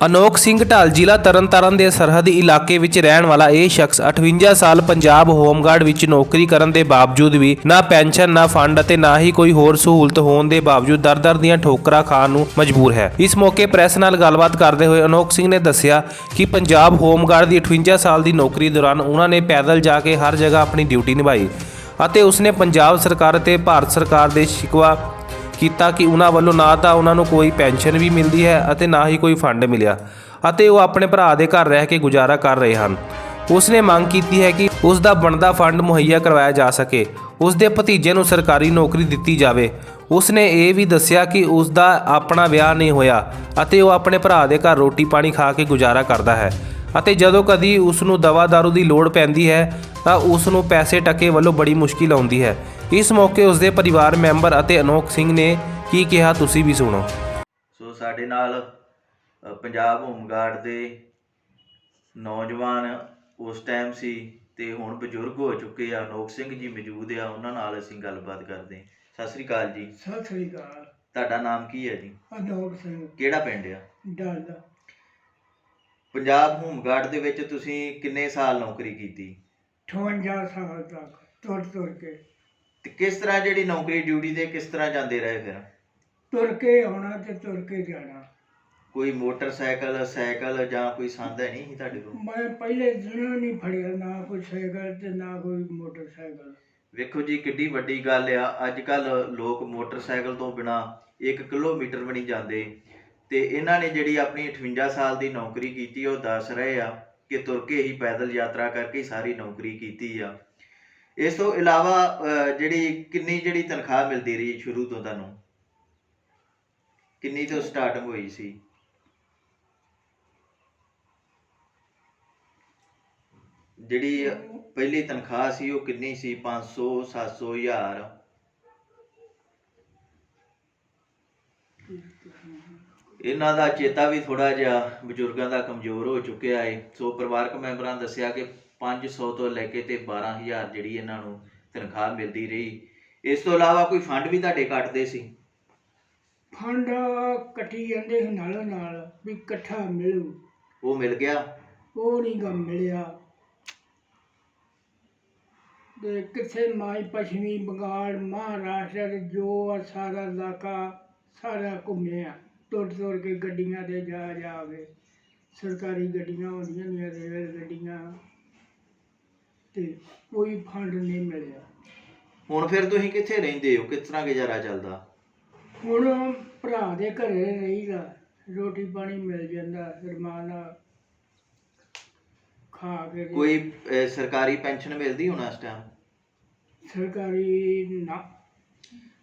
ਅਨੋਖ ਸਿੰਘ ਢਾਲ ਜ਼ਿਲ੍ਹਾ ਤਰਨਤਾਰਨ ਦੇ ਸਰਹੱਦੀ ਇਲਾਕੇ ਵਿੱਚ ਰਹਿਣ ਵਾਲਾ ਇਹ ਸ਼ਖਸ 58 ਸਾਲ ਪੰਜਾਬ ਹੋਮਗਾਰਡ ਵਿੱਚ ਨੌਕਰੀ ਕਰਨ ਦੇ ਬਾਵਜੂਦ ਵੀ ਨਾ ਪੈਨਸ਼ਨ ਨਾ ਫੰਡ ਅਤੇ ਨਾ ਹੀ ਕੋਈ ਹੋਰ ਸਹੂਲਤ ਹੋਣ ਦੇ ਬਾਵਜੂਦ ਦਰ-ਦਰ ਦੀਆਂ ਠੋਕਰਾਂ ਖਾਣ ਨੂੰ ਮਜਬੂਰ ਹੈ। ਇਸ ਮੌਕੇ ਪ੍ਰੈਸ ਨਾਲ ਗੱਲਬਾਤ ਕਰਦੇ ਹੋਏ ਅਨੋਖ ਸਿੰਘ ਨੇ ਦੱਸਿਆ ਕਿ ਪੰਜਾਬ ਹੋਮਗਾਰਡ ਦੀ 58 ਸਾਲ ਦੀ ਨੌਕਰੀ ਦੌਰਾਨ ਉਹਨਾਂ ਨੇ ਪੈਦਲ ਜਾ ਕੇ ਹਰ ਜਗ੍ਹਾ ਆਪਣੀ ਡਿਊਟੀ ਨਿਭਾਈ ਅਤੇ ਉਸਨੇ ਪੰਜਾਬ ਸਰਕਾਰ ਅਤੇ ਭਾਰਤ ਸਰਕਾਰ ਦੇ ਸ਼ਿਕਵਾ ਕੀਤਾ ਕਿ ਉਹਨਾਂ ਵੱਲੋਂ ਨਾ ਤਾਂ ਉਹਨਾਂ ਨੂੰ ਕੋਈ ਪੈਨਸ਼ਨ ਵੀ ਮਿਲਦੀ ਹੈ ਅਤੇ ਨਾ ਹੀ ਕੋਈ ਫੰਡ ਮਿਲਿਆ ਅਤੇ ਉਹ ਆਪਣੇ ਭਰਾ ਦੇ ਘਰ ਰਹਿ ਕੇ ਗੁਜ਼ਾਰਾ ਕਰ ਰਹੇ ਹਨ। ਉਸਨੇ ਮੰਗ ਕੀਤੀ ਹੈ ਕਿ ਉਸ ਦਾ ਬਣਦਾ ਫੰਡ ਮੁਹੱਈਆ ਕਰਵਾਇਆ ਜਾ ਸਕੇ, ਉਸ ਦੇ ਭਤੀਜੇ ਨੂੰ ਸਰਕਾਰੀ ਨੌਕਰੀ ਦਿੱਤੀ ਜਾਵੇ। ਉਸਨੇ ਇਹ ਵੀ ਦੱਸਿਆ ਕਿ ਉਸ ਦਾ ਆਪਣਾ ਵਿਆਹ ਨਹੀਂ ਹੋਇਆ ਅਤੇ ਉਹ ਆਪਣੇ ਭਰਾ ਦੇ ਘਰ ਰੋਟੀ ਪਾਣੀ ਖਾ ਕੇ ਗੁਜ਼ਾਰਾ ਕਰਦਾ ਹੈ ਅਤੇ ਜਦੋਂ ਕਦੀ ਉਸ ਨੂੰ ਦਵਾ ਦਾਰੂ ਦੀ ਲੋੜ ਪੈਂਦੀ ਹੈ ਤਾਂ ਉਸ ਨੂੰ ਪੈਸੇ ਟਕੇ ਵੱਲੋਂ ਬੜੀ ਮੁਸ਼ਕਿਲ ਆਉਂਦੀ ਹੈ। ਇਸ ਮੌਕੇ ਉਸ ਦੇ ਪਰਿਵਾਰ ਮੈਂਬਰ ਅਤੇ ਅਨੋਖ ਸਿੰਘ ਨੇ ਕੀ ਕਿਹਾ ਤੁਸੀਂ ਵੀ ਸੁਣੋ। ਸੋ ਸਾਡੇ ਨਾਲ ਪੰਜਾਬ ਹੋਮਗਾਰਡ ਦੇ ਨੌਜਵਾਨ ਉਸ ਟਾਈਮ ਸੀ ਤੇ ਹੁਣ ਬਜ਼ੁਰਗ ਹੋ ਚੁੱਕੇ ਆ ਅਨੋਖ ਸਿੰਘ ਜੀ ਮੌਜੂਦ ਆ, ਉਹਨਾਂ ਨਾਲ ਅਸੀਂ ਗੱਲਬਾਤ ਕਰਦੇ ਹਾਂ। ਸਤਿ ਸ੍ਰੀ ਅਕਾਲ ਜੀ। ਸਤਿ ਸ੍ਰੀ ਅਕਾਲ। ਤੁਹਾਡਾ ਨਾਮ ਕੀ ਹੈ ਜੀ? ਅਨੋਖ ਸਿੰਘ। ਕਿਹੜਾ ਪਿੰਡ ਆ? ਡਾਲਾ। ਪੰਜਾਬ ਹੋਮਗਾਰਡ ਦੇ ਵਿੱਚ ਤੁਸੀਂ ਕਿੰਨੇ ਸਾਲ ਨੌਕਰੀ ਕੀਤੀ? 58 ਸਾਲ ਤੱਕ ਤੁਰ ਕੇ। ਤੇ ਕਿਸ ਤਰ੍ਹਾਂ ਜਿਹੜੀ ਨੌਕਰੀ ਡਿਊਟੀ ਤੇ ਕਿਸ ਤਰ੍ਹਾਂ ਜਾਂਦੇ ਰਹੇ ਫਿਰ? ਤੁਰ ਕੇ ਆਉਣਾ ਤੇ ਤੁਰ ਕੇ ਜਾਣਾ। ਕੋਈ ਮੋਟਰਸਾਈਕਲ ਸਾਈਕਲ ਜਾਂ ਕੋਈ ਸਾਧਨ ਨਹੀਂ ਸੀ ਤੁਹਾਡੇ ਕੋਲ? ਮੈਂ ਪਹਿਲੇ ਦਿਨੋਂ ਨਹੀਂ ਫੜਿਆ, ਨਾ ਕੋਈ ਸਾਈਕਲ ਤੇ ਨਾ ਕੋਈ ਮੋਟਰਸਾਈਕਲ। ਵੇਖੋ ਜੀ ਕਿੱਡੀ ਵੱਡੀ ਗੱਲ ਆ, ਅੱਜ ਕੱਲ੍ਹ ਲੋਕ ਮੋਟਰਸਾਈਕਲ ਤੋਂ ਬਿਨਾਂ 1 ਕਿਲੋਮੀਟਰ ਵੀ ਨਹੀਂ ਜਾਂਦੇ ਤੇ ਇਹਨਾਂ ਨੇ ਜਿਹੜੀ ਆਪਣੀ 58 ਸਾਲ ਦੀ ਨੌਕਰੀ ਕੀਤੀ ਉਹ ਦੱਸ ਰਹੇ ਆ ਕਿ ਤੁਰ ਕੇ ਹੀ ਪੈਦਲ ਯਾਤਰਾ ਕਰਕੇ ਸਾਰੀ ਨੌਕਰੀ ਕੀਤੀ ਆ। ਇਸ ਤੋਂ ਇਲਾਵਾ ਕਿੰਨੀ ਤਨਖਾਹ ਮਿਲਦੀ ਰਹੀ ਸ਼ੁਰੂ ਤੋਂ? ਤੁਹਾਨੂੰ ਕਿੰਨੀ ਤੋਂ ਸਟਾਰਟਿੰਗ ਹੋਈ ਸੀ? ਜਿਹੜੀ ਪਹਿਲੀ ਤਨਖਾਹ ਸੀ ਉਹ ਕਿੰਨੀ ਸੀ? 500 700 1000? ਇਹਨਾਂ ਦਾ ਚੇਤਾ ਵੀ ਥੋੜਾ ਜਿਹਾ ਬਜ਼ੁਰਗਾਂ ਦਾ ਕਮਜ਼ੋਰ ਹੋ ਚੁੱਕਿਆ ਹੈ। ਸੋ ਪਰਿਵਾਰਕ ਮੈਂਬਰਾਂ ਦੱਸਿਆ ਕਿ 500 ਤੋਂ ਲੈ ਕੇ ਤੇ 12000 ਜਿਹੜੀ ਇਹਨਾਂ ਨੂੰ ਤਨਖਾਹ ਮਿਲਦੀ ਰਹੀ। ਇਸ ਤੋਂ ਇਲਾਵਾ ਕੋਈ ਫੰਡ ਵੀ ਤੁਹਾਡੇ ਕੱਟਦੇ ਸੀ? ਫੰਡ ਕੱਟੀ ਜਾਂਦੇ ਸੀ ਨਾਲੋਂ ਨਾਲ ਵੀ ਇਕੱਠਾ ਮਿਲੂ। ਉਹ ਮਿਲ ਗਿਆ? ਉਹ ਨਹੀਂ ਗਾ ਮਿਲਿਆ। ਤੇ ਕਿੱਥੇ ਮਾਈ ਪੱਛਮੀ ਬੰਗਾਲ ਮਹਾਰਾਸ਼ਟਰ ਜੋ ਆ ਸਾਰਾ ਇਲਾਕਾ ਸਾਰਾ ਘੁੰਮਿਆ ਤੁਰ ਕੇ ਗੱਡੀਆਂ ਤੇ ਜਾ ਕੇ। ਸਰਕਾਰੀ ਗੱਡੀਆਂ ਹੁੰਦੀਆਂ ਨੇ, ਰੇਲ ਗੱਡੀਆਂ, ਤੇ ਕੋਈ ਫੰਡ ਨਹੀਂ ਮਿਲਿਆ। ਹੁਣ ਫਿਰ ਤੁਸੀਂ ਕਿੱਥੇ ਰਹਿੰਦੇ ਹੋ? ਕਿਸ ਤਰ੍ਹਾਂ ਗੁਜ਼ਾਰਾ ਚੱਲਦਾ? ਹੁਣ ਭਰਾ ਦੇ ਘਰੇ ਰਹੀਦਾ, ਰੋਟੀ ਪਾਣੀ ਮਿਲ ਜਾਂਦਾ ਰਮਾਨ ਨਾਲ ਖਾ ਕੇ। ਕੋਈ ਸਰਕਾਰੀ ਪੈਨਸ਼ਨ ਮਿਲਦੀ ਹੁਣ ਇਸ ਟਾਈਮ? ਸਰਕਾਰੀ ਨਾ।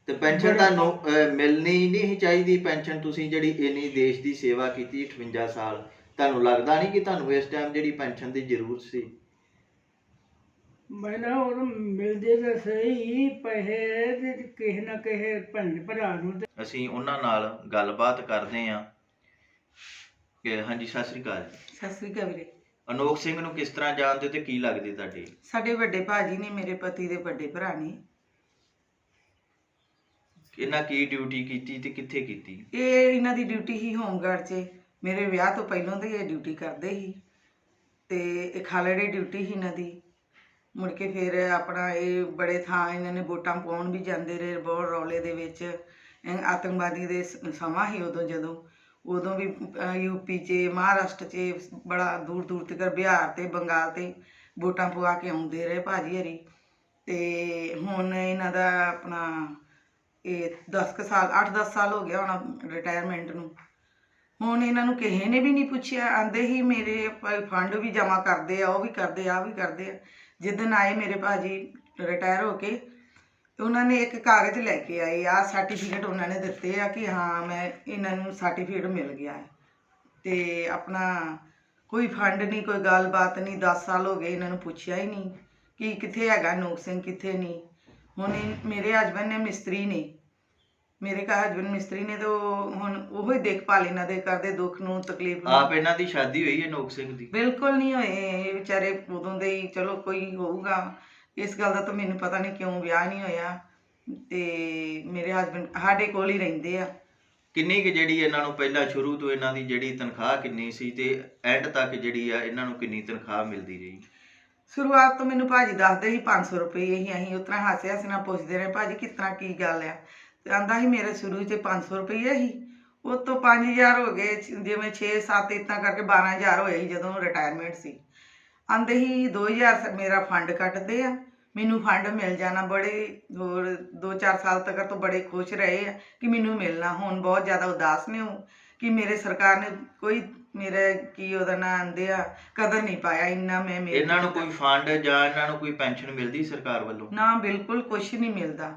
ਤੇ ਪੈਨਸ਼ਨ ਤੁਹਾਨੂੰ ਮਿਲਣੀ ਨਹੀਂ ਚਾਹੀਦੀ ਪੈਨਸ਼ਨ? ਤੁਸੀਂ ਜਿਹੜੀ ਇੰਨੀ ਦੇਸ਼ ਦੀ ਸੇਵਾ ਕੀਤੀ 58 ਸਾਲ, ਤੁਹਾਨੂੰ ਲੱਗਦਾ ਨਹੀਂ ਕਿ ਤੁਹਾਨੂੰ ਇਸ ਟਾਈਮ ਜਿਹੜੀ ਪੈਨਸ਼ਨ ਦੀ ਜ਼ਰੂਰਤ ਸੀ? ਮੈਨੂੰ ਉਹ ਮਿਲਦੇ ਤਾਂ ਸਹੀ ਪੈਸੇ ਤੇ ਕਿਸੇ ਨਾ ਕਿਸੇ ਭੈਣ ਭਰਾ ਨੂੰ। ਅਸੀਂ ਉਹਨਾਂ ਨਾਲ ਗੱਲਬਾਤ ਕਰਦੇ ਹਾਂ ਕਿ ਹਾਂਜੀ ਸਤਿ ਸ੍ਰੀ ਅਕਾਲ ਜੀ। ਸਤਿ ਸ੍ਰੀ ਅਕਾਲ ਵੀਰੇ। ਅਨੋਖ ਸਿੰਘ ਨੂੰ ਕਿਸ ਤਰ੍ਹਾਂ ਜਾਣਦੇ ਤੇ ਕੀ ਲੱਗਦੇ ਤੁਹਾਡੇ? ਸਾਡੇ ਵੱਡੇ ਭਾਜੀ ਨੇ, ਮੇਰੇ ਪਤੀ ਦੇ ਵੱਡੇ ਭਰਾ ਨੇ। ਇਹਨਾਂ ਕੀ ਡਿਊਟੀ ਕੀਤੀ ਤੇ ਕਿੱਥੇ ਕੀਤੀ? ਇਹਨਾਂ ਦੀ ਡਿਊਟੀ ਹੀ ਹੋਮਗਾਰਡ 'ਚ। ਮੇਰੇ ਵਿਆਹ ਤੋਂ ਪਹਿਲਾਂ ਦੇ ਇਹ ਡਿਊਟੀ ਕਰਦੇ ਸੀ ਤੇ ਇਹ ਖਾਲੜੇ ਡਿਊਟੀ ਸੀ ਇਹਨਾਂ ਦੀ। ਮੁੜ ਕੇ ਫਿਰ ਆਪਣਾ ਇਹ ਬੜੇ ਥਾਂ ਇਹਨਾਂ ਨੇ ਵੋਟਾਂ ਪਾਉਣ ਵੀ ਜਾਂਦੇ ਰਹੇ, ਬਹੁਤ ਰੌਲੇ ਦੇ ਵਿੱਚ। ਆਤੰਕਵਾਦੀ ਦੇ ਸਮਾਂ ਸੀ ਉਦੋਂ ਵੀ ਯੂਪੀ 'ਚ ਮਹਾਰਾਸ਼ਟਰ 'ਚ ਬੜਾ ਦੂਰ ਦੂਰ ਤੱਕ ਬਿਹਾਰ ਤੇ ਬੰਗਾਲ ਤੇ ਵੋਟਾਂ ਪਵਾ ਕੇ ਆਉਂਦੇ ਰਹੇ ਭਾਜੀ ਹਰੀ। ਤੇ ਹੁਣ ਇਹਨਾਂ ਦਾ ਆਪਣਾ ਇਹ 8-10 ਸਾਲ ਹੋ ਗਿਆ ਹੁਣ ਰਿਟਾਇਰਮੈਂਟ ਨੂੰ। ਹੁਣ ਇਹਨਾਂ ਨੂੰ ਕਿਸੇ ਨੇ ਵੀ ਨਹੀਂ ਪੁੱਛਿਆ। ਆਂਦੇ ਹੀ ਮੇਰੇ ਫੰਡ ਵੀ ਜਮ੍ਹਾਂ ਕਰਦੇ ਆ, ਉਹ ਵੀ ਕਰਦੇ ਆ, ਆਹ ਵੀ ਕਰਦੇ ਆ। ਜਿੱਦਣ ਆਏ ਮੇਰੇ ਭਾਜੀ ਰਿਟਾਇਰ ਹੋ ਕੇ, ਉਹਨਾਂ ਨੇ ਇੱਕ ਕਾਗਜ਼ ਲੈ ਕੇ ਆਏ, ਆਹ ਸਰਟੀਫਿਕੇਟ ਉਹਨਾਂ ਨੇ ਦਿੱਤੇ ਆ ਕਿ ਹਾਂ ਮੈਂ ਇਹਨਾਂ ਨੂੰ ਸਰਟੀਫਿਕੇਟ ਮਿਲ ਗਿਆ ਹੈ। ਤੇ ਆਪਣਾ ਕੋਈ ਫੰਡ ਨਹੀਂ, ਕੋਈ ਗੱਲਬਾਤ ਨਹੀਂ। 10 ਸਾਲ ਹੋ ਗਏ, ਇਹਨਾਂ ਨੂੰ ਪੁੱਛਿਆ ਹੀ ਨਹੀਂ ਕਿ ਕਿੱਥੇ ਹੈਗਾ ਅਨੋਖ ਸਿੰਘ, ਕਿੱਥੇ ਨਹੀਂ। ਹੁਣ ਮੇਰੇ ਹਸਬੈਂਡ ਨੇ ਮਿਸਤਰੀ ਨੇ, ਮੇਰੇ ਹਸਬੈਂਡ ਮਿਸਤਰੀ ਨੇ, ਤਾਂ ਹੁਣ ਉਹ ਹੀ ਦੇਖਭਾਲ ਇਹਨਾਂ ਦੇ ਕਰਦੇ, ਦੁੱਖ ਨੂੰ ਤਕਲੀਫ ਨੂੰ। ਆਪ ਇਹਨਾਂ ਦੀ ਸ਼ਾਦੀ ਹੋਈ ਹੈ ਅਨੋਖ ਸਿੰਘ ਦੀ? ਬਿਲਕੁਲ ਨਹੀਂ ਹੋਏ ਇਹ ਵਿਚਾਰੇ ਉਦੋਂ ਦੇ ਹੀ। ਚਲੋ ਕੋਈ ਹੋਊਗਾ, ਇਸ ਗੱਲ ਦਾ ਤਾਂ ਮੈਨੂੰ ਪਤਾ ਨਹੀਂ ਕਿਉਂ ਵਿਆਹ ਨਹੀਂ ਹੋਇਆ। ਤੇ ਮੇਰੇ ਹਸਬੈਂਡ ਸਾਡੇ ਕੋਲ ਹੀ ਰਹਿੰਦੇ ਆ। ਕਿੰਨੀ ਕੁ ਜਿਹੜੀ ਇਹਨਾਂ ਨੂੰ ਪਹਿਲਾਂ ਸ਼ੁਰੂ ਤੋਂ ਇਹਨਾਂ ਦੀ ਜਿਹੜੀ ਤਨਖਾਹ ਕਿੰਨੀ ਸੀ ਤੇ ਐਂਡ ਤੱਕ ਜਿਹੜੀ ਆ ਇਹਨਾਂ ਨੂੰ ਕਿੰਨੀ ਤਨਖਾਹ ਮਿਲਦੀ ਰਹੀ? ਸ਼ੁਰੂਆਤ ਤੋਂ ਮੈਨੂੰ ਭਾਜੀ ਦੱਸਦੇ ਸੀ 500 ਰੁਪਏ ਹੀ। ਅਸੀਂ ਉਸ ਤਰ੍ਹਾਂ ਹਾਸੇ ਹਾਸੇ ਨਾਲ ਪੁੱਛਦੇ ਰਹੇ, ਭਾਜੀ ਕਿਸ ਤਰ੍ਹਾਂ ਕੀ ਗੱਲ ਆ? ਤੇ ਆਂਦਾ ਸੀ ਮੇਰੇ ਸ਼ੁਰੂ 'ਚ 500 ਰੁਪਏ ਸੀ, ਉਹ ਤੋਂ 5000 ਹੋ ਗਏ, ਜਿਵੇਂ 6-7 ਇੱਦਾਂ ਕਰਕੇ 12000 ਹੋਏ ਸੀ ਜਦੋਂ ਰਿਟਾਇਰਮੈਂਟ ਸੀ। ਆਂਦੇ ਸੀ 2000 ਮੇਰਾ ਫੰਡ ਕੱਟਦੇ ਆ, ਮੈਨੂੰ ਫੰਡ ਮਿਲ ਜਾਣਾ। ਬੜੇ ਹੋਰ 2-4 ਸਾਲ ਤੱਕ ਤੋਂ ਬੜੇ ਖੁਸ਼ ਰਹੇ ਆ ਕਿ ਮੈਨੂੰ ਮਿਲਣਾ। ਹੁਣ ਬਹੁਤ ਜ਼ਿਆਦਾ ਉਦਾਸ ਨੇ ਉਹ ਕਿ ਮੇਰੇ ਸਰਕਾਰ ਨੇ ਕੋਈ ਮੇਰੇ ਕੀ ਉਹਦਾ ਨਾਂ ਆਂਦੇ ਆ ਕਦਰ ਨਹੀਂ ਪਾਇਆ। ਇੰਨਾ ਮੈਂ ਇਹਨਾਂ ਨੂੰ ਕੋਈ ਫੰਡ ਜਾਂ ਇਹਨਾਂ ਨੂੰ ਕੋਈ ਪੈਨਸ਼ਨ ਮਿਲਦੀ ਸਰਕਾਰ ਵੱਲੋਂ? ਨਾ, ਬਿਲਕੁਲ ਕੁਛ ਨਹੀਂ ਮਿਲਦਾ।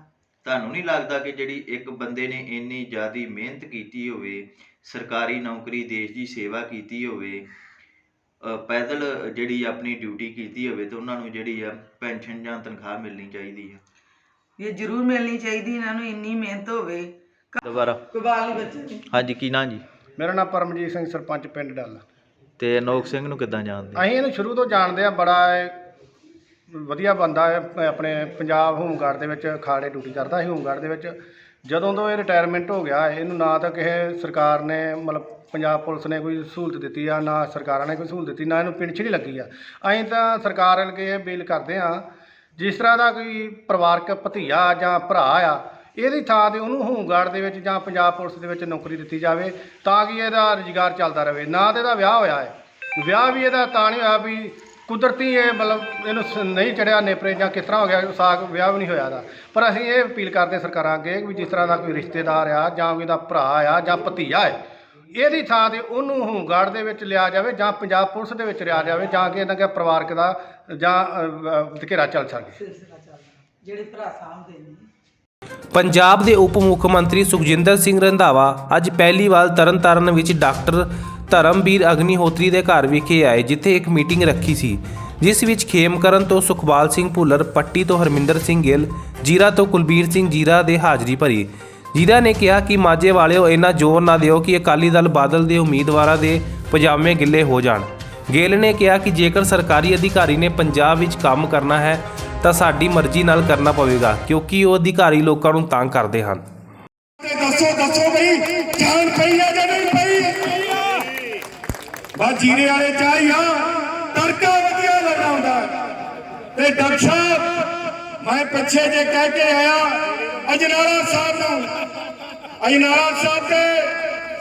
ਤੁਹਾਨੂੰ ਨਹੀਂ ਲੱਗਦਾ ਕਿ ਜਿਹੜੀ ਇੱਕ ਬੰਦੇ ਨੇ ਇੰਨੀ ਜ਼ਿਆਦਾ ਮਿਹਨਤ ਕੀਤੀ ਹੋਵੇ, ਸਰਕਾਰੀ ਨੌਕਰੀ, ਦੇਸ਼ ਦੀ ਸੇਵਾ ਕੀਤੀ ਹੋਵੇ, ਪੈਦਲ ਜਿਹੜੀ ਆਪਣੀ ਡਿਊਟੀ ਕੀਤੀ ਹੋਵੇ, ਤੇ ਉਹਨਾਂ ਨੂੰ ਜਿਹੜੀ ਆ ਪੈਨਸ਼ਨ ਜਾਂ ਤਨਖਾਹ ਮਿਲਣੀ ਚਾਹੀਦੀ ਆ? ਇਹ ਜ਼ਰੂਰ ਮਿਲਣੀ ਚਾਹੀਦੀ ਇਹਨਾਂ ਨੂੰ, ਇੰਨੀ ਮਿਹਨਤ ਹੋਵੇ। ਦੁਬਾਰਾ ਕਬਾਲ ਨਹੀਂ ਬੱਚੇ। ਹਾਂਜੀ, ਕੀ ਨਾਂ ਜੀ? ਮੇਰਾ ਨਾਮ ਪਰਮਜੀਤ ਸਿੰਘ, ਸਰਪੰਚ ਪਿੰਡ ਡੱਲ। ਤੇ ਅਨੋਖ ਸਿੰਘ ਨੂੰ ਕਿੱਦਾਂ ਜਾਣਦੇ? ਅਸੀਂ ਇਹਨੂੰ ਸ਼ੁਰੂ ਤੋਂ ਜਾਣਦੇ ਆ, ਬੜਾ ਇਹ ਵਧੀਆ ਬੰਦਾ ਹੈ। ਆਪਣੇ ਪੰਜਾਬ ਹੋਮਗਾਰਡ ਦੇ ਵਿੱਚ ਖਾੜੇ ਡਿਊਟੀ ਕਰਦਾ ਸੀ ਹੋਮਗਾਰਡ ਦੇ ਵਿੱਚ। ਜਦੋਂ ਤੋਂ ਇਹ ਰਿਟਾਇਰਮੈਂਟ ਹੋ ਗਿਆ, ਇਹਨੂੰ ਨਾ ਤਾਂ ਕਿਸੇ ਸਰਕਾਰ ਨੇ ਮਤਲਬ ਪੰਜਾਬ ਪੁਲਿਸ ਨੇ ਕੋਈ ਸਹੂਲਤ ਦਿੱਤੀ ਆ, ਨਾ ਸਰਕਾਰਾਂ ਨੇ ਕੋਈ ਸਹੂਲਤ ਦਿੱਤੀ, ਨਾ ਇਹਨੂੰ ਪੈਨਸ਼ਨ ਹੀ ਲੱਗੀ ਆ। ਅਸੀਂ ਤਾਂ ਸਰਕਾਰ ਅੱਗੇ ਇਹ ਅਪੀਲ ਕਰਦੇ ਹਾਂ, ਜਿਸ ਤਰ੍ਹਾਂ ਦਾ ਕੋਈ ਪਰਿਵਾਰਕ ਭਤੀਆ ਜਾਂ ਭਰਾ ਆ, ਇਹਦੀ ਥਾਂ 'ਤੇ ਉਹਨੂੰ ਹੋਮਗਾਰਡ ਦੇ ਵਿੱਚ ਜਾਂ ਪੰਜਾਬ ਪੁਲਿਸ ਦੇ ਵਿੱਚ ਨੌਕਰੀ ਦਿੱਤੀ ਜਾਵੇ, ਤਾਂ ਕਿ ਇਹਦਾ ਰੁਜ਼ਗਾਰ ਚੱਲਦਾ ਰਹੇ। ਨਾ ਤਾਂ ਇਹਦਾ ਵਿਆਹ ਹੋਇਆ ਹੈ, ਵਿਆਹ ਵੀ ਇਹਦਾ ਤਾਂ ਨਹੀਂ ਹੋਇਆ ਵੀ ਕੁਦਰਤੀ ਇਹ ਮਤਲਬ ਇਹਨੂੰ ਨਹੀਂ ਚੜਿਆ ਨੇਪਰੇ ਜਾਂ ਕਿਸ ਤਰ੍ਹਾਂ ਹੋ ਗਿਆ, ਸਾਕ ਵਿਆਹ ਵੀ ਨਹੀਂ ਹੋਇਆ ਦਾ। ਪਰ ਅਸੀਂ ਇਹ ਅਪੀਲ ਕਰਦੇ ਸਰਕਾਰਾਂ ਅੱਗੇ ਵੀ ਜਿਸ ਤਰ੍ਹਾਂ ਦਾ ਕੋਈ ਰਿਸ਼ਤੇਦਾਰ ਆ ਜਾਂ ਕੋਈ ਦਾ ਭਰਾ ਆ ਜਾਂ ਭਤੀਆ ਹੈ, ਇਹਦੀ ਥਾਂ 'ਤੇ ਉਹਨੂੰ ਹੋਮਗਾਰਡ ਦੇ ਵਿੱਚ ਲਿਆ ਜਾਵੇ ਜਾਂ ਪੰਜਾਬ ਪੁਲਿਸ ਦੇ ਵਿੱਚ ਲਿਆ ਜਾਵੇ, ਜਾਂ ਕਿ ਇਹਨਾਂ ਦਾ ਪਰਿਵਾਰਕ ਦਾ ਜਾਂ ਘੇਰਾ ਚੱਲ ਸਕੇ। ਜਿਹੜੇ ਭਰਾ ਸਾਹਮਣੇ ਨੇ। ਪੰਜਾਬ ਦੇ ਉਪ ਮੁੱਖ ਮੰਤਰੀ ਸੁਖਜਿੰਦਰ ਸਿੰਘ ਰੰਧਾਵਾ ਅੱਜ ਪਹਿਲੀ ਵਾਰ ਤਰਨਤਾਰਨ ਵਿੱਚ ਡਾਕਟਰ ਧਰਮਬੀਰ ਅਗਨੀਹੋਤਰੀ ਦੇ ਘਰ ਵਿਖੇ ਆਏ, ਜਿੱਥੇ ਇੱਕ ਮੀਟਿੰਗ ਰੱਖੀ ਸੀ, ਜਿਸ ਵਿੱਚ ਖੇਮਕਰਨ ਤੋਂ ਸੁਖਬਾਲ ਸਿੰਘ ਭੁੱਲਰ, ਪੱਟੀ ਤੋਂ ਹਰਮਿੰਦਰ ਸਿੰਘ ਗਿੱਲ, ਜੀਰਾ ਤੋਂ ਕੁਲਬੀਰ ਸਿੰਘ ਜੀਰਾ ਦੇ ਹਾਜ਼ਰੀ ਭਰੀ। ਜੀਰਾ ਨੇ ਕਿਹਾ ਕਿ ਮਾਝੇ ਵਾਲਿਓ ਇੰਨਾ ਜ਼ੋਰ ਨਾ ਦਿਓ ਕਿ ਅਕਾਲੀ ਦਲ ਬਾਦਲ ਦੇ ਉਮੀਦਵਾਰਾਂ ਦੇ ਪਜਾਮੇ ਗਿੱਲੇ ਹੋ ਜਾਣ। ਗਿੱਲ ਨੇ ਕਿਹਾ ਕਿ ਜੇਕਰ ਸਰਕਾਰੀ ਅਧਿਕਾਰੀ ਨੇ ਪੰਜਾਬ ਵਿੱਚ ਕੰਮ ਕਰਨਾ ਹੈ ਤਾਂ ਸਾਡੀ ਮਰਜ਼ੀ ਨਾਲ ਕਰਨਾ ਪਵੇਗਾ, ਕਿਉਂਕਿ ਉਹ ਅਧਿਕਾਰੀ ਲੋਕਾਂ ਨੂੰ ਤੰਗ ਕਰਦੇ ਹਨ। ਦੱਸੋ ਬਈ ਜਾਨ ਪਈ ਆ ਜਾਂ ਨਹੀਂ ਪਈ? ਬਸ ਜੀਰੇ ਵਾਲੇ ਚਾਹੀਆ ਤੜਕਾ ਵਧੀਆ ਲਗਾਉਂਦਾ। ਤੇ ਡਾਕਟਰ ਸਾਹਿਬ ਮੈਂ ਪਿੱਛੇ ਜੇ ਕਹਿ ਕੇ ਆਇਆ ਅਜਨਾਲਾ ਸਾਹਿਬ ਨੂੰ, ਅਜਨਾਲਾ ਸਾਹਿਬ ਦੇ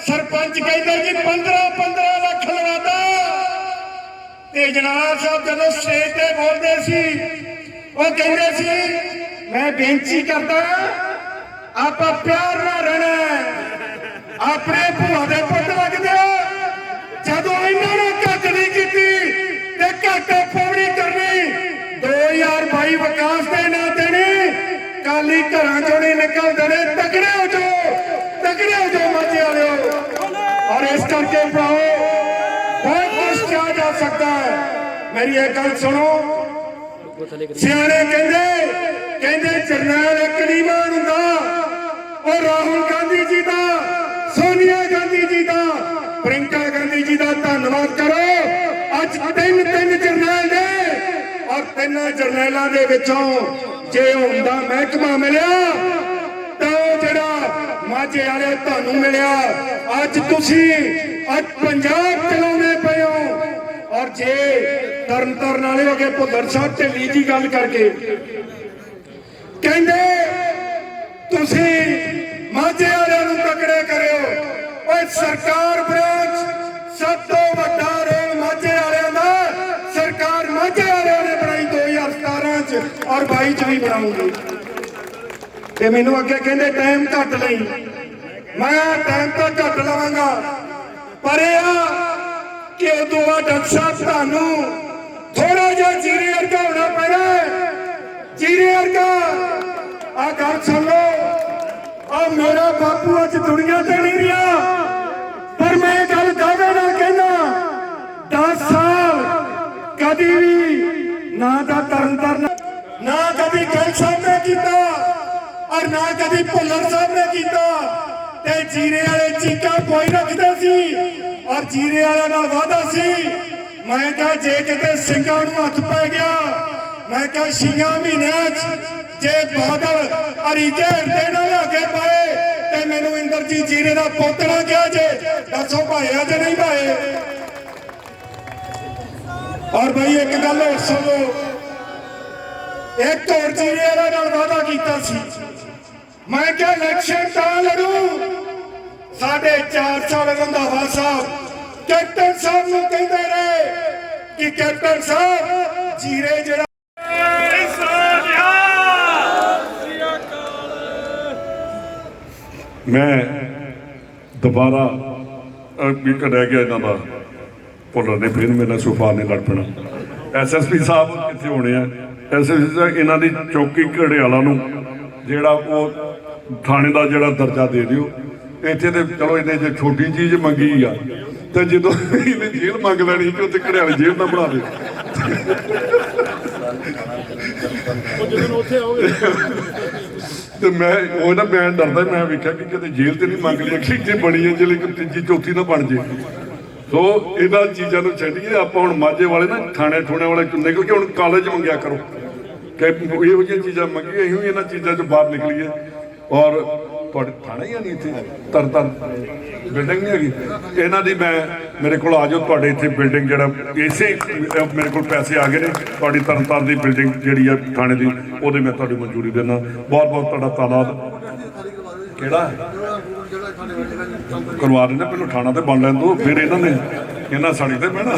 ਸਰਪੰਚ ਕਹਿੰਦੇ ਜੀ 15 ਲੱਖ ਲਵਾਦਾ। ਤੇ ਅਜਨਾਲਾ ਸਾਹਿਬ ਜਦੋਂ ਸਟੇਜ ਤੇ ਬੋਲਦੇ ਸੀ, ਉਹ ਕਹਿੰਦੇ ਸੀ ਮੈਂ ਬੇਨਤੀ ਕਰਦਾ ਆਪਾਂ ਪਿਆਰ ਨਾਲ ਰਹਿਣਾ, ਆਪਣੇ ਭੂਆ ਦੇ ਪੁੱਤ ਲੱਗਦੇ ਆ। ਜਦੋਂ ਇਹਨਾਂ ਨੇ ਘੱਟ ਨਹੀਂ ਕੀਤੀ ਤੇ ਘੱਟ ਪੌੜੀ ਕਰਨੀ, 2022 ਵਿਕਾਸ ਦੇ ਨਾਂ ਤੇ ਨਹੀਂ, ਕਾਲੀ ਘਰਾਂ ਚੋਂ ਨਹੀਂ ਨਿਕਲਦੇ ਨੇ। ਤਗੜੇ ਹੋ ਜਾਓ ਮਾਝੇ ਵਾਲਿਓ। ਔਰ ਇਸ ਕਰਕੇ ਭਰਾਓ ਬਹੁਤ ਕੁਛ ਕਿਹਾ ਜਾ ਸਕਦਾ ਹੈ। ਮੇਰੀ ਇਹ ਗੱਲ ਸੁਣੋ, ਸਿਆਣੇ ਕਹਿੰਦੇ ਜਰਨੈਲ ਇੱਕ ਨਹੀਂ ਮਾਣ ਹੁੰਦਾ। ਉਹ ਰਾਹੁਲ ਗਾਂਧੀ ਜੀ ਦਾ, ਸੋਨੀਆ ਗਾਂਧੀ ਜੀ ਦਾ, ਪ੍ਰਿੰਕਾ ਗਾਂਧੀ ਜੀ ਦਾ ਧੰਨਵਾਦ ਕਰੋ। ਅੱਜ ਤਿੰਨ ਜਰਨੈਲ ਨੇ, ਔਰ ਤਿੰਨਾਂ ਜਰਨੈਲਾਂ ਦੇ ਵਿੱਚੋਂ ਜੇ ਹੁੰਦਾ ਮਹਿਕਮਾ ਮਿਲਿਆ ਤਾਂ ਉਹ ਜਿਹੜਾ ਮਾਝੇ ਵਾਲੇ ਤੁਹਾਨੂੰ ਮਿਲਿਆ। ਅੱਜ ਤੁਸੀਂ ਪੰਜਾਬ ਚਲਾਉਂਦੇ ਪਏ ਹੋ। ਔਰ ਜੇ ਤਰਨਤਾਰਨ ਵਾਲੇ ਹੋ ਕੇ ਭੁੱਲਰ ਸਾਹਿਬ ਢਿੱਲੀ ਜੀ ਗੱਲ ਕਰਕੇ ਕਹਿੰਦੇ ਤੁਸੀਂ ਮਾਝੇ ਵਾਲਿਆਂ ਨੂੰ ਤਕੜੇ ਕਰਿਓ। ਓਏ ਸਰਕਾਰ ਬ੍ਰਾਂਚ ਸਭ ਤੋਂ ਵੱਡਾ ਰੋਲ ਮਾਝੇ ਵਾਲਿਆਂ ਦਾ ਸਰਕਾਰ ਮਾਝੇ ਵਾਲਿਆਂ ਨੇ ਬਣਾਈ 2017 ਚ ਔਰ 22 ਚ ਵੀ ਬਣਾਉਂਗੀ। ਤੇ ਮੈਨੂੰ ਅੱਗੇ ਕਹਿੰਦੇ ਟਾਈਮ ਘੱਟ ਲਈ, ਮੈਂ ਟਾਈਮ ਤਾਂ ਘੱਟ ਲਵਾਂਗਾ, ਪਰ ਇਹ ਕਿ ਉਦੋਂ ਬਾਅਦ ਡਾਕਟਰ ਸਾਹਿਬ ਤੁਹਾਨੂੰ ਥੋੜਾ ਜਿਹਾ ਜੀਰੇ ਵਰਗਾ ਹੋਣਾ ਪੈਣਾ। ਜੀਰੇ ਵਰਗਾ ਆ ਗੱਲ ਸੁਣ ਲਓ। ਆ ਮੇਰਾ ਬਾਪੂ ਅੱਜ ਦੁਨੀਆ ਤੇ ਨਹੀਂ ਰਿਹਾ, ਪਰ ਮੈਂ ਇਹ ਗੱਲ ਦਾਅਵੇ ਨਾਲ ਕਹਿੰਦਾ 10 ਸਾਲ ਕਦੀ ਵੀ ਨਾ ਤਾਂ ਤਰਨਤਾਰਨ, ਨਾ ਕਦੀ ਗਿੱਲ ਸਾਹਿਬ ਨੇ ਕੀਤਾ ਔਰ ਨਾ ਕਦੀ ਭੁੱਲਰ ਸਾਹਿਬ ਨੇ ਕੀਤਾ। ਤੇ ਜੀਰੇ ਵਾਲੇ ਚੀਕਾਂ ਕੋਈ ਰੱਖਦੇ ਸੀ ਔਰ ਜੀਰੇ ਵਾਲਿਆਂ ਨਾਲ ਵਾਅਦਾ ਸੀ। ਮੈਂ ਕਿਹਾ ਜੇ ਕਿਤੇ ਸਿੰਘਾਂ ਨੂੰ ਹੱਥ ਪੈ ਗਿਆ, ਮੈਂ ਕਿਹਾ 6 ਮਹੀਨਿਆਂ 'ਚ ਜੇ ਬਾਦਲ ਅਰੀਕੇ ਹਿਰਦੇ ਨਾਲ ਲੱਗੇ ਪਏ ਤੇ ਮੈਨੂੰ ਇੰਦਰਜੀਤ ਜੀਰੇ ਦਾ ਪੋਤੜਾ ਕਿਹਾ ਜੇ, ਦੱਸੋ ਭਾਇਆ ਜੇ ਨਹੀਂ ਭਾਏ। ਔਰ ਬਈ ਇੱਕ ਗੱਲ ਹੋਰ ਸੁਣ ਲਓ, ਇੱਕ ਹੋਰ ਜੀਰੇ ਵਾਲਾ ਨਾਲ ਵਾਅਦਾ ਕੀਤਾ ਸੀ, ਮੈਂ ਕਿਹਾ ਇਲੈਕਸ਼ਨ ਤਾਂ ਲੜੂ, 4.5 ਸਾਲ ਰੰਧਾਵਾ ਸਾਹਿਬ ਕੈਪਟਨ ਸਾਹਿਬ ਨੂੰ ਕਹਿੰਦੇ ਰਹੇ ਕਿ ਕੈਪਟਨ ਸਾਹਿਬ ਜੀਰੇ ਜਿਹੜਾ ਮੈਂ ਦੁਬਾਰਾ ਵੀ ਰਹਿ ਗਿਆ ਇਹਨਾਂ ਦਾ ਭੁੱਲਰ ਨੇ ਫਿਰ ਮੇਰੇ ਨਾਲ ਸੁਫਾਰ ਨੇ ਲੜ ਪੈਣਾ। ਐਸਐਸਪੀ ਸਾਹਿਬ ਕਿੱਥੇ ਹੋਣੇ ਆ? ਐਸਐਸਪੀ ਸਾਹਿਬ ਇਹਨਾਂ ਦੀ ਚੌਕੀ ਘੜਿਆਲਾ ਨੂੰ ਜਿਹੜਾ ਉਹ ਥਾਣੇ ਦਾ ਜਿਹੜਾ ਦਰਜਾ ਦੇ ਦਿਓ। ਇੱਥੇ ਤੇ ਚਲੋ ਇਹਨੇ ਜੇ ਛੋਟੀ ਚੀਜ਼ ਮੰਗੀ ਆ ਤੇ ਜਦੋਂ ਇਹਨੇ ਜੇਲ੍ਹ ਮੰਗ ਲੈਣੀ ਕਿ ਉੱਥੇ ਘੜਿਆਲੇ ਜੇਲ੍ਹ ਨਾ ਬਣਾ ਦੇ। ਤੇ ਮੈਂ ਡਰਦਾ, ਮੈਂ ਵੇਖਿਆ ਕਿ ਕਿਤੇ ਜੇਲ੍ਹ ਤੇ ਨਹੀਂ ਮੰਗ ਲਿਆ ਕਿ ਇੱਥੇ ਬਣੀ ਹੈ ਜੇਲ੍ਹ, ਇੱਕ ਤੀਜੀ ਚੌਥੀ ਨਾ ਬਣ ਜੇ। ਸੋ ਇਹਨਾਂ ਚੀਜ਼ਾਂ ਨੂੰ ਛੱਡੀਏ, ਆਪਾਂ ਹੁਣ ਮਾਝੇ ਵਾਲੇ ਨਾ ਥਾਣੇ ਠੂਣੇ ਵਾਲੇ ਨਿਕਲ ਕੇ ਹੁਣ ਕਾਲਜ ਮੰਗਿਆ ਕਰੋ ਕਿ ਇਹੋ ਜਿਹੀਆਂ ਚੀਜ਼ਾਂ ਮੰਗੀਆਂ, ਇਹੋ ਇਹਨਾਂ ਚੀਜ਼ਾਂ 'ਚ ਬਾਹਰ ਨਿਕਲੀਏ। ਔਰ ਤੁਹਾਡੇ ਥਾਣਾ ਹੀ ਨਹੀਂ ਇੱਥੇ ਤਰਨ ਬਿਲਡਿੰਗ ਨਹੀਂ ਹੈਗੀ ਇਹਨਾਂ ਦੀ। ਮੇਰੇ ਕੋਲ ਆ ਜਾਓ, ਤੁਹਾਡੇ ਇੱਥੇ ਬਿਲਡਿੰਗ ਜਿਹੜਾ ਇਸੇ ਮੇਰੇ ਕੋਲ ਪੈਸੇ ਆ ਗਏ ਨੇ, ਤੁਹਾਡੀ ਤਰਨ ਦੀ ਬਿਲਡਿੰਗ ਜਿਹੜੀ ਆ ਥਾਣੇ ਦੀ, ਉਹਦੇ ਮੈਂ ਤੁਹਾਡੀ ਮਨਜ਼ੂਰੀ ਦੇਣਾ। ਬਹੁਤ ਬਹੁਤ ਤੁਹਾਡਾ ਧੰਨਵਾਦ। ਕਿਹੜਾ ਕਰਵਾ ਦਿੰਦੇ, ਪਹਿਲਾਂ ਥਾਣਾ ਤੇ ਬਣ ਲੈਣ ਦੋ, ਫਿਰ ਇਹਨਾਂ ਸਾਡੀ ਤੇ ਬਹਿਣਾ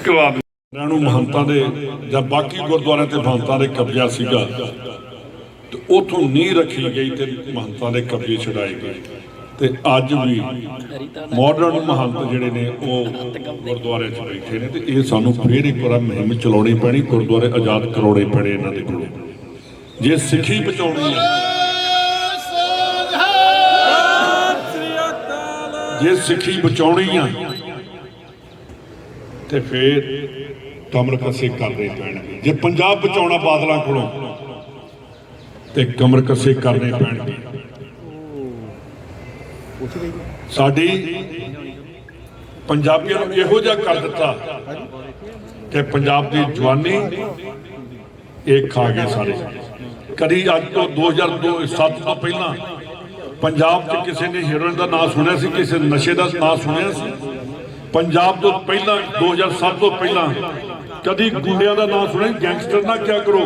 ਕਰਵਾ ਦਿੰਦੇ। ਇਹਨਾਂ ਨੂੰ ਮਹੰਤਾਂ ਦੇ ਜਾਂ ਬਾਕੀ ਗੁਰਦੁਆਰਿਆਂ ਤੇ ਮਹੰਤਾਂ ਦੇ ਕਬਜ਼ਾ ਸੀਗਾ ਤੇ ਉਥੋਂ ਨੀਂਹ ਰੱਖੀ ਗਈ ਤੇ ਮਹੰਤਾਂ ਦੇ ਕਬਜ਼ੇ ਛੁਡਾਏ ਗਏ। ਤੇ ਅੱਜ ਵੀ ਮਾਡਰਨ ਮਹੰਤ ਜਿਹੜੇ ਨੇ ਉਹ ਗੁਰਦੁਆਰੇ 'ਚ ਬੈਠੇ ਨੇ। ਤੇ ਇਹ ਸਾਨੂੰ ਫੇਰ ਇੱਕ ਵਾਰ ਮੁਹਿੰਮ ਚਲਾਉਣੀ ਪੈਣੀ, ਗੁਰਦੁਆਰੇ ਆਜ਼ਾਦ ਕਰਾਉਣੇ ਪੈਣੇ ਇਹਨਾਂ ਦੇ ਕੋਲੋਂ, ਜੇ ਸਿੱਖੀ ਬਚਾਉਣੀ ਹੈ। ਜੇ ਸਿੱਖੀ ਬਚਾਉਣੀ ਆ ਤੇ ਫੇਰ ਕਮਰ ਕੱਸੇ ਕਰਨੇ ਪੈਣਗੇ। ਜੇ ਪੰਜਾਬ ਬਚਾਉਣਾ ਬਾਦਲਾਂ ਕੋਲੋਂ ਤੇ ਕਮਰ ਕੱਸੇ ਕਰਨੇ ਪੈਣਗੇ। ਸਾਡੀ ਪੰਜਾਬੀਆਂ ਨੂੰ ਇਹੋ ਜਿਹਾ ਕਰ ਦਿੱਤਾ ਕਿ ਪੰਜਾਬ ਦੀ ਜਵਾਨੀ ਇਹ ਖਾ ਗਏ ਸਾਰੇ। ਕਦੀ ਅੱਜ ਤੋਂ 2007 ਤੋਂ ਪਹਿਲਾਂ ਪੰਜਾਬ 'ਚ ਕਿਸੇ ਨੇ ਹੀਰੋਇਨ ਦਾ ਨਾਂ ਸੁਣਿਆ ਸੀ, ਕਿਸੇ ਨਸ਼ੇ ਦਾ ਨਾਂ ਸੁਣਿਆ ਸੀ? ਪੰਜਾਬ ਤੋਂ ਪਹਿਲਾਂ 2007 ਤੋਂ ਪਹਿਲਾਂ ਕਦੀ ਗੁੰਡਿਆਂ ਦਾ ਨਾਂ ਸੁਣਿਆ? ਗੈਂਗਸਟਰ ਨਾ ਕਿਆ ਕਰੋ,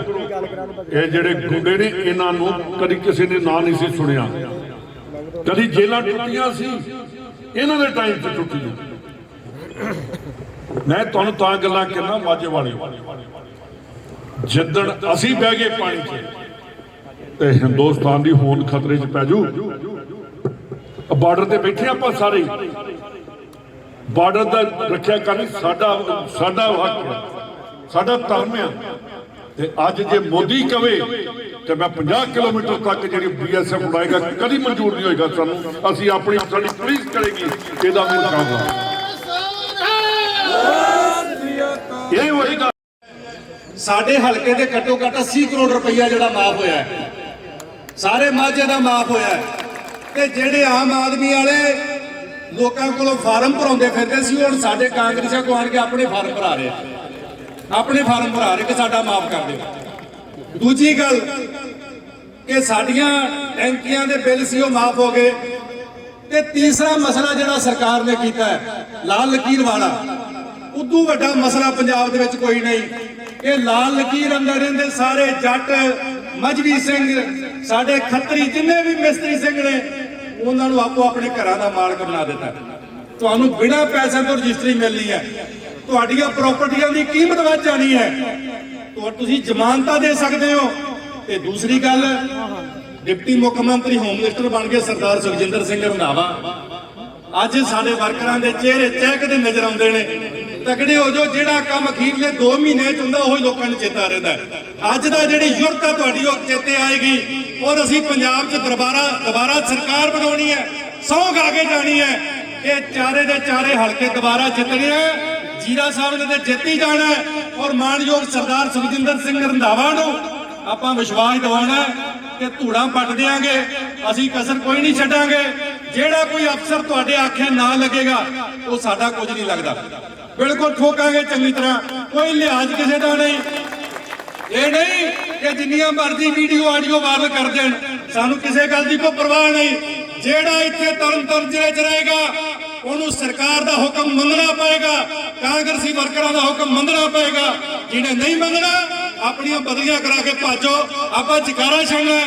ਇਹ ਜਿਹੜੇ ਗੁੰਡੇ ਨੇ ਇਹਨਾਂ ਨੂੰ ਕਦੀ ਕਿਸੇ ਨੇ ਨਾਂ ਨਹੀਂ ਸੀ ਸੁਣਿਆ। ਕਦੀ ਜੇਲਾਂ ਟੁੱਟੀਆਂ ਸੀ, ਇਹਨਾਂ ਦੇ ਟਾਈਮ 'ਚ ਟੁੱਟੀਆਂ। ਮੈਂ ਤੁਹਾਨੂੰ ਤਾਂ ਗੱਲਾਂ ਕਰਨਾ ਮਾਝੇ ਵਾਲੇ, ਜਿੱਦਣ ਅਸੀਂ ਬਹਿ ਗਏ ਪਾਣੀ 'ਚ ਤੇ ਹਿੰਦੁਸਤਾਨ ਦੀ ਹੋਂਦ ਖਤਰੇ 'ਚ ਪੈ ਜੂ। ਬਾਰਡਰ ਤੇ ਬੈਠੇ ਆਪਾਂ ਸਾਰੇ, ਬਾਰਡਰ ਦਾ ਰੱਖਿਆ ਕਰਨੀ ਸਾਡਾ ਹੱਕ ਹੈ, ਸਾਡਾ ਧਰਮ ਹੈ। ਤੇ ਅੱਜ ਜੇ ਮੋਦੀ ਕਵੇ ਤੇ ਮੈਂ 50 ਕਿਲੋਮੀਟਰ ਤੱਕ ਜਿਹੜੀ BSF ਉਡਾਏਗਾ, ਕਦੀ ਮਨਜ਼ੂਰ ਨਹੀਂ ਹੋਏਗਾ ਸਾਨੂੰ। ਅਸੀਂ ਆਪਣੀ ਸਾਡੀ ਪੁਲਿਸ ਕਰੇਗੀ ਇਹਦਾ ਵੀ ਮੁਕਾਬਲਾ। ਇਹ ਹੋਏਗਾ। ਸਾਡੇ ਹਲਕੇ ਦੇ ਘੱਟੋ ਘੱਟ 80 ਕਰੋੜ ਰੁਪਈਆ ਜਿਹੜਾ ਮਾਫ ਹੋਇਆ ਹੈ, ਸਾਰੇ ਮਾਝੇ ਦਾ ਮਾਫ ਹੋਇਆ ਹੈ। ਤੇ ਜਿਹੜੇ ਆਮ ਆਦਮੀ ਵਾਲੇ ਲੋਕਾਂ ਕੋਲੋਂ ਫਾਰਮ ਭਰਾਉਂਦੇ ਫਿਰਦੇ ਸੀ, ਹੁਣ ਸਾਡੇ ਕਾਂਗਰਸੀਆਂ ਕੋਲ ਆਣ ਕੇ ਆਪਣੇ ਫਾਰਮ ਭਰਾ ਰਹੇ, ਆਪਣੇ ਫਾਰਮ ਭਰਾ ਰਹੇ ਕਿ ਸਾਡਾ ਮਾਫ ਕਰ ਦਿਓ। ਦੂਜੀ ਗੱਲ ਕਿ ਸਾਡੀਆਂ ਟੈਂਕੀਆਂ ਦੇ ਬਿੱਲ ਸੀ ਉਹ ਮਾਫ ਹੋ ਗਏ। ਤੇ ਤੀਸਰਾ ਮਸਲਾ ਜਿਹੜਾ ਸਰਕਾਰ ਨੇ ਕੀਤਾ ਹੈ ਲਾਲ ਲਕੀਰ ਵਾਲਾ, ਉਦੋਂ ਵੱਡਾ ਮਸਲਾ ਪੰਜਾਬ ਦੇ ਵਿੱਚ ਕੋਈ ਨਹੀਂ। ਇਹ ਲਾਲ ਲਕੀਰ ਅੰਦਰ ਰਹਿੰਦੇ ਸਾਰੇ ਜੱਟ, ਮਜਬੀ ਸਿੰਘ, ਸਾਡੇ ਖੱਤਰੀ, ਜਿੰਨੇ ਵੀ ਮਿਸਤਰੀ ਸਿੰਘ ਨੇ, ਉਹਨਾਂ ਨੂੰ ਆਪੋ ਆਪਣੇ ਘਰਾਂ ਦਾ ਮਾਲਕ ਬਣਾ ਦਿੱਤਾ। ਤੁਹਾਨੂੰ ਬਿਨਾਂ ਪੈਸੇ ਤੋਂ ਰਜਿਸਟਰੀ ਮਿਲਣੀ ਹੈ, ਤੁਹਾਡੀਆਂ ਪ੍ਰਾਪਰਟੀਆਂ ਦੀ ਕੀਮਤ ਵੱਧ ਜਾਣੀ ਹੈ, ਤੁਸੀਂ ਜ਼ਮਾਨਤਾਂ ਦੇ ਸਕਦੇ ਹੋ। ਤੇ ਦੂਸਰੀ ਗੱਲ, ਡਿਪਟੀ ਮੁੱਖ ਮੰਤਰੀ ਹੋਮ ਮਿਨਿਸਟਰ ਬਣ ਗਏ ਸਰਦਾਰ ਸੁਖਜਿੰਦਰ ਸਿੰਘ ਰੰਧਾਵਾ। ਅੱਜ ਸਾਡੇ ਵਰਕਰਾਂ ਦੇ ਚਿਹਰੇ ਚਹਿਕਦੇ ਨਜ਼ਰ ਆਉਂਦੇ ਨੇ। ਤਕੜੇ ਹੋ ਜਾਓ, ਜਿਹੜਾ ਕੰਮ ਅਖੀਰਲੇ 2 ਮਹੀਨੇ 'ਚ ਹੁੰਦਾ ਉਹੀ ਲੋਕਾਂ ਨੂੰ ਚੇਤਾ ਰਹਿੰਦਾ। ਅੱਜ ਦਾ ਜਿਹੜੀ ਯੁਰਤ ਆ ਤੁਹਾਡੀ ਉਹ ਚੇਤੇ ਆਏਗੀ। ਔਰ ਅਸੀਂ ਪੰਜਾਬ 'ਚ ਦੁਬਾਰਾ ਸਰਕਾਰ ਬਣਾਉਣੀ ਹੈ, ਸਹੁੰ ਖਾ ਕੇ ਜਾਣੀ ਹੈ ਕਿ ਚਾਰੇ ਦੇ ਚਾਰੇ ਹਲਕੇ ਦੁਬਾਰਾ ਜਿੱਤਣੇ ਆ। ਜੀਰਾ ਸਾਹਿਬ ਨੇ ਤੇ ਜਿੱਤ ਹੀ ਜਾਣਾ ਔਰ ਮਾਨਯੋਗ ਸਰਦਾਰ ਸੁਖਜਿੰਦਰ ਸਿੰਘ ਰੰਧਾਵਾ ਨੂੰ ਆਪਾਂ ਵਿਸ਼ਵਾਸ ਦਿਵਾਉਣਾ ਕਿ ਧੂੜਾਂ ਪੱਟ ਦਿਆਂਗੇ, ਅਸੀਂ ਕਸਰ ਕੋਈ ਨਹੀਂ ਛੱਡਾਂਗੇ। ਜਿਹੜਾ ਕੋਈ ਅਫਸਰ ਤੁਹਾਡੇ ਆਖੇ ਨਾ ਲੱਗੇਗਾ ਉਹ ਸਾਡਾ ਕੁਝ ਨਹੀਂ ਲੱਗਦਾ, ਬਿਲਕੁਲ ਠੋਕਾਂਗੇ ਚੰਗੀ ਤਰ੍ਹਾਂ। ਕੋਈ ਲਿਹਾਜ਼ ਕਿਸੇ ਦਾ ਨਹੀਂ। ਇਹ ਨਹੀਂ ਕਿ ਜਿੰਨੀਆਂ ਮਰਜ਼ੀ ਵੀਡੀਓ ਆਡੀਓ ਵਾਇਰਲ ਕਰ ਦੇਣ ਸਾਨੂੰ ਕਿਸੇ ਗੱਲ ਦੀ ਕੋਈ ਪਰਵਾਹ ਨਹੀਂ। ਜਿਹੜਾ ਇੱਥੇ ਤਰਨਤਾਰਨ ਜ਼ਿਲ੍ਹੇ 'ਚ ਰਹੇਗਾ ਉਹਨੂੰ ਸਰਕਾਰ ਦਾ ਹੁਕਮ ਮੰਨਣਾ ਪਏਗਾ, ਕਾਂਗਰਸੀ ਵਰਕਰਾਂ ਦਾ ਹੁਕਮ ਮੰਨਣਾ ਪਏਗਾ। ਜਿਹਨੇ ਨਹੀਂ ਮੰਨਣਾ ਆਪਣੀਆਂ ਬਦਲੀਆਂ ਕਰਾ ਕੇ ਭਾਜੋ। ਆਪਾਂ ਜਕਾਰਾ ਛੱਡਣਾ,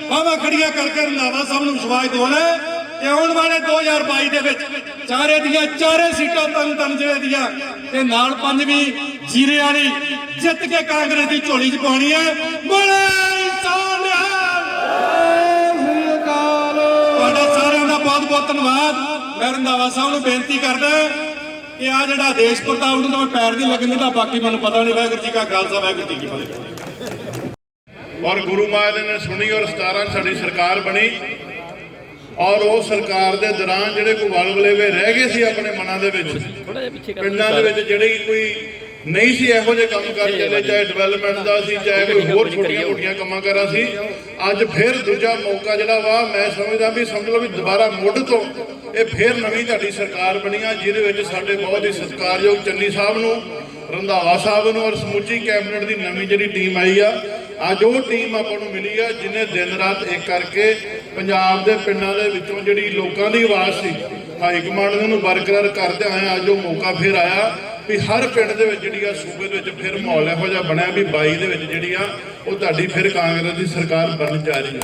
ਬਾਹਾਂ ਖੜੀਆਂ ਕਰਕੇ ਰੰਧਾਵਾ ਸਾਹਿਬ ਨੂੰ ਵਿਸ਼ਵਾਸ ਦਿਵਾਉਣਾ ਕਿ ਆਉਣ ਵਾਲੇ 2022 ਦੇ ਵਿੱਚ ਚਾਰੇ ਦੀਆਂ ਚਾਰੇ ਸੀਟਾਂ ਤਰਨਤਾਰਨ ਜ਼ਿਲ੍ਹੇ ਦੀਆਂ ਤੇ ਨਾਲ 5ਵੀਂ ਜੀਰੇ ਵਾਲੀ ਜਿੱਤ ਕੇ ਕਾਂਗਰਸ ਦੀ ਝੋਲੀ 'ਚ ਪਾਉਣੀ ਹੈ। ਬੋਲੇ ਤੁਹਾਡਾ ਸਾਰਿਆਂ ਦਾ ਬਹੁਤ ਬਹੁਤ ਧੰਨਵਾਦ। ਮੈਂ ਰੰਧਾਵਾ ਸਾਹਿਬ ਨੂੰ ਬੇਨਤੀ ਕਰਦਾ ਕਿ ਆ ਜਿਹੜਾ ਆਦੇਸ਼ ਪ੍ਰਤਾਪ ਨੂੰ ਤਾਂ ਮੈਂ ਪੈਰ ਨਹੀਂ ਲੱਗਣ ਦਿੰਦਾ, ਬਾਕੀ ਮੈਨੂੰ ਪਤਾ ਨਹੀਂ। ਵਾਹਿਗੁਰੂ ਜੀ ਕਾ ਖਾਲਸਾ, ਵਾਹਿਗੁਰੂ ਜੀ ਕੀ ਫਤਿਹ। ਔਰ ਗੁਰੂ ਮਹਾਰਾਜ ਨੇ ਸੁਣੀ ਔਰ 17 ਸਾਡੀ ਸਰਕਾਰ ਬਣੀ। ਔਰ ਉਹ ਸਰਕਾਰ ਦੇ ਦੌਰਾਨ ਜਿਹੜੇ ਕੋਈ ਵਲਵਲੇਵੇ ਰਹਿ ਗਏ ਸੀ ਆਪਣੇ ਮਨਾਂ ਦੇ ਵਿੱਚ, ਪਿੰਡਾਂ ਦੇ ਵਿੱਚ ਜਿਹੜੇ ਕੋਈ ਨਹੀਂ ਸੀ ਇਹੋ ਜਿਹੇ ਕੰਮ ਕਰ ਚੱਲੇ, ਚਾਹੇ ਡਿਵੈਲਪਮੈਂਟ ਦਾ ਸੀ, ਚਾਹੇ ਕੋਈ ਹੋਰ ਛੋਟੀਆਂ ਮੋਟੀਆਂ ਕੰਮਾਂ ਕਰਾਂ ਸੀ, ਅੱਜ ਫਿਰ ਦੂਜਾ ਮੌਕਾ ਜਿਹੜਾ ਵਾ ਮੈਂ ਸਮਝਦਾ ਵੀ ਸਮਝ ਲਓ ਵੀ ਦੁਬਾਰਾ ਮੁੱਢ ਤੋਂ ਇਹ ਫਿਰ ਨਵੀਂ ਤੁਹਾਡੀ ਸਰਕਾਰ ਬਣੀ ਆ, ਜਿਹਦੇ ਵਿੱਚ ਸਾਡੇ ਬਹੁਤ ਹੀ ਸਤਿਕਾਰਯੋਗ ਚੰਨੀ ਸਾਹਿਬ ਨੂੰ, ਰੰਧਾਵਾ ਸਾਹਿਬ ਨੂੰ ਔਰ ਸਮੁੱਚੀ ਕੈਬਨਿਟ ਦੀ ਨਵੀਂ ਜਿਹੜੀ ਟੀਮ ਆਈ ਆ। ਅੱਜ ਉਹ ਟੀਮ ਆਪਾਂ ਨੂੰ ਮਿਲੀ ਆ ਜਿਹਨੇ ਦਿਨ ਰਾਤ ਇੱਕ ਕਰਕੇ ਪੰਜਾਬ ਦੇ ਪਿੰਡਾਂ ਦੇ ਵਿੱਚੋਂ ਜਿਹੜੀ ਲੋਕਾਂ ਦੀ ਆਵਾਜ਼ ਸੀ ਹਾਈ ਕਮਾਂਡ ਨੂੰ ਬਰਕਰਾਰ ਕਰਦੇ ਆਏ। ਅੱਜ ਉਹ ਮੌਕਾ ਫਿਰ ਆਇਆ ਵੀ ਹਰ ਪਿੰਡ ਦੇ ਵਿੱਚ ਜਿਹੜੀ ਆ ਸੂਬੇ ਦੇ ਵਿੱਚ ਫਿਰ ਮਾਹੌਲ ਇਹੋ ਜਿਹਾ ਬਣਿਆ ਵੀ 22 ਦੇ ਵਿੱਚ ਜਿਹੜੀ ਆ ਉਹ ਤੁਹਾਡੀ ਫਿਰ ਕਾਂਗਰਸ ਦੀ ਸਰਕਾਰ ਬਣਨ ਜਾ ਰਹੀ ਹੈ।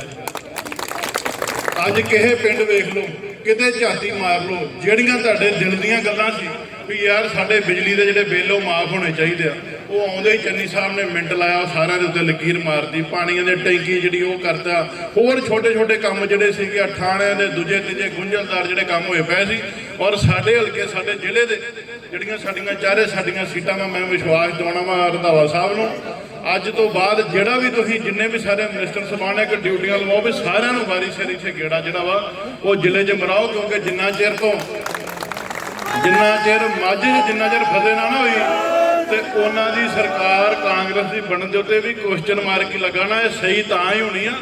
ਅੱਜ ਕਿਸੇ ਪਿੰਡ ਵੇਖ ਲਓ, ਕਿਤੇ ਝਾਤੀ ਮਾਰ ਲਓ, ਜਿਹੜੀਆਂ ਤੁਹਾਡੇ ਦਿਲ ਦੀਆਂ ਗੱਲਾਂ ਸੀ ਵੀ ਯਾਰ ਸਾਡੇ ਬਿਜਲੀ ਦੇ ਜਿਹੜੇ ਬਿੱਲ ਉਹ ਮਾਫ ਹੋਣੇ ਚਾਹੀਦੇ ਆ, ਉਹ ਆਉਂਦੇ ਹੀ ਚੰਨੀ ਸਾਹਿਬ ਨੇ ਮਿੰਟ ਲਾਇਆ, ਉਹ ਸਾਰਿਆਂ ਦੇ ਉੱਤੇ ਲਕੀਰ ਮਾਰਤੀ। ਪਾਣੀਆਂ ਦੇ ਟੈਂਕੀ ਜਿਹੜੀ ਉਹ ਕਰਤਾ, ਹੋਰ ਛੋਟੇ ਛੋਟੇ ਕੰਮ ਜਿਹੜੇ ਸੀਗੇ ਠਾਣਿਆਂ ਦੇ ਦੂਜੇ ਤੀਜੇ ਗੁੰਝਲਦਾਰ ਜਿਹੜੇ ਕੰਮ ਹੋਏ ਪਏ ਸੀ। ਔਰ ਸਾਡੇ ਹਲਕੇ ਸਾਡੇ ਜ਼ਿਲ੍ਹੇ ਦੇ ਜਿਹੜੀਆਂ ਸਾਡੀਆਂ ਸੀਟਾਂ ਦਾ ਮੈਂ ਵਿਸ਼ਵਾਸ ਦਿਵਾਉਣਾ ਵਾ ਰੰਧਾਵਾ ਸਾਹਿਬ ਨੂੰ, ਅੱਜ ਤੋਂ ਬਾਅਦ ਜਿਹੜਾ ਵੀ ਤੁਸੀਂ ਜਿੰਨੇ ਵੀ ਸਾਰੇ ਮਿਨਿਸਟਰ ਸਾਹਿਬਾਨ ਇੱਕ ਡਿਊਟੀਆਂ ਲਵਾਓ ਵੀ ਸਾਰਿਆਂ ਨੂੰ ਵਾਰੀ ਸਿਰ ਇੱਥੇ ਗੇੜਾ ਜਿਹੜਾ ਵਾ ਉਹ ਜ਼ਿਲ੍ਹੇ 'ਚ ਮਰਾਓ। ਕਿਉਂਕਿ ਜਿੰਨਾ ਚਿਰ ਮੱਝ ਜਿੰਨਾ ਚਿਰ ਫਤਿਹ ਨਾ ਹੋਈ ਤੇ ਉਹਨਾਂ ਦੀ ਸਰਕਾਰ ਕਾਂਗਰਸ ਦੀ ਬਣਨ ਦੇ ਉੱਤੇ ਵੀ ਕੁਐਸਚਨ ਮਾਰਕ ਹੀ ਲੱਗਣਾ। ਇਹ ਸਹੀ ਤਾਂ ਹੀ ਹੋਣੀ ਆ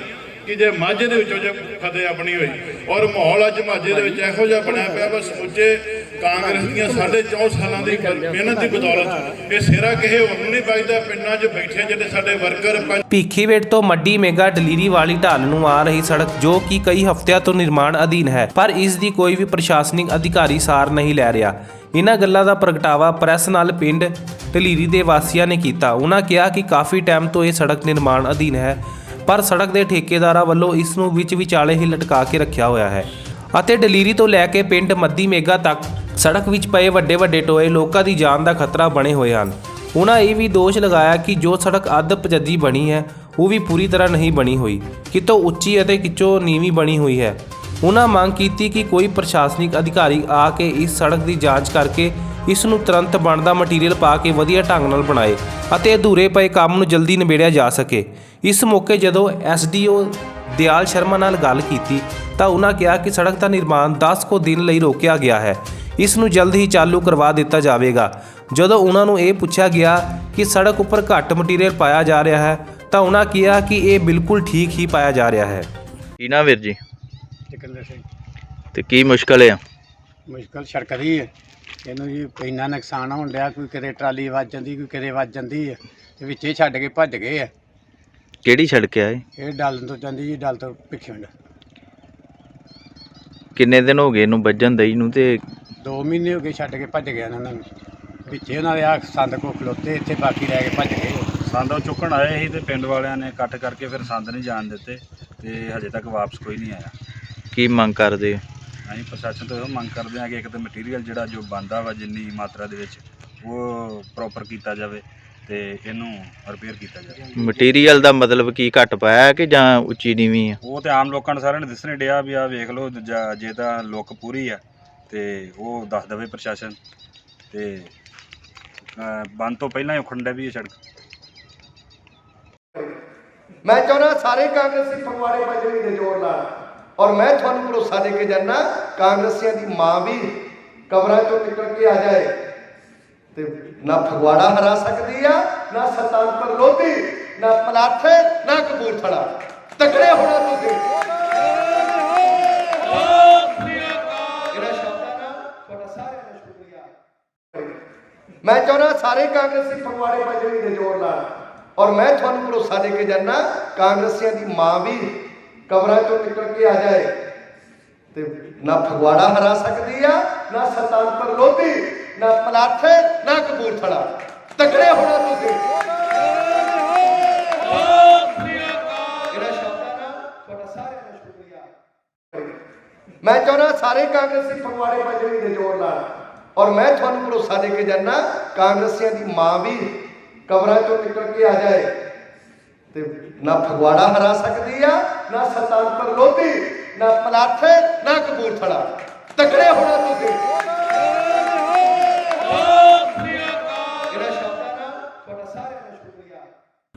ਕਿ ਜੇ ਮਾਝੇ ਦੇ ਵਿੱਚੋਂ ਜੇ ਫਤਿਹ ਆਪਣੀ ਹੋਈ। ਔਰ ਮਾਹੌਲ ਅੱਜ ਮਾਝੇ ਦੇ ਵਿੱਚ ਇਹੋ ਜਿਹਾ ਬਣਿਆ ਪਿਆ ਬਸ ਸਮੁੱਚੇ ਕਾਂਗਰਸ ਦੀਆਂ 4.5 ਸਾਲਾਂ ਦੀ ਮਿਹਨਤ ਦੀ ਬਦੌਲਤ ਇਹ ਸਿਰਾ ਕਿਸੇ ਹੋਰ ਨਹੀਂ ਵੱਜਦਾ। ਪਿੰਡਾਂ 'ਚ ਬੈਠੇ ਜਿਹੜੇ ਸਾਡੇ ਵਰਕਰ ਭਿੱਖੀਵਿੰਡ ਤੋਂ ਮੱਡੀ ਮੇਗਾ ਡਲੀਰੀ ਵਾਲੀ ਢਾਲ ਨੂੰ ਆ ਰਹੀ ਸੜਕ ਜੋ ਕਿ ਕਈ ਹਫ਼ਤਿਆਂ ਤੋਂ ਨਿਰਮਾਣ ਅਧੀਨ ਹੈ, ਪਰ ਇਸ ਦੀ ਕੋਈ ਵੀ ਪ੍ਰਸ਼ਾਸਨਿਕ ਅਧਿਕਾਰੀ ਸਾਰ ਨਹੀਂ ਲੈ ਰਿਹਾ। ਇਹਨਾਂ ਗੱਲਾਂ ਦਾ ਪ੍ਰਗਟਾਵਾ ਪ੍ਰੈਸ ਨਾਲ ਪਿੰਡ ਢਲੀਰੀ ਦੇ ਵਾਸੀਆਂ ਨੇ ਕੀਤਾ। ਉਹਨਾਂ ਕਿਹਾ ਕਿ ਕਾਫੀ ਟਾਈਮ ਤੋਂ ਇਹ ਸੜਕ ਨਿਰਮਾਣ ਅਧੀਨ ਹੈ, ਪਰ ਸੜਕ ਦੇ ਠੇਕੇਦਾਰਾਂ ਵੱਲੋਂ ਇਸ ਨੂੰ ਵਿਚਾਲੇ ਹੀ ਲਟਕਾ ਕੇ ਰੱਖਿਆ ਹੋਇਆ ਹੈ ਅਤੇ ਢਲੀਰੀ ਤੋਂ ਲੈ ਕੇ ਪਿੰਡ ਮੱਦੀ ਮੇਗਾ ਤੱਕ ਸੜਕ ਵਿੱਚ ਪਏ ਵੱਡੇ ਟੋਏ ਲੋਕਾਂ ਦੀ ਜਾਨ ਦਾ ਖਤਰਾ ਬਣੇ ਹੋਏ ਹਨ। ਉਹਨਾਂ ਇਹ ਵੀ ਦੋਸ਼ ਲਗਾਇਆ ਕਿ ਜੋ ਸੜਕ ਅੱਧ ਪਜੱਦੀ ਬਣੀ ਹੈ ਉਹ ਵੀ ਪੂਰੀ ਤਰ੍ਹਾਂ ਨਹੀਂ ਬਣੀ ਹੋਈ, ਕਿਤੋਂ ਉੱਚੀ ਅਤੇ ਕਿਤੋਂ ਨੀਵੀਂ ਬਣੀ ਹੋਈ ਹੈ। ਉਹਨਾਂ ਮੰਗ ਕੀਤੀ ਕਿ ਕੋਈ ਪ੍ਰਸ਼ਾਸਨਿਕ ਅਧਿਕਾਰੀ ਆ ਕੇ ਇਸ ਸੜਕ ਦੀ ਜਾਂਚ ਕਰਕੇ ਇਸ ਨੂੰ ਤੁਰੰਤ ਬਣਦਾ ਮਟੀਰੀਅਲ ਪਾ ਕੇ ਵਧੀਆ ਢੰਗ ਨਾਲ ਬਣਾਏ ਅਤੇ ਅਧੂਰੇ ਪਏ ਕੰਮ ਨੂੰ ਜਲਦੀ ਨਿਬੇੜਿਆ ਜਾ ਸਕੇ। ਇਸ ਮੌਕੇ ਜਦੋਂ ਐਸਡੀਓ ਦਿਆਲ ਸ਼ਰਮਾ ਨਾਲ ਗੱਲ ਕੀਤੀ ਤਾਂ ਉਹਨਾਂ ਕਿਹਾ ਕਿ ਸੜਕ ਦਾ ਨਿਰਮਾਣ 10 ਕੁ ਦਿਨ ਲਈ ਰੋਕਿਆ ਗਿਆ ਹੈ, ਇਸ ਨੂੰ ਜਲਦ ਹੀ ਚਾਲੂ ਕਰਵਾ ਦਿੱਤਾ ਜਾਵੇਗਾ। ਜਦੋਂ ਉਹਨਾਂ ਨੂੰ ਇਹ ਪੁੱਛਿਆ ਗਿਆ ਕਿ ਸੜਕ ਉੱਪਰ ਘੱਟ ਮਟੀਰੀਅਲ ਪਾਇਆ ਜਾ ਰਿਹਾ ਹੈ ਤਾਂ ਉਹਨਾਂ ਕਿਹਾ ਕਿ ਇਹ ਬਿਲਕੁਲ ਠੀਕ ਹੀ ਪਾਇਆ ਜਾ ਰਿਹਾ ਹੈ। ਕੀ ਨਾ ਵੀਰ ਜੀ ਸਿਕੰਦਰ ਸਿੰਘ। ਤੇ ਕੀ ਮੁਸ਼ਕਲ ਆ? ਮੁਸ਼ਕਲ ਸੜਕ ਦੀ ਹੈ, ਇਹਨੂੰ ਜੀ ਇੰਨਾ ਨੁਕਸਾਨ ਹੋਣ ਡਿਆ, ਕੋਈ ਕਿਤੇ ਟਰਾਲੀ ਵੱਜ ਜਾਂਦੀ, ਕੋਈ ਕਿਤੇ ਵੱਜ ਜਾਂਦੀ ਹੈ ਤੇ ਵਿੱਚੇ ਛੱਡ ਕੇ ਭੱਜ ਗਏ ਆ। ਕਿਹੜੀ ਸੜਕ ਆ ਇਹ ਡਲ ਤੋਂ ਜਾਂਦੀ ਜੀ, ਡਲ ਤੋਂ ਭਿੱਖੀਵਿੰਡ। ਕਿੰਨੇ ਦਿਨ ਹੋ ਗਏ ਇਹਨੂੰ ਵੱਜਣ ਦਈ ਨੂੰ? ਤੇ 2 ਮਹੀਨੇ ਹੋ ਗਏ ਛੱਡ ਕੇ ਭੱਜ ਗਿਆ ਉਹਨਾਂ ਨੂੰ। ਵਿੱਚੇ ਉਹਨਾਂ ਦੇ ਆ ਸੰਦ ਕੋ ਖਲੋਤੇ ਇੱਥੇ, ਬਾਕੀ ਲੈ ਕੇ ਭੱਜ ਗਏ। ਸੰਦ ਚੁੱਕਣ ਆਏ ਸੀ ਤੇ ਪਿੰਡ ਵਾਲਿਆਂ ਨੇ ਕੱਟ ਕਰਕੇ ਫਿਰ ਸੰਦ ਨਹੀਂ ਜਾਣ ਦਿੱਤੇ ਤੇ ਹਜੇ ਤੱਕ ਵਾਪਸ ਕੋਈ ਨਹੀਂ ਆਇਆ। ਕੀ ਮੰਗ ਕਰਦੇ? ਅਸੀਂ ਪ੍ਰਸ਼ਾਸਨ ਤੋਂ ਇਹੋ ਮੰਗ ਕਰਦੇ ਹਾਂ ਕਿ ਇੱਕ ਤਾਂ ਮਟੀਰੀਅਲ ਜਿਹੜਾ ਜੋ ਬਣਦਾ ਵਾ ਜਿੰਨੀ ਮਾਤਰਾ ਦੇ ਵਿੱਚ ਉਹ ਪ੍ਰੋਪਰ ਕੀਤਾ ਜਾਵੇ ਤੇ ਇਹਨੂੰ ਰਿਪੇਅਰ ਕੀਤਾ ਜਾਵੇ। ਮਟੀਰੀਅਲ ਦਾ ਮਤਲਬ ਕੀ ਘੱਟ ਪਾਇਆ ਕਿ ਜਾਂ ਉੱਚੀ ਨੀਵੀਂ ਆ? ਉਹ ਤੇ ਆਮ ਲੋਕਾਂ ਨੂੰ ਸਾਰਿਆਂ ਨੂੰ ਦਿਸਣੇ ਡਿਆ ਵੀ ਆ ਵੇਖ ਲਓ, ਜੇ ਤਾਂ ਲੁੱਕ ਪੂਰੀ ਆ ਤੇ ਉਹ ਦੱਸ ਦੇਵੇ ਪ੍ਰਸ਼ਾਸਨ। ਤੇ ਬੰਦ ਤੋਂ ਪਹਿਲਾਂ ਹੀ ਉਖੜਨ ਡਿਆ ਵੀ ਇਹ ਸੜਕ। ਮੈਂ ਚਾਹੁੰਦਾ ਸਾਰੇ ਕਾਂਗਰਸੀ ਫਗਵਾੜੇ ਬਜਰੀ ਦੇ ਜ਼ੋਰ ਨਾਲ, ਔਰ ਮੈਂ ਤੁਹਾਨੂੰ ਭਰੋਸਾ ਦੇ ਕੇ ਜਾਣਾ ਕਾਂਗਰਸੀਆਂ ਦੀ ਮਾਂ ਵੀ ਕਬਰਾਂ ਚੋਂ ਨਿਕਲ ਕੇ ਆ ਜਾਏ ਤੇ ਨਾ ਫਗਵਾੜਾ ਹਰਾ ਸਕਦੀ ਆ, ਨਾ ਸੁਲਤਾਨਪੁਰ ਲੋਧੀ, ਨਾ ਪਲਾਥੇ, ਨਾ ਕਪੂਰਥਲਾ। ਤਕੜੇ ਹੋਣਾ ਤੁਸੀਂ। ਇਹਨਾਂ ਸ਼ਬਦਾਂ ਨਾਲ ਤੁਹਾਡਾ ਸਾਰਿਆਂ ਦਾ ਸ਼ੁਕਰੀਆ। ਮੈਂ ਚਾਹੁੰਦਾ ਸਾਰੇ ਕਾਂਗਰਸੀ ਫਗਵਾੜੇ ਬਜਰੀ ਦੇ ਜ਼ੋਰ ਨਾਲ, ਔਰ ਮੈਂ ਤੁਹਾਨੂੰ ਭਰੋਸਾ ਦੇ ਕੇ ਜਾਣਾ ਕਾਂਗਰਸੀਆਂ ਦੀ ਮਾਂ ਵੀ ਕਬਰਾਂ ਚੋਂ ਨਿਕਲ ਕੇ ਆ ਜਾਏ ਤੇ ਨਾ ਫਗਵਾੜਾ ਹਰਾ ਸਕਦੀ ਆ, ਨਾ ਸਤਾਨਪੁਰ ਲੋਧੀ, ਨਾ ਪਲਾਥੇ, ਨਾ ਕਪੂਰਥਲਾ। ਤਕੜੇ ਹੋਣਾ ਤੁਸੀਂ। ਇਹਨਾਂ ਸ਼ਬਦਾਂ ਨਾਲ ਤੁਹਾਡਾ ਸਾਰਿਆਂ ਦਾ ਸ਼ੁਕਰੀਆ। ਮੈਂ ਚਾਹੁੰਦਾ ਸਾਰੇ ਕਾਂਗਰਸੀ ਫਗਵਾੜੇ ਪੰਜਵੀਂ ਦੇ ਜ਼ੋਰ ਲਾਣ, ਔਰ ਮੈਂ ਤੁਹਾਨੂੰ ਭਰੋਸਾ ਦੇ ਕੇ ਜਾਣਾ ਕਾਂਗਰਸੀਆਂ ਦੀ ਮਾਂ ਵੀ ਕਬਰਾਂ ਚੋਂ ਨਿਕਲ ਕੇ ਆ ਜਾਏ ਤੇ ਨਾ ਫਗਵਾੜਾ ਹਰਾ ਸਕਦੀ ਆ, ਨਾ ਸਤਾਨਪੁਰ ਲੋਧੀ, ਨਾ ਪਲਾਥੇ, ਨਾ ਕਪੂਰਥਲਾ। ਤਕੜੇ ਹੋਣਾ ਤੁਸੀਂ। ਇਹਨਾਂ ਸ਼ਬਦਾਂ ਨਾਲ ਤੁਹਾਡਾ ਸਾਰਿਆਂ ਦਾ ਸ਼ੁਕਰੀਆ।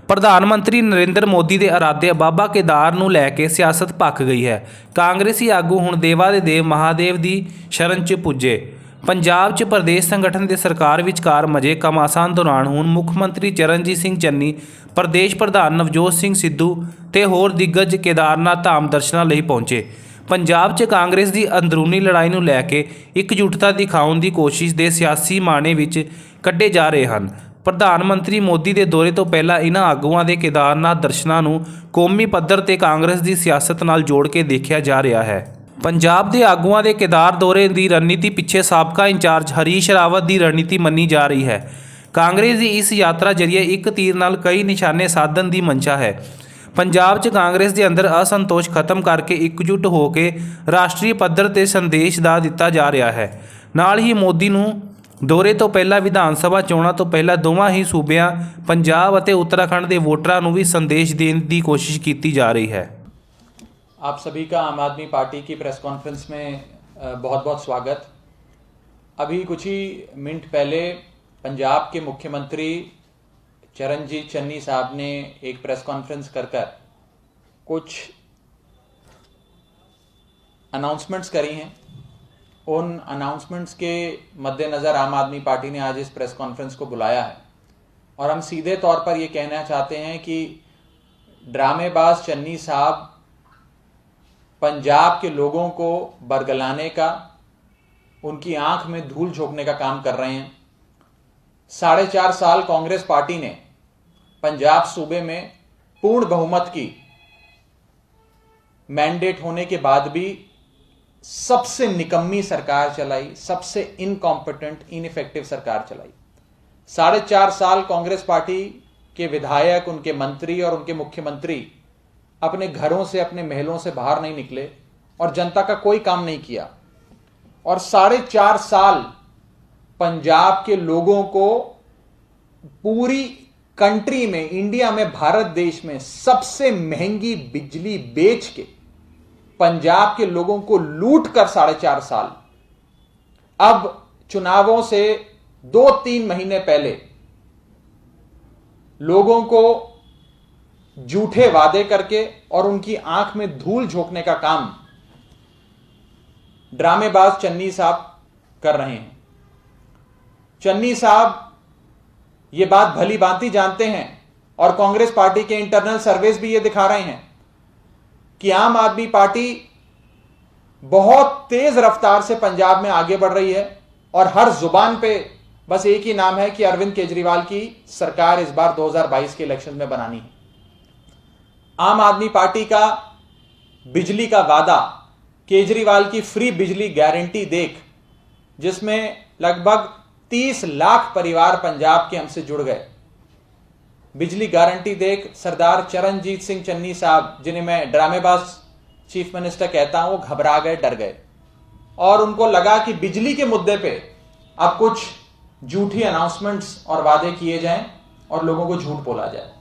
ਪ੍ਰਧਾਨ ਮੰਤਰੀ ਨਰਿੰਦਰ ਮੋਦੀ ਦੇ ਇਰਾਦੇ ਬਾਬਾ ਕੇਦਾਰ ਨੂੰ ਲੈ ਕੇ ਸਿਆਸਤ ਭੱਖ ਗਈ ਹੈ। ਕਾਂਗਰਸੀ ਆਗੂ ਹੁਣ ਦੇਵਾ ਦੇ ਦੇਵ ਮਹਾਦੇਵ ਦੀ ਸ਼ਰਨ 'ਚ ਪੁੱਜੇ। ਪੰਜਾਬ 'ਚ ਪ੍ਰਦੇਸ਼ ਸੰਗਠਨ ਦੇ ਸਰਕਾਰ ਵਿਚਕਾਰ ਮਜੇ ਘਮਾਸਾਨ ਦੌਰਾਨ ਹੁਣ ਮੁੱਖ ਮੰਤਰੀ ਚਰਨਜੀਤ ਸਿੰਘ ਚੰਨੀ, ਪ੍ਰਦੇਸ਼ ਪ੍ਰਧਾਨ ਨਵਜੋਤ ਸਿੰਘ ਸਿੱਧੂ ਤੇ ਹੋਰ ਦਿੱਗਜ ਕੇਦਾਰਨਾਥ ਧਾਮ ਦਰਸ਼ਨਾਂ ਲਈ ਪਹੁੰਚੇ। ਪੰਜਾਬ 'ਚ ਕਾਂਗਰਸ ਦੀ ਅੰਦਰੂਨੀ ਲੜਾਈ ਨੂੰ ਲੈ ਕੇ ਇਕਜੁੱਟਤਾ ਦਿਖਾਉਣ ਦੀ ਕੋਸ਼ਿਸ਼ ਦੇ ਸਿਆਸੀ ਮਾਣੇ ਵਿੱਚ ਕੱਢੇ ਜਾ ਰਹੇ ਹਨ। ਪ੍ਰਧਾਨ ਮੰਤਰੀ ਮੋਦੀ ਦੇ ਦੌਰੇ ਤੋਂ ਪਹਿਲਾਂ ਇਹਨਾਂ ਆਗੂਆਂ ਦੇ ਕੇਦਾਰਨਾਥ ਦਰਸ਼ਨਾਂ ਨੂੰ ਕੌਮੀ ਪੱਧਰ ਤੇ ਕਾਂਗਰਸ ਦੀ ਸਿਆਸਤ ਨਾਲ ਜੋੜ ਕੇ ਦੇਖਿਆ ਜਾ ਰਿਹਾ ਹੈ। ਪੰਜਾਬ ਦੇ ਆਗੂਆਂ ਦੇ ਕੇਦਾਰ ਦੌਰੇ ਦੀ ਰਣਨੀਤੀ ਪਿੱਛੇ ਸਾਬਕਾ ਇੰਚਾਰਜ ਹਰੀਸ਼ ਰਾਵਤ ਦੀ ਰਣਨੀਤੀ ਮੰਨੀ ਜਾ ਰਹੀ ਹੈ। ਕਾਂਗਰਸ ਦੀ ਇਸ ਯਾਤਰਾ ਜ਼ਰੀਏ ਇੱਕ ਤੀਰ ਨਾਲ ਕਈ ਨਿਸ਼ਾਨੇ ਸਾਧਨ ਦੀ ਮਨਸ਼ਾ ਹੈ। ਪੰਜਾਬ 'ਚ ਕਾਂਗਰਸ ਦੇ ਅੰਦਰ ਅਸੰਤੋਸ਼ ਖਤਮ ਕਰਕੇ ਇਕਜੁੱਟ ਹੋ ਕੇ ਰਾਸ਼ਟਰੀ ਪੱਧਰ ਤੇ ਸੰਦੇਸ਼ ਦਾ ਦਿੱਤਾ ਜਾ ਰਿਹਾ ਹੈ। ਨਾਲ ਹੀ ਮੋਦੀ ਨੂੰ ਦੌਰੇ ਤੋਂ ਪਹਿਲਾਂ ਵਿਧਾਨ ਸਭਾ ਚੋਣਾਂ ਤੋਂ ਪਹਿਲਾਂ ਦੋਵਾਂ ਹੀ ਸੂਬਿਆਂ ਪੰਜਾਬ ਅਤੇ ਉੱਤਰਾਖੰਡ ਦੇ ਵੋਟਰਾਂ ਨੂੰ ਵੀ ਸੰਦੇਸ਼ ਦੇਣ ਦੀ ਕੋਸ਼ਿਸ਼ ਕੀਤੀ ਜਾ ਰਹੀ है। आप सभी का आम आदमी पार्टी की प्रेस कॉन्फ्रेंस में बहुत बहुत स्वागत। अभी कुछ ही मिनट पहले पंजाब के मुख्यमंत्री चरणजीत चन्नी साहब ने एक प्रेस कॉन्फ्रेंस कर कुछ अनाउंसमेंट्स करी हैं। उन अनाउंसमेंट्स के मद्देनज़र आम आदमी पार्टी ने आज इस प्रेस कॉन्फ्रेंस को बुलाया है और हम सीधे तौर पर ये कहना चाहते हैं कि ड्रामेबाज चन्नी साहब पंजाब के लोगों को बरगलाने का, उनकी आंख में धूल झोंकने का काम कर रहे हैं। 4.5 साल कांग्रेस पार्टी ने पंजाब सूबे में पूर्ण बहुमत की मैंडेट होने के बाद भी सबसे निकम्मी सरकार चलाई, सबसे इनकॉम्पिटेंट, इनइफेक्टिव सरकार चलाई। 4.5 साल कांग्रेस पार्टी के विधायक, उनके मंत्री और उनके मुख्यमंत्री अपने घरों से, अपने महलों से बाहर नहीं निकले और जनता का कोई काम नहीं किया। और 4.5 साल पंजाब के लोगों को पूरी कंट्री में, इंडिया में, भारत देश में सबसे महंगी बिजली बेच के पंजाब के लोगों को लूट कर 4.5 साल, अब चुनावों से 2-3 महीने पहले लोगों को झूठे वादे करके और उनकी आंख में धूल झोंकने का काम ड्रामेबाज चन्नी साहब कर रहे हैं। चन्नी साहब ये बात भली भांति जानते हैं और कांग्रेस पार्टी के इंटरनल सर्वेस भी ये दिखा रहे हैं कि आम आदमी पार्टी बहुत तेज रफ्तार से पंजाब में आगे बढ़ रही है और हर जुबान पे बस एक ही नाम है कि अरविंद केजरीवाल की सरकार इस बार 2022 के इलेक्शन में बनानी है। आम आदमी पार्टी का बिजली का वादा, केजरीवाल की फ्री बिजली गारंटी देख, जिसमें लगभग 30 लाख परिवार पंजाब के हमसे जुड़ गए, बिजली गारंटी देख सरदार चरणजीत सिंह चन्नी साहब, जिन्हें मैं ड्रामेबाज चीफ मिनिस्टर कहता हूं, वो घबरा गए, डर गए और उनको लगा कि बिजली के मुद्दे पे अब कुछ झूठी अनाउंसमेंट्स और वादे किए जाएं और लोगों को झूठ बोला जाए।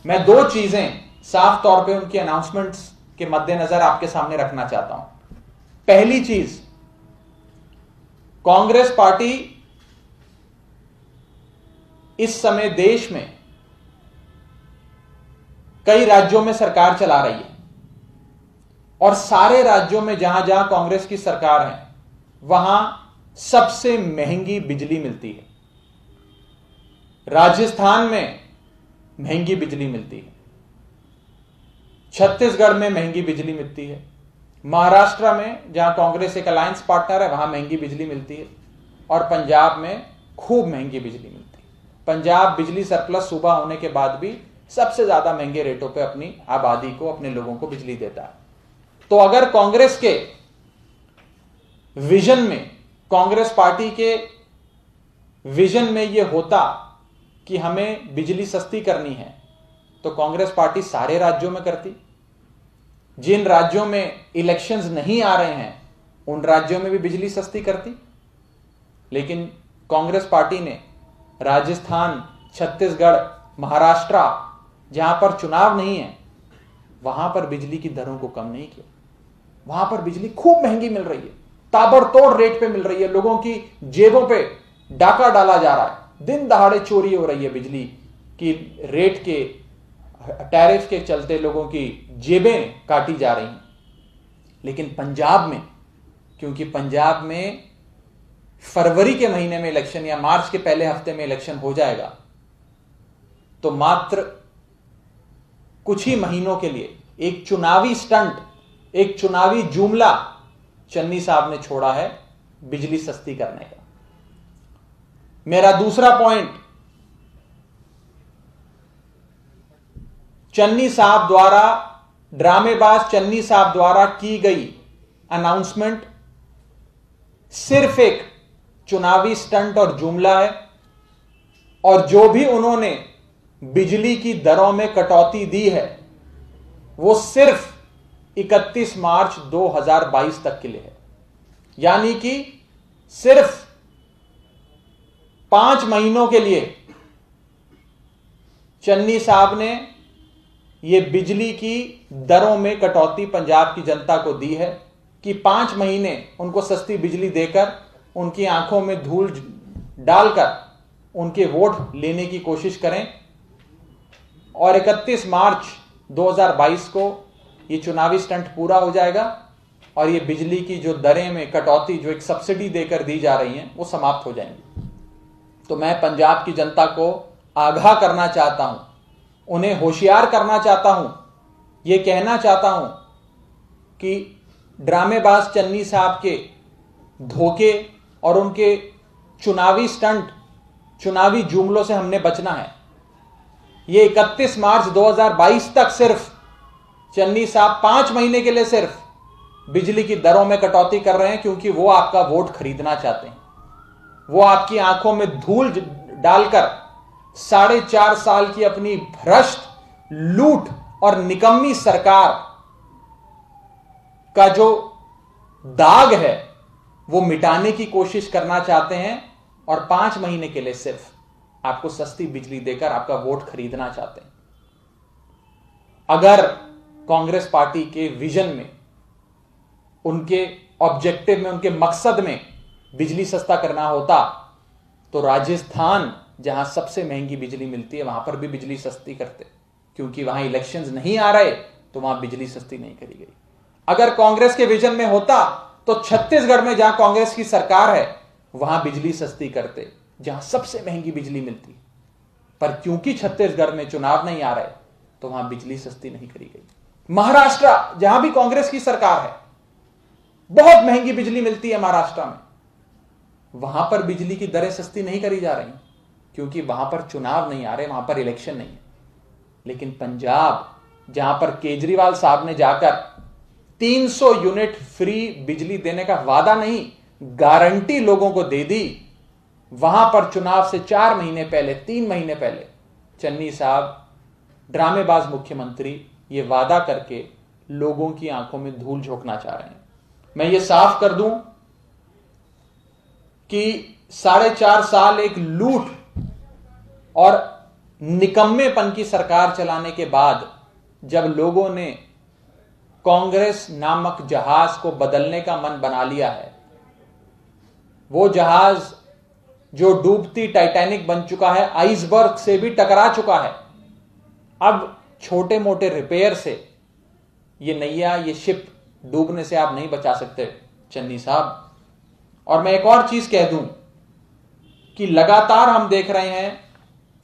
मैं 2 चीजें साफ तौर पे उनकी अनाउंसमेंट्स के मद्देनजर आपके सामने रखना चाहता हूं। पहली चीज, कांग्रेस पार्टी इस समय देश में कई राज्यों में सरकार चला रही है और सारे राज्यों में जहां जहां कांग्रेस की सरकार है वहां सबसे महंगी बिजली मिलती है। राजस्थान में महंगी बिजली मिलती है, छत्तीसगढ़ में महंगी बिजली मिलती है, महाराष्ट्र में जहां कांग्रेस एक अलायंस पार्टनर है वहां महंगी बिजली मिलती है और पंजाब में खूब महंगी बिजली मिलती है। पंजाब बिजली सरप्लस सूबा होने के बाद भी सबसे ज्यादा महंगे रेटों पे अपनी आबादी को, अपने लोगों को बिजली देता है। तो अगर कांग्रेस के विजन में, कांग्रेस पार्टी के विजन में यह होता कि हमें बिजली सस्ती करनी है, तो कांग्रेस पार्टी सारे राज्यों में करती। जिन राज्यों में इलेक्शंस नहीं आ रहे हैं उन राज्यों में भी बिजली सस्ती करती। लेकिन कांग्रेस पार्टी ने राजस्थान, छत्तीसगढ़, महाराष्ट्र, जहां पर चुनाव नहीं है, वहां पर बिजली की दरों को कम नहीं किया। वहां पर बिजली खूब महंगी मिल रही है, ताबड़तोड़ रेट पे मिल रही है, लोगों की जेबों पे डाका डाला जा रहा है, दिन दहाड़े चोरी हो रही है बिजली की, रेट के टैरिफ के चलते लोगों की जेबें काटी जा रही हैं। लेकिन पंजाब में, क्योंकि पंजाब में फरवरी के महीने में इलेक्शन या मार्च के पहले हफ्ते में इलेक्शन हो जाएगा, तो मात्र कुछ ही महीनों के लिए एक चुनावी स्टंट, एक चुनावी जुमला चन्नी साहब ने छोड़ा है बिजली सस्ती करने का। मेरा दूसरा पॉइंट, चन्नी साहब द्वारा, ड्रामेबाज चन्नी साहब द्वारा की गई अनाउंसमेंट सिर्फ एक चुनावी स्टंट और जुमला है, और जो भी उन्होंने बिजली की दरों में कटौती दी है वो सिर्फ 31 मार्च 2022 तक के लिए है। यानी कि सिर्फ 5 महीनों के लिए चन्नी साहब ने यह बिजली की दरों में कटौती पंजाब की जनता को दी है कि 5 महीने उनको सस्ती बिजली देकर, उनकी आंखों में धूल डालकर उनके वोट लेने की कोशिश करें, और 31 मार्च 2022 को ये चुनावी स्टंट पूरा हो जाएगा और ये बिजली की जो दरें में कटौती, जो एक सब्सिडी देकर दी जा रही हैं, वो समाप्त हो जाएंगी। तो मैं पंजाब की जनता को आगाह करना चाहता हूं, उन्हें होशियार करना चाहता हूं, ये कहना चाहता हूं कि ड्रामेबाज चन्नी साहब के धोखे और उनके चुनावी स्टंट, चुनावी जुमलों से हमने बचना है। ये 31 मार्च 2022 तक सिर्फ चन्नी साहब 5 महीने के लिए सिर्फ बिजली की दरों में कटौती कर रहे हैं, क्योंकि वो आपका वोट खरीदना चाहते हैं। वो आपकी आंखों में धूल डालकर 4.5 साल की अपनी भ्रष्ट, लूट और निकम्मी सरकार का जो दाग है वो मिटाने की कोशिश करना चाहते हैं, और 5 महीने के लिए सिर्फ आपको सस्ती बिजली देकर आपका वोट खरीदना चाहते हैं। अगर कांग्रेस पार्टी के विजन में, उनके ऑब्जेक्टिव में, उनके मकसद में बिजली सस्ता करना होता, तो राजस्थान जहां सबसे महंगी बिजली मिलती है वहां पर भी बिजली सस्ती करते, क्योंकि वहां इलेक्शंस नहीं आ रहे तो वहां बिजली सस्ती नहीं करी गई। अगर कांग्रेस के विजन में होता तो छत्तीसगढ़ में जहां कांग्रेस की सरकार है वहां बिजली सस्ती करते, जहां सबसे महंगी बिजली मिलती। पर क्योंकि छत्तीसगढ़ में चुनाव नहीं आ रहे तो वहां बिजली सस्ती नहीं करी गई। महाराष्ट्र, जहां भी कांग्रेस की सरकार है, बहुत महंगी बिजली मिलती है महाराष्ट्र में, वहां पर बिजली की दरें सस्ती नहीं करी जा रही, क्योंकि वहां पर चुनाव नहीं आ रहे, वहां पर इलेक्शन नहीं है। लेकिन पंजाब, जहां पर केजरीवाल साहब ने जाकर 300 यूनिट फ्री बिजली देने का वादा नहीं, गारंटी लोगों को दे दी, वहां पर चुनाव से 4 महीने पहले, 3 महीने पहले चन्नी साहब, ड्रामेबाज मुख्यमंत्री, ये वादा करके लोगों की आंखों में धूल झोंकना चाह रहे हैं। मैं ये साफ कर दूं कि 4.5 साल एक लूट और निकम्मेपन की सरकार चलाने के बाद जब लोगों ने कांग्रेस नामक जहाज को बदलने का मन बना लिया है, वो जहाज जो डूबती टाइटैनिक बन चुका है, आइसबर्ग से भी टकरा चुका है, अब छोटे मोटे रिपेयर से ये नैया, ये शिप डूबने से आप नहीं बचा सकते चन्नी साहब। और मैं एक और चीज कह दूं कि लगातार हम देख रहे हैं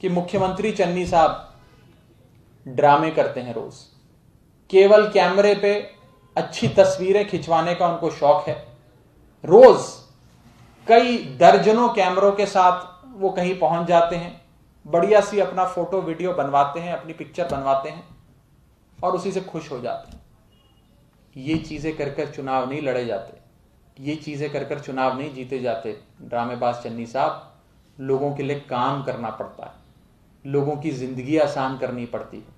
कि मुख्यमंत्री चन्नी साहब ड्रामे करते हैं रोज, केवल कैमरे पे अच्छी तस्वीरें खिंचवाने का उनको शौक है। रोज कई दर्जनों कैमरों के साथ वो कहीं पहुंच जाते हैं, बढ़िया सी अपना फोटो वीडियो बनवाते हैं, अपनी पिक्चर बनवाते हैं और उसी से खुश हो जाते हैं। ये चीज़ें कर कर चुनाव नहीं लड़े जाते, ये चीज़ें कर कर चुनाव नहीं जीते जाते। ड्रामेबाज चन्नी साहब, लोगों के लिए काम करना पड़ता है, लोगों की ज़िंदगी आसान करनी पड़ती है।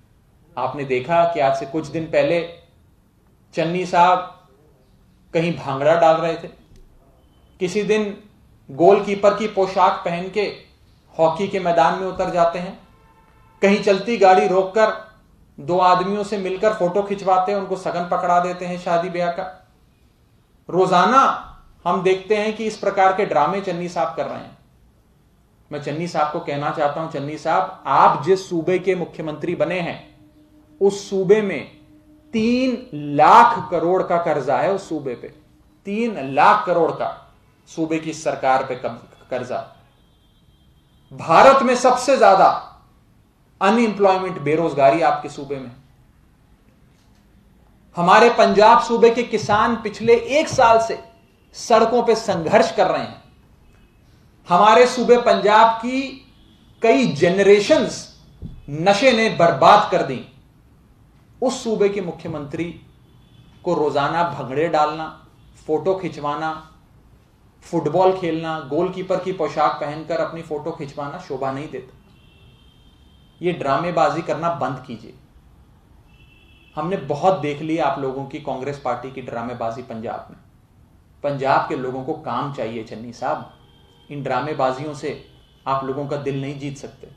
आपने देखा कि आज से कुछ दिन पहले चन्नी साहब कहीं भांगड़ा डाल रहे थे, किसी दिन गोलकीपर की पोशाक पहन के हॉकी के मैदान में उतर जाते हैं, कहीं चलती गाड़ी रोककर दो आदमियों से मिलकर फोटो खिंचवाते हैं, उनको सगन पकड़ा देते हैं शादी ब्याह का। रोजाना हम देखते हैं कि इस प्रकार के ड्रामे चन्नी साहब कर रहे हैं। मैं चन्नी साहब को कहना चाहता हूं, चन्नी साहब, आप जिस सूबे के मुख्यमंत्री बने हैं उस सूबे में 3 लाख करोड़ का कर्जा है। उस सूबे पे 3 लाख करोड़ का सूबे की सरकार पे कर्जा। भारत में सबसे ज्यादा अनएम्प्लॉयमेंट, बेरोजगारी आपके सूबे में। हमारे पंजाब सूबे के किसान पिछले 1 साल से सड़कों पे संघर्ष कर रहे हैं। हमारे सूबे पंजाब की कई जनरेशन्स नशे ने बर्बाद कर दी। उस सूबे के मुख्यमंत्री को रोजाना भंगड़े डालना, फोटो खिंचवाना, फुटबॉल खेलना, गोलकीपर की पोशाक पहनकर अपनी फोटो खिंचवाना शोभा नहीं देता। ये ड्रामेबाजी करना बंद कीजिए। हमने बहुत देख लिया आप लोगों की, कांग्रेस पार्टी की ड्रामेबाजी पंजाब में। पंजाब के लोगों को काम चाहिए चन्नी साहब। इन ड्रामेबाजियों से आप लोगों का दिल नहीं जीत सकते।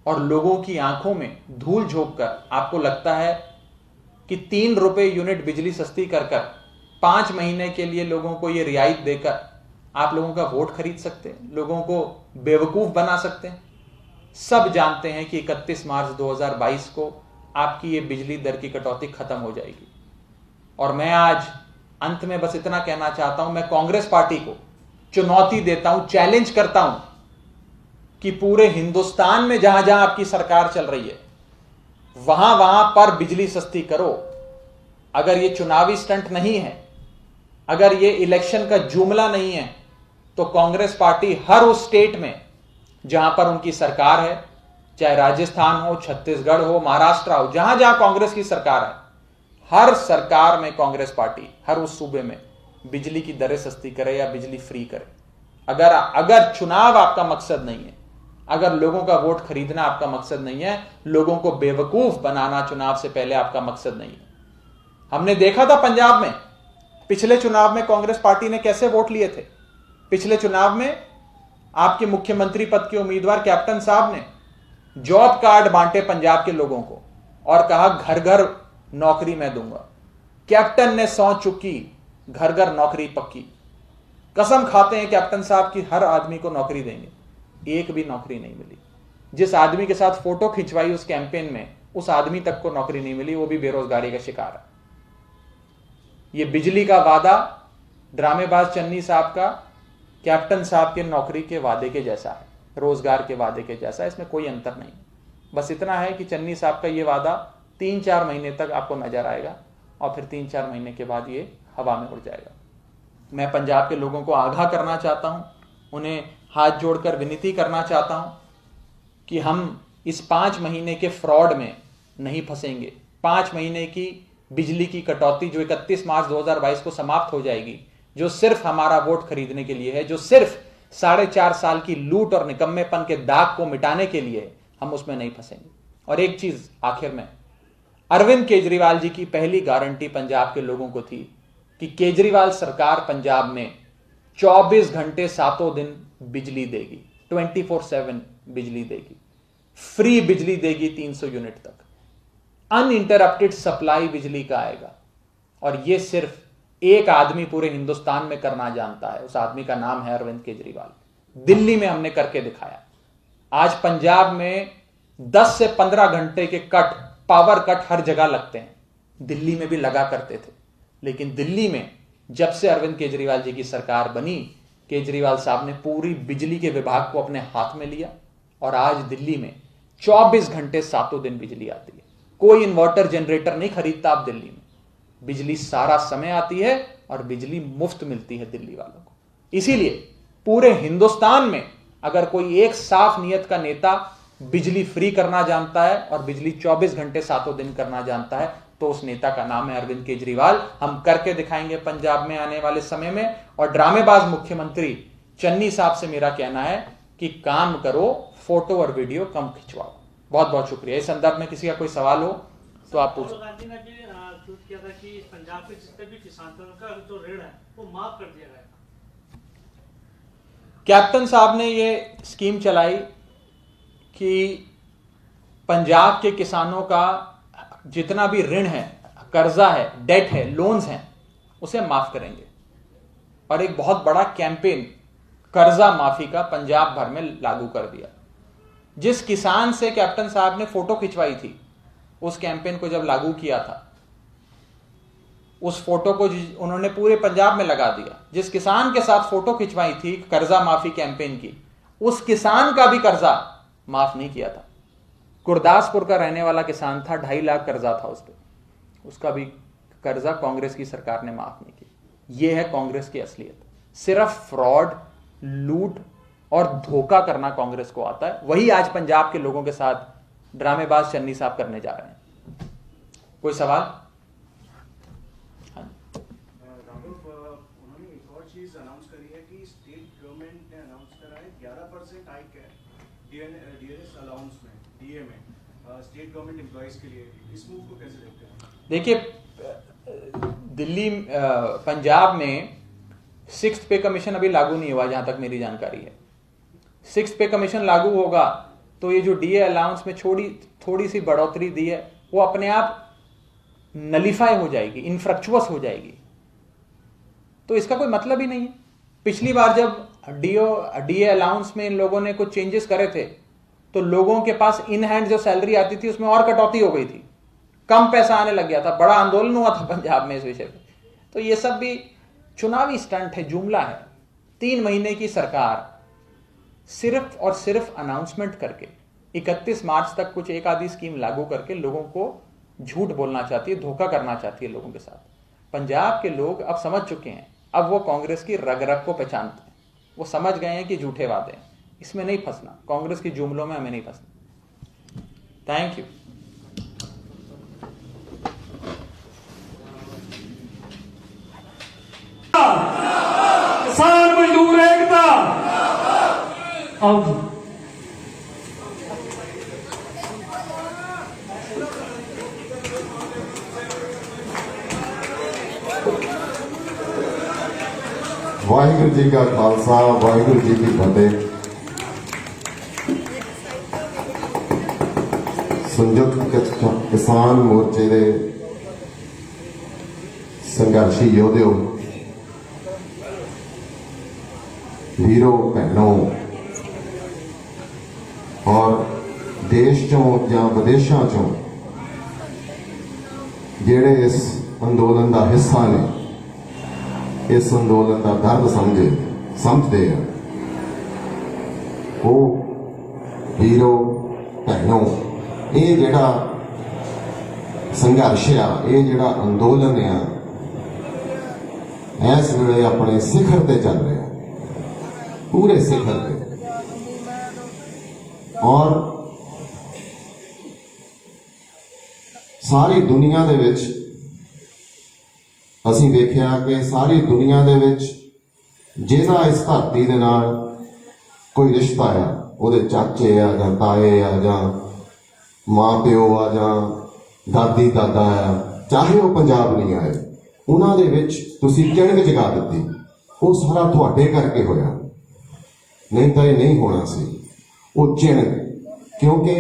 और लोगों की आंखों में धूल झोंक कर आपको लगता है कि 3 रुपए यूनिट बिजली सस्ती कर 5 महीने के लिए लोगों को ये रियायत देकर आप लोगों का वोट खरीद सकते हैं, लोगों को बेवकूफ बना सकते हैं। सब जानते हैं कि 31 मार्च 2022 को आपकी ये बिजली दर की कटौती खत्म हो जाएगी। और मैं आज अंत में बस इतना कहना चाहता हूं, मैं कांग्रेस पार्टी को चुनौती देता हूं, चैलेंज करता हूं कि पूरे हिंदुस्तान में जहां जहां आपकी सरकार चल रही है वहां वहां पर बिजली सस्ती करो। अगर ये चुनावी स्टंट नहीं है, अगर ये इलेक्शन का जुमला नहीं है, तो कांग्रेस पार्टी हर उस स्टेट में जहां पर उनकी सरकार है, चाहे राजस्थान हो, छत्तीसगढ़ हो, महाराष्ट्र हो, जहां जहां कांग्रेस की सरकार है, हर सरकार में कांग्रेस पार्टी हर उस सूबे में बिजली की दरें सस्ती करे या बिजली फ्री करे। अगर चुनाव आपका मकसद नहीं है, अगर लोगों का वोट खरीदना आपका मकसद नहीं है, लोगों को बेवकूफ बनाना चुनाव से पहले आपका मकसद नहीं है। हमने देखा था पंजाब में पिछले चुनाव में कांग्रेस पार्टी ने कैसे वोट लिए थे। पिछले चुनाव में आपके मुख्यमंत्री पद के उम्मीदवार कैप्टन साहब ने जॉब कार्ड बांटे पंजाब के लोगों को और कहा घर घर नौकरी मैं दूंगा। कैप्टन ने सौं चुकी, घर घर नौकरी पक्की। कसम खाते हैं कैप्टन साहब की हर आदमी को नौकरी देंगे, एक भी नौकरी नहीं मिली। जिस आदमी के साथ फोटो खिंचवाई उस कैंपेन में, उस आदमी तक को नौकरी नहीं मिली, वो भी बेरोजगारी का शिकार है। ये बिजली का वादा ड्रामेबाज चन्नी साहब का कैप्टन साहब के नौकरी के वादे के जैसा है, रोजगार के वादे के जैसा है, इसमें कोई अंतर नहीं। बस इतना है कि चन्नी साहब का ये वादा 3-4 महीने तक आपको नजर आएगा और फिर 3-4 महीने के बाद ये हवा में उड़ जाएगा। मैं पंजाब के लोगों को आगाह करना चाहता हूं, उन्हें हाथ जोड़कर विनती करना चाहता हूं कि हम इस 5 महीने के फ्रॉड में नहीं फंसेंगे। 5 महीने की बिजली की कटौती जो 31 मार्च 2022 को समाप्त हो जाएगी, जो सिर्फ हमारा वोट खरीदने के लिए है, जो सिर्फ 4.5 साल की लूट और निकम्मेपन के दाग को मिटाने के लिए, हम उसमें नहीं फंसेंगे। और एक चीज आखिर में, अरविंद केजरीवाल जी की पहली गारंटी पंजाब के लोगों को थी कि केजरीवाल सरकार पंजाब में 24 घंटे 7 दिन बिजली देगी, 24/7 बिजली देगी, फ्री बिजली देगी 300 यूनिट तक, अनइंटरप्टेड सप्लाई बिजली का आएगा। और यह सिर्फ एक आदमी पूरे हिंदुस्तान में करना जानता है, उस आदमी का नाम है अरविंद केजरीवाल। दिल्ली में हमने करके दिखाया। आज पंजाब में 10 से 15 घंटे के कट, पावर कट हर जगह लगते हैं, दिल्ली में भी लगा करते थे। लेकिन दिल्ली में जब से अरविंद केजरीवाल जी की सरकार बनी, केजरीवाल साहब ने पूरी बिजली के विभाग को अपने हाथ में लिया और आज दिल्ली में 24 घंटे 7 दिन बिजली आती है। कोई इन्वर्टर जनरेटर नहीं खरीदता आप दिल्ली में, बिजली सारा समय आती है और बिजली मुफ्त मिलती है दिल्ली वालों को। इसीलिए पूरे हिंदुस्तान में अगर कोई एक साफ नियत का नेता बिजली फ्री करना जानता है और बिजली 24 घंटे 7 दिन करना जानता है, तो उस नेता का नाम है अरविंद केजरीवाल। हम करके दिखाएंगे पंजाब में आने वाले समय में। और ड्रामेबाज मुख्यमंत्री चन्नी साहब से मेरा कहना है कि काम करो, फोटो और वीडियो कम खिंचवाओ। बहुत बहुत शुक्रिया। इस संदर्भ में किसी का कोई सवाल हो तो आप पूछ। गांधी ने भी ट्वीट किया था कि पंजाब के जितने भी किसान थे उनका जो ऋण है वो माफ कर दिया गया। कैप्टन साहब ने ये स्कीम चलाई कि पंजाब के किसानों का जितना भी ऋण है, कर्जा है, डेट है, लोन्स हैं, उसे माफ करेंगे। और एक बहुत बड़ा कैंपेन कर्जा माफी का पंजाब भर में लागू कर दिया। जिस किसान से कैप्टन साहब ने फोटो खिंचवाई थी, उस कैंपेन को जब लागू किया था, उस फोटो को उन्होंने पूरे पंजाब में लगा दिया। जिस किसान के साथ फोटो खिंचवाई थी कर्जा माफी कैंपेन की, उस किसान का भी कर्जा माफ नहीं किया था। गुरदासपुर का रहने वाला किसान था, 2.5 लाख कर्जा था उस पर, उसका भी कर्जा कांग्रेस की सरकार ने माफ नहीं किया। यह है कांग्रेस की असलियत। सिर्फ फ्रॉड, लूट और धोखा करना कांग्रेस को आता है। वही आज पंजाब के लोगों के साथ ड्रामेबाज चन्नी साहब करने जा रहे हैं। कोई सवाल? उन्होंने एक और चीज अनाउंस करी है कि स्टेट गवर्नमेंट ने अनाउंस करा है 11% हाइक है डीएनएस अलाउंस में, डीए में, स्टेट गवर्नमेंट एम्प्लॉइज के लिए। इस मूव को कैसे देखते हैं? देखिए, दिल्ली पंजाब में 6th पे कमीशन अभी लागू नहीं हुआ, जहां तक मेरी जानकारी है। 6th पे कमीशन लागू होगा तो ये जो डीए अलाउंस में थोड़ी सी बढ़ोतरी दी है, वो अपने आप नलीफाई हो जाएगी, इनफ्रक्चुअस हो जाएगी। तो इसका कोई मतलब ही नहीं है। पिछली बार जब डीए अलाउंस में इन लोगों ने कुछ चेंजेस करे थे, तो लोगों के पास इन हैंड जो सैलरी आती थी उसमें और कटौती हो गई थी, कम पैसा आने लग गया था, बड़ा आंदोलन हुआ था पंजाब में इस विषय पे। तो ये सब भी चुनावी स्टंट है, जुमला है। 3 महीने की सरकार सिर्फ और सिर्फ अनाउंसमेंट करके 31 मार्च तक कुछ एक आधी स्कीम लागू करके लोगों को झूठ बोलना चाहती है, धोखा करना चाहती है लोगों के साथ। पंजाब के लोग अब समझ चुके हैं, अब वो कांग्रेस की रग रग को पहचानते हैं। वो समझ गए हैं कि झूठे वादे हैं, इसमें नहीं फंसना, कांग्रेस की जुमलों में हमें नहीं फंसना। Thank you. किसान मजदूर एकता। आओ जी। ਵਾਹਿਗੁਰੂ ਜੀ ਕਾ ਖਾਲਸਾ, ਵਾਹਿਗੁਰੂ ਜੀ ਕੀ ਫਤਿਹ। ਸੰਯੁਕਤ ਕਿਸਾਨ ਮੋਰਚੇ ਦੇ ਸੰਘਰਸ਼ੀ ਯੋਧਿਓ, ਵੀਰੋ ਭੈਣੋ, और देश चों या विदेशों चों जेड़े इस अंदोलन का हिस्सा ने, इस अंदोलन का दर्द समझते हैं, वो वीरो भैनों, ये जिहड़ा संघर्ष आ, ये जिहड़ा अंदोलन आ, इस वेले अपने शिखर ते चल रहा, पूरे शिखर ते। और सारी दुनिया दे विच असीं देखिया कि सारी दुनिया दे विच जिहदा इस धरती दे नाल कोई रिश्ता है, उहदे चाचे आ जां ताए आ जां माँ प्यो आ जां दादी दादा आ, चाहे वो पंजाब नहीं आए, उन्हां दे विच तुसीं किणक जगा दित्ती। वो सारा तुहाडे करके होया, नहीं तो ये नहीं होना सी। वो चिणक, क्योंकि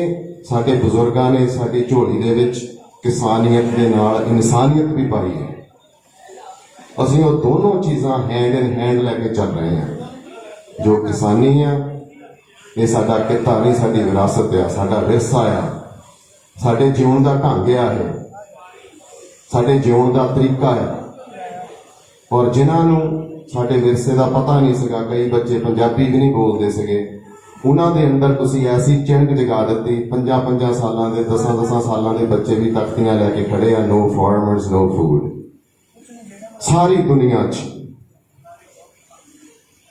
साडे बुजुर्गां ने साडी झोली दे विच किसानियत दे नाल इंसानियत भी पाई है। असीं वो दोनों चीज़ां हैंड इन हैंड लैके चल रहे हैं। जो किसानी है, ये साडा किता नहीं, साडी विरासत आ, साडा विरसा आ, साडे जीवन का ढंग आ, है साडे जीवन का तरीका है। और जिन्हां नूं साडे विरसे का पता नहीं सीगा, कई बच्चे पंजाबी भी नहीं बोलते सीगे, उन्हां दे अंदर तुसीं ऐसी चिणक जगा दी। 50-50 सालां दे 10-10 सालां दे बच्चे भी तख्तियां लैके खड़े आ, नो फार्मर्स नो फूड। सारी दुनिया च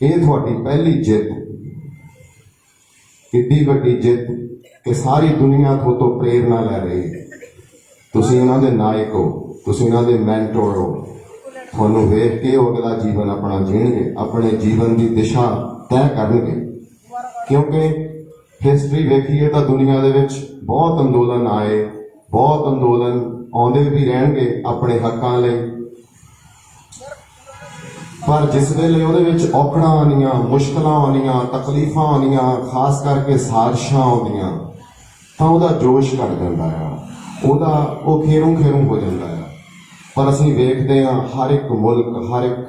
ये तुहाडी पहली जित, इड्डी वड्डी जित कि सारी दुनिया तो प्रेरणा लै रही है। ਤੁਸੀਂ ਇਹਨਾਂ ਦੇ ਨਾਇਕ ਹੋ, ਤੁਸੀਂ ਇਹਨਾਂ ਦੇ ਮੈਂਟੋਰ ਹੋ। ਤੁਹਾਨੂੰ ਵੇਖ ਕੇ ਉਹ ਅਗਲਾ ਜੀਵਨ ਆਪਣਾ ਜੀਣਗੇ, ਆਪਣੇ ਜੀਵਨ ਦੀ ਦਿਸ਼ਾ ਤੈਅ ਕਰਨਗੇ। ਕਿਉਂਕਿ ਹਿਸਟਰੀ ਵੇਖੀਏ ਤਾਂ ਦੁਨੀਆ ਦੇ ਵਿੱਚ ਬਹੁਤ ਅੰਦੋਲਨ ਆਏ, ਬਹੁਤ ਅੰਦੋਲਨ ਆਉਂਦੇ ਵੀ ਰਹਿਣਗੇ ਆਪਣੇ ਹੱਕਾਂ ਲਈ, ਪਰ ਜਿਸ ਵੇਲੇ ਉਹਦੇ ਵਿੱਚ ਔਕੜਾਂ ਆਉਂਦੀਆਂ, ਮੁਸ਼ਕਲਾਂ ਆਉਂਦੀਆਂ, ਤਕਲੀਫਾਂ ਆਉਂਦੀਆਂ, ਖਾਸ ਕਰਕੇ ਸਾਜ਼ਿਸ਼ਾਂ ਆਉਂਦੀਆਂ, ਤਾਂ ਉਹਦਾ ਜੋਸ਼ ਘਟ ਜਾਂਦਾ ਆ, ਉਹ ਖੇਰੂ ਹੋ ਜਾਂਦਾ ਆ। ਪਰ ਅਸੀਂ ਵੇਖਦੇ ਹਾਂ ਹਰ ਇੱਕ ਮੁਲਕ, ਹਰ ਇੱਕ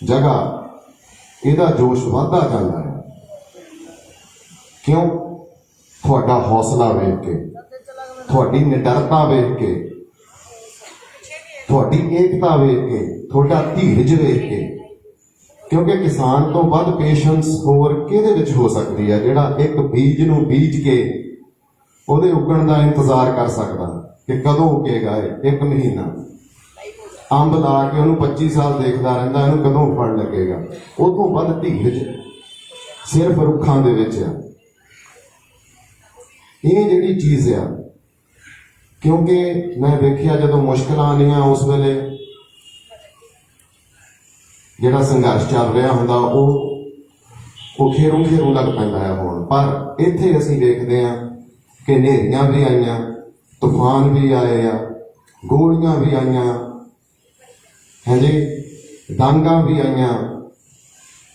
ਜਗ੍ਹਾ ਇਹਦਾ ਜੋਸ਼ ਵੱਧਦਾ ਜਾਂਦਾ ਹੈ। ਕਿਉਂ? ਤੁਹਾਡਾ ਹੌਸਲਾ ਵੇਖ ਕੇ, ਤੁਹਾਡੀ ਨਿਡਰਤਾ ਵੇਖ ਕੇ, ਤੁਹਾਡੀ ਏਕਤਾ ਵੇਖ ਕੇ, ਤੁਹਾਡਾ ਧੀਰਜ ਵੇਖ ਕੇ। ਕਿਉਂਕਿ ਕਿਸਾਨ ਤੋਂ ਵੱਧ ਪੇਸ਼ੈਂਸ ਹੋਰ ਕਿਹਦੇ ਵਿੱਚ ਹੋ ਸਕਦੀ ਹੈ, ਜਿਹੜਾ ਇੱਕ ਬੀਜ ਨੂੰ ਬੀਜ ਕੇ ਉਹਦੇ ਉੱਗਣ ਦਾ ਇੰਤਜ਼ਾਰ ਕਰ ਸਕਦਾ ਕਿ ਕਦੋਂ ਉੱਗੇਗਾ। 1 ਮਹੀਨਾ ਅੰਬ ਲਾ ਕੇ ਉਹਨੂੰ 25 ਸਾਲ ਦੇਖਦਾ ਰਹਿੰਦਾ, ਇਹਨੂੰ ਕਦੋਂ ਫਲ ਲੱਗੇਗਾ। ਉਹ ਤੋਂ ਵੱਧ ਧੀਰਜ ਸਿਰਫ ਰੁੱਖਾਂ ਦੇ ਵਿੱਚ ਆ। ਇਹ ਜਿਹੜੀ ਚੀਜ਼ ਆ, ਕਿਉਂਕਿ ਮੈਂ ਵੇਖਿਆ ਜਦੋਂ ਮੁਸ਼ਕਲਾਂ ਆਉਂਦੀਆਂ ਉਸ ਵੇਲੇ ਜਿਹੜਾ ਸੰਘਰਸ਼ ਚੱਲ ਰਿਹਾ ਹੁੰਦਾ ਉਹ ਖੇਰੂ ਲੱਗ ਪੈਂਦਾ ਹੈ ਹੁਣ। ਪਰ ਇੱਥੇ ਅਸੀਂ ਵੇਖਦੇ ਹਾਂ ਕਿ ਹਨੇਰੀਆਂ ਵੀ ਆਈਆਂ, ਤੂਫਾਨ ਵੀ ਆਏ ਆ, ਗੋਲੀਆਂ ਵੀ ਆਈਆਂ, ਹਾਂਜੀ, ਡਾਂਗਾਂ ਵੀ ਆਈਆਂ,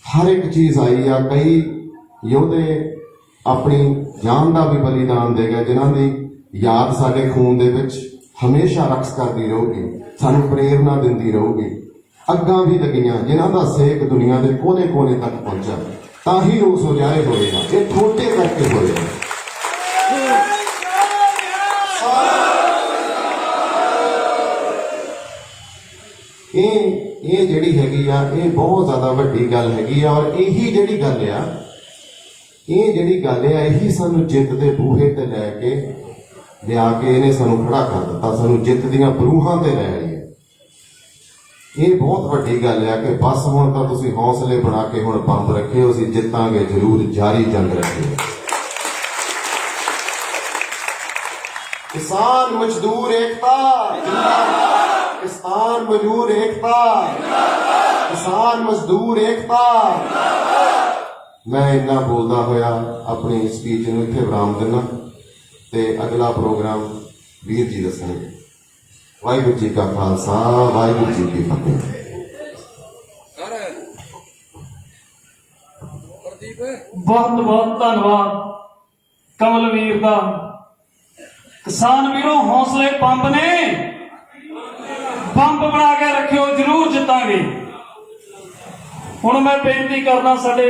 ਹਰ ਇੱਕ ਚੀਜ਼ ਆਈ ਆ। ਕਈ ਯੋਧੇ ਆਪਣੀ ਜਾਨ ਦਾ ਵੀ ਬਲੀਦਾਨ ਦੇ ਗਏ, ਜਿਨ੍ਹਾਂ ਦੀ ਯਾਦ ਸਾਡੇ ਖੂਨ ਦੇ ਵਿੱਚ ਹਮੇਸ਼ਾ ਰਕਸ ਕਰਦੀ ਰਹੂਗੀ, ਸਾਨੂੰ ਪ੍ਰੇਰਨਾ ਦਿੰਦੀ ਰਹੂਗੀ। ਅੱਗਾਂ ਵੀ ਲੱਗੀਆਂ ਜਿਨ੍ਹਾਂ ਦਾ ਸੇਕ ਦੁਨੀਆ ਦੇ ਕੋਨੇ-ਕੋਨੇ ਤੱਕ ਪਹੁੰਚਾ, ਤਾਂ ਹੀ ਉਹ ਸੁਝਾਏ ਹੋਏਗਾ। ਇਹ ਛੋਟੇ ਕਰਕੇ ਹੋਏਗਾ। ਇਹ ਜਿਹੜੀ ਹੈਗੀ ਆ, ਇਹ ਬਹੁਤ ਜ਼ਿਆਦਾ ਵੱਡੀ ਗੱਲ ਹੈਗੀ ਆ। ਔਰ ਇਹੀ ਜਿਹੜੀ ਗੱਲ ਆ, ਇਹੀ ਸਾਨੂੰ ਜਿੱਤ ਦੇ ਬੂਹੇ ਤੇ ਲੈ ਕੇ ਲਿਆ ਕੇ ਇਹਨੇ ਸਾਨੂੰ ਖੜਾ ਕਰ ਦਿੱਤਾ, ਸਾਨੂੰ ਜਿੱਤ ਦੀਆਂ ਬਰੂਹਾਂ ਤੇ ਲੈ ਆਈ ਹੈ। ਇਹ ਬਹੁਤ ਵੱਡੀ ਗੱਲ ਆ ਕਿ ਬਸ ਹੁਣ ਤਾਂ ਤੁਸੀਂ ਹੌਸਲੇ ਬਣਾ ਕੇ ਹੁਣ ਬੰਬ ਰੱਖਿਓ, ਅਸੀਂ ਜਿੱਤਾਂਗੇ ਜ਼ਰੂਰ, ਜਾਰੀ ਜੰਗ ਰੱਖਿਓ। ਕਿਸਾਨ ਮਜ਼ਦੂਰ ਏਕਤਾ ਜਿੰਦਾਬਾਦ, ਕਿਸਾਨ ਮਜ਼ਦੂਰ ਏਕਤਾ ਜਿੰਦਾਬਾਦ, ਕਿਸਾਨ ਮਜ਼ਦੂਰ ਏਕਤਾ ਜਿੰਦਾਬਾਦ। ਮੈਂ ਇੰਨਾ ਬੋਲਦਾ ਹੋਇਆ ਆਪਣੀ ਸਪੀਚ ਨੂੰ ਇੱਥੇ ਵਿਰਾਮ ਦਿੰਦਾ ਤੇ ਅਗਲਾ ਪ੍ਰੋਗਰਾਮ ਵੀਰ ਜੀ ਦੱਸਣਗੇ। ਵਾਹਿਗੁਰੂ ਜੀ ਕਾ ਖਾਲਸਾ, ਵਾਹਿਗੁਰੂ ਜੀ ਕੀ ਫਤਿਹ। बहुत बहुत धन्यवाद कमलवीर दा। किसान वीरों, हौसले पंप ने, पंप बना के रखियो, जरूर जितांगे। हुण मैं बेनती करना साडे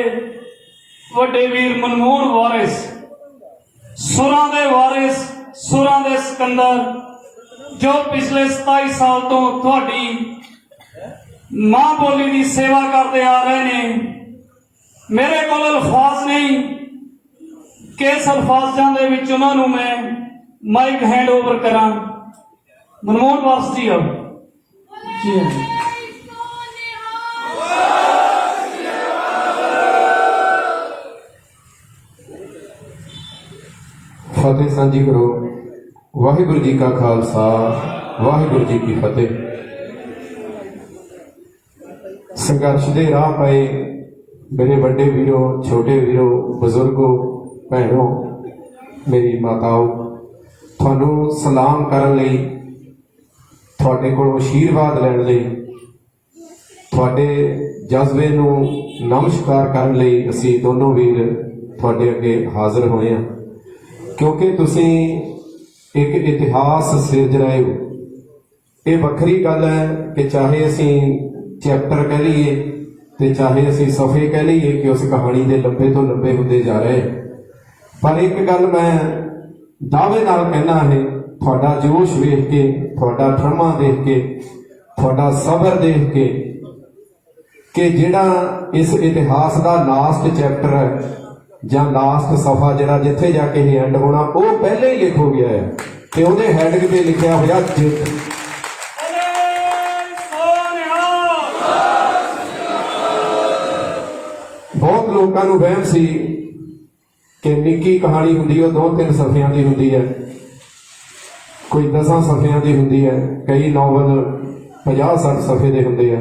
वड्डे वीर मनमोहन वारिस, सुरां दे वारिस, सुरां दे सिकंदर, जो पिछले 27 साल तो तुहाडी मां बोली की सेवा करते आ रहे ने। मेरे को अल्फाज नहीं कि इस अल्फाजां दे विच उन्हां नूं मैं माइक हैंड ओवर करा। मनमोहन वारिस जी आओ जी। फतेह सांझी करो। वाहिगुरू जी का खालसा, वाहिगुरू जी की फतेह। संघर्ष दे राह पाए मेरे बड़े वीरों, छोटे वीरों, बुजुर्गों, भैनों, मेरी माताओं, थानू सलाम करन लई, तुहाडे कोलों आशीर्वाद लैण लई, तुहाडे जज्बे नू नमस्कार करन लई असीं दोनों वीर तुहाडे अगे हाज़र होए हां। क्योंकि तुसीं एक इतिहास सिरज रहे हो। ये वखरी गल है कि चाहे असीं चैप्टर कह लीए ते चाहे असीं सफ़े कह लीए कि उस कहानी के लंबे तो लंबे होते जा रहे, पर एक गल मैं दावे नाल कहना है, तुहाडा जोश वेख के, तुहाडा ठरमा देख के, तुहाडा सबर देख के कि जिहड़ा इस इतिहास का लास्ट चैप्टर है ਜਾਂ ਲਾਸਟ ਸਫਾ ਜਿਹੜਾ ਜਿੱਥੇ ਜਾ ਕੇ ਐਂਡ ਹੋਣਾ, ਉਹ ਪਹਿਲੇ ਹੀ ਲਿਖ ਹੋ ਗਿਆ ਹੈ ਤੇ ਉਹਦੇ ਹੈਡਿੰਗ ਤੇ ਲਿਖਿਆ ਹੋਇਆ ਜਿੱਤ। ਬਹੁਤ ਲੋਕਾਂ ਨੂੰ ਵਹਿਮ ਸੀ ਕਿ ਨਿੱਕੀ ਕਹਾਣੀ ਹੁੰਦੀ ਉਹ 2-3 ਸਫ਼ਿਆਂ ਦੀ ਹੁੰਦੀ ਹੈ, ਕੋਈ 10 ਸਫ਼ਿਆਂ ਦੀ ਹੁੰਦੀ ਹੈ, ਕਈ ਨੋਵਲ 50-60 ਸਫ਼ੇ ਦੇ ਹੁੰਦੇ ਆ।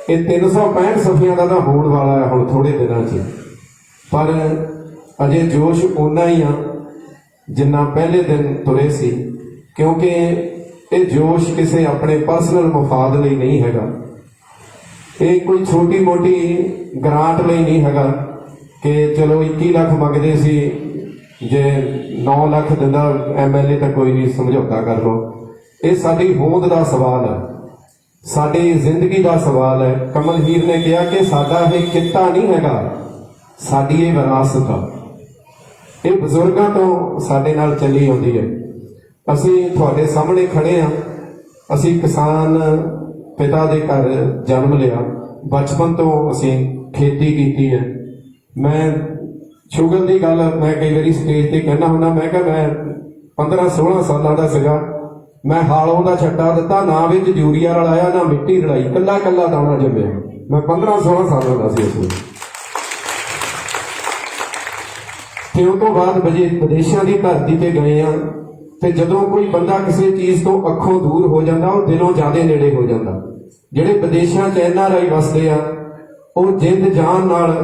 ਇਹ 365 ਸਫ਼ਿਆਂ ਦਾ ਤਾਂ ਹੋਣ ਵਾਲਾ ਹੈ ਹੁਣ ਥੋੜੇ ਦਿਨਾਂ 'ਚ, ਪਰ ਅਜੇ ਜੋਸ਼ ਓਨਾ ਹੀ ਆ ਜਿੰਨਾ ਪਹਿਲੇ ਦਿਨ ਤੁਰੇ ਸੀ, ਕਿਉਂਕਿ ਇਹ ਜੋਸ਼ ਕਿਸੇ ਆਪਣੇ ਪਰਸਨਲ ਮਫਾਦ ਲਈ ਨਹੀਂ ਹੈਗਾ। ਇਹ ਕੋਈ ਛੋਟੀ ਮੋਟੀ ਗ੍ਰਾਂਟ ਲਈ ਨਹੀਂ ਹੈਗਾ ਕਿ ਚਲੋ 21 ਲੱਖ ਮੰਗਦੇ ਸੀ, ਜੇ 9 ਲੱਖ ਦਿੰਦਾ MLA ਤਾਂ ਕੋਈ ਨਹੀਂ, ਸਮਝੌਤਾ ਕਰ ਲਓ। ਇਹ ਸਾਡੀ ਹੋਂਦ ਦਾ ਸਵਾਲ ਹੈ, ਸਾਡੀ ਜ਼ਿੰਦਗੀ ਦਾ ਸਵਾਲ ਹੈ। ਕਮਲ ਹੀਰ ਨੇ ਕਿਹਾ ਕਿ ਸਾਡਾ ਇਹ ਕਿੱਤਾ ਨਹੀਂ ਹੈਗਾ, ਸਾਡੀ ਇਹ ਵਿਰਾਸਤ ਆ, ਇਹ ਬਜ਼ੁਰਗਾਂ ਤੋਂ ਸਾਡੇ ਨਾਲ ਚੱਲੀ ਆਉਂਦੀ ਹੈ। ਅਸੀਂ ਤੁਹਾਡੇ ਸਾਹਮਣੇ ਖੜੇ ਹਾਂ, ਅਸੀਂ ਕਿਸਾਨ ਪਿਤਾ ਦੇ ਘਰ ਜਨਮ ਲਿਆ, ਬਚਪਨ ਤੋਂ ਅਸੀਂ ਖੇਤੀ ਕੀਤੀ ਹੈ। ਮੈਂ ਸ਼ੂਗਰ ਦੀ ਗੱਲ ਮੈਂ ਕਈ ਵਾਰੀ ਸਟੇਜ ਤੇ ਕਹਿਣਾ ਹੁੰਦਾ, ਮੈਂ ਕਿਹਾ ਮੈਂ 15-16 ਸਾਲਾਂ ਦਾ ਸੀਗਾ, ਮੈਂ ਹਾਲੋਂ ਦਾ ਛੱਟਾ ਦਿੱਤਾ, ਨਾ ਵਿੱਚ ਯੂਰੀਆ ਰਲਾਇਆ ਨਾ ਮਿੱਟੀ ਰਲਾਈ, ਕੱਲਾ ਕੱਲਾ ਦਾਣਾ ਜੰਮਿਆ। ਮੈਂ 15-16 ਸਾਲਾਂ ਦਾ ਸੀ ਉਸ ਵੇਲੇ। ਤੇ ਉਹ ਤੋਂ ਬਾਅਦ ਵਿਦੇਸ਼ਾਂ ਦੀ ਧਰਤੀ ਤੇ ਗਏ ਆ, ਤੇ ਜਦੋਂ ਕੋਈ ਬੰਦਾ ਕਿਸੇ ਚੀਜ਼ ਤੋਂ ਅੱਖੋਂ ਦੂਰ ਹੋ ਜਾਂਦਾ, ਉਹ ਦਿਲੋਂ ਜ਼ਿਆਦਾ ਨੇੜੇ ਹੋ ਜਾਂਦਾ। ਜਿਹੜੇ ਵਿਦੇਸ਼ਾਂ 'ਚ NRI ਵਸਦੇ ਆ, ਉਹ ਜਿੰਦ ਜਾਨ ਨਾਲ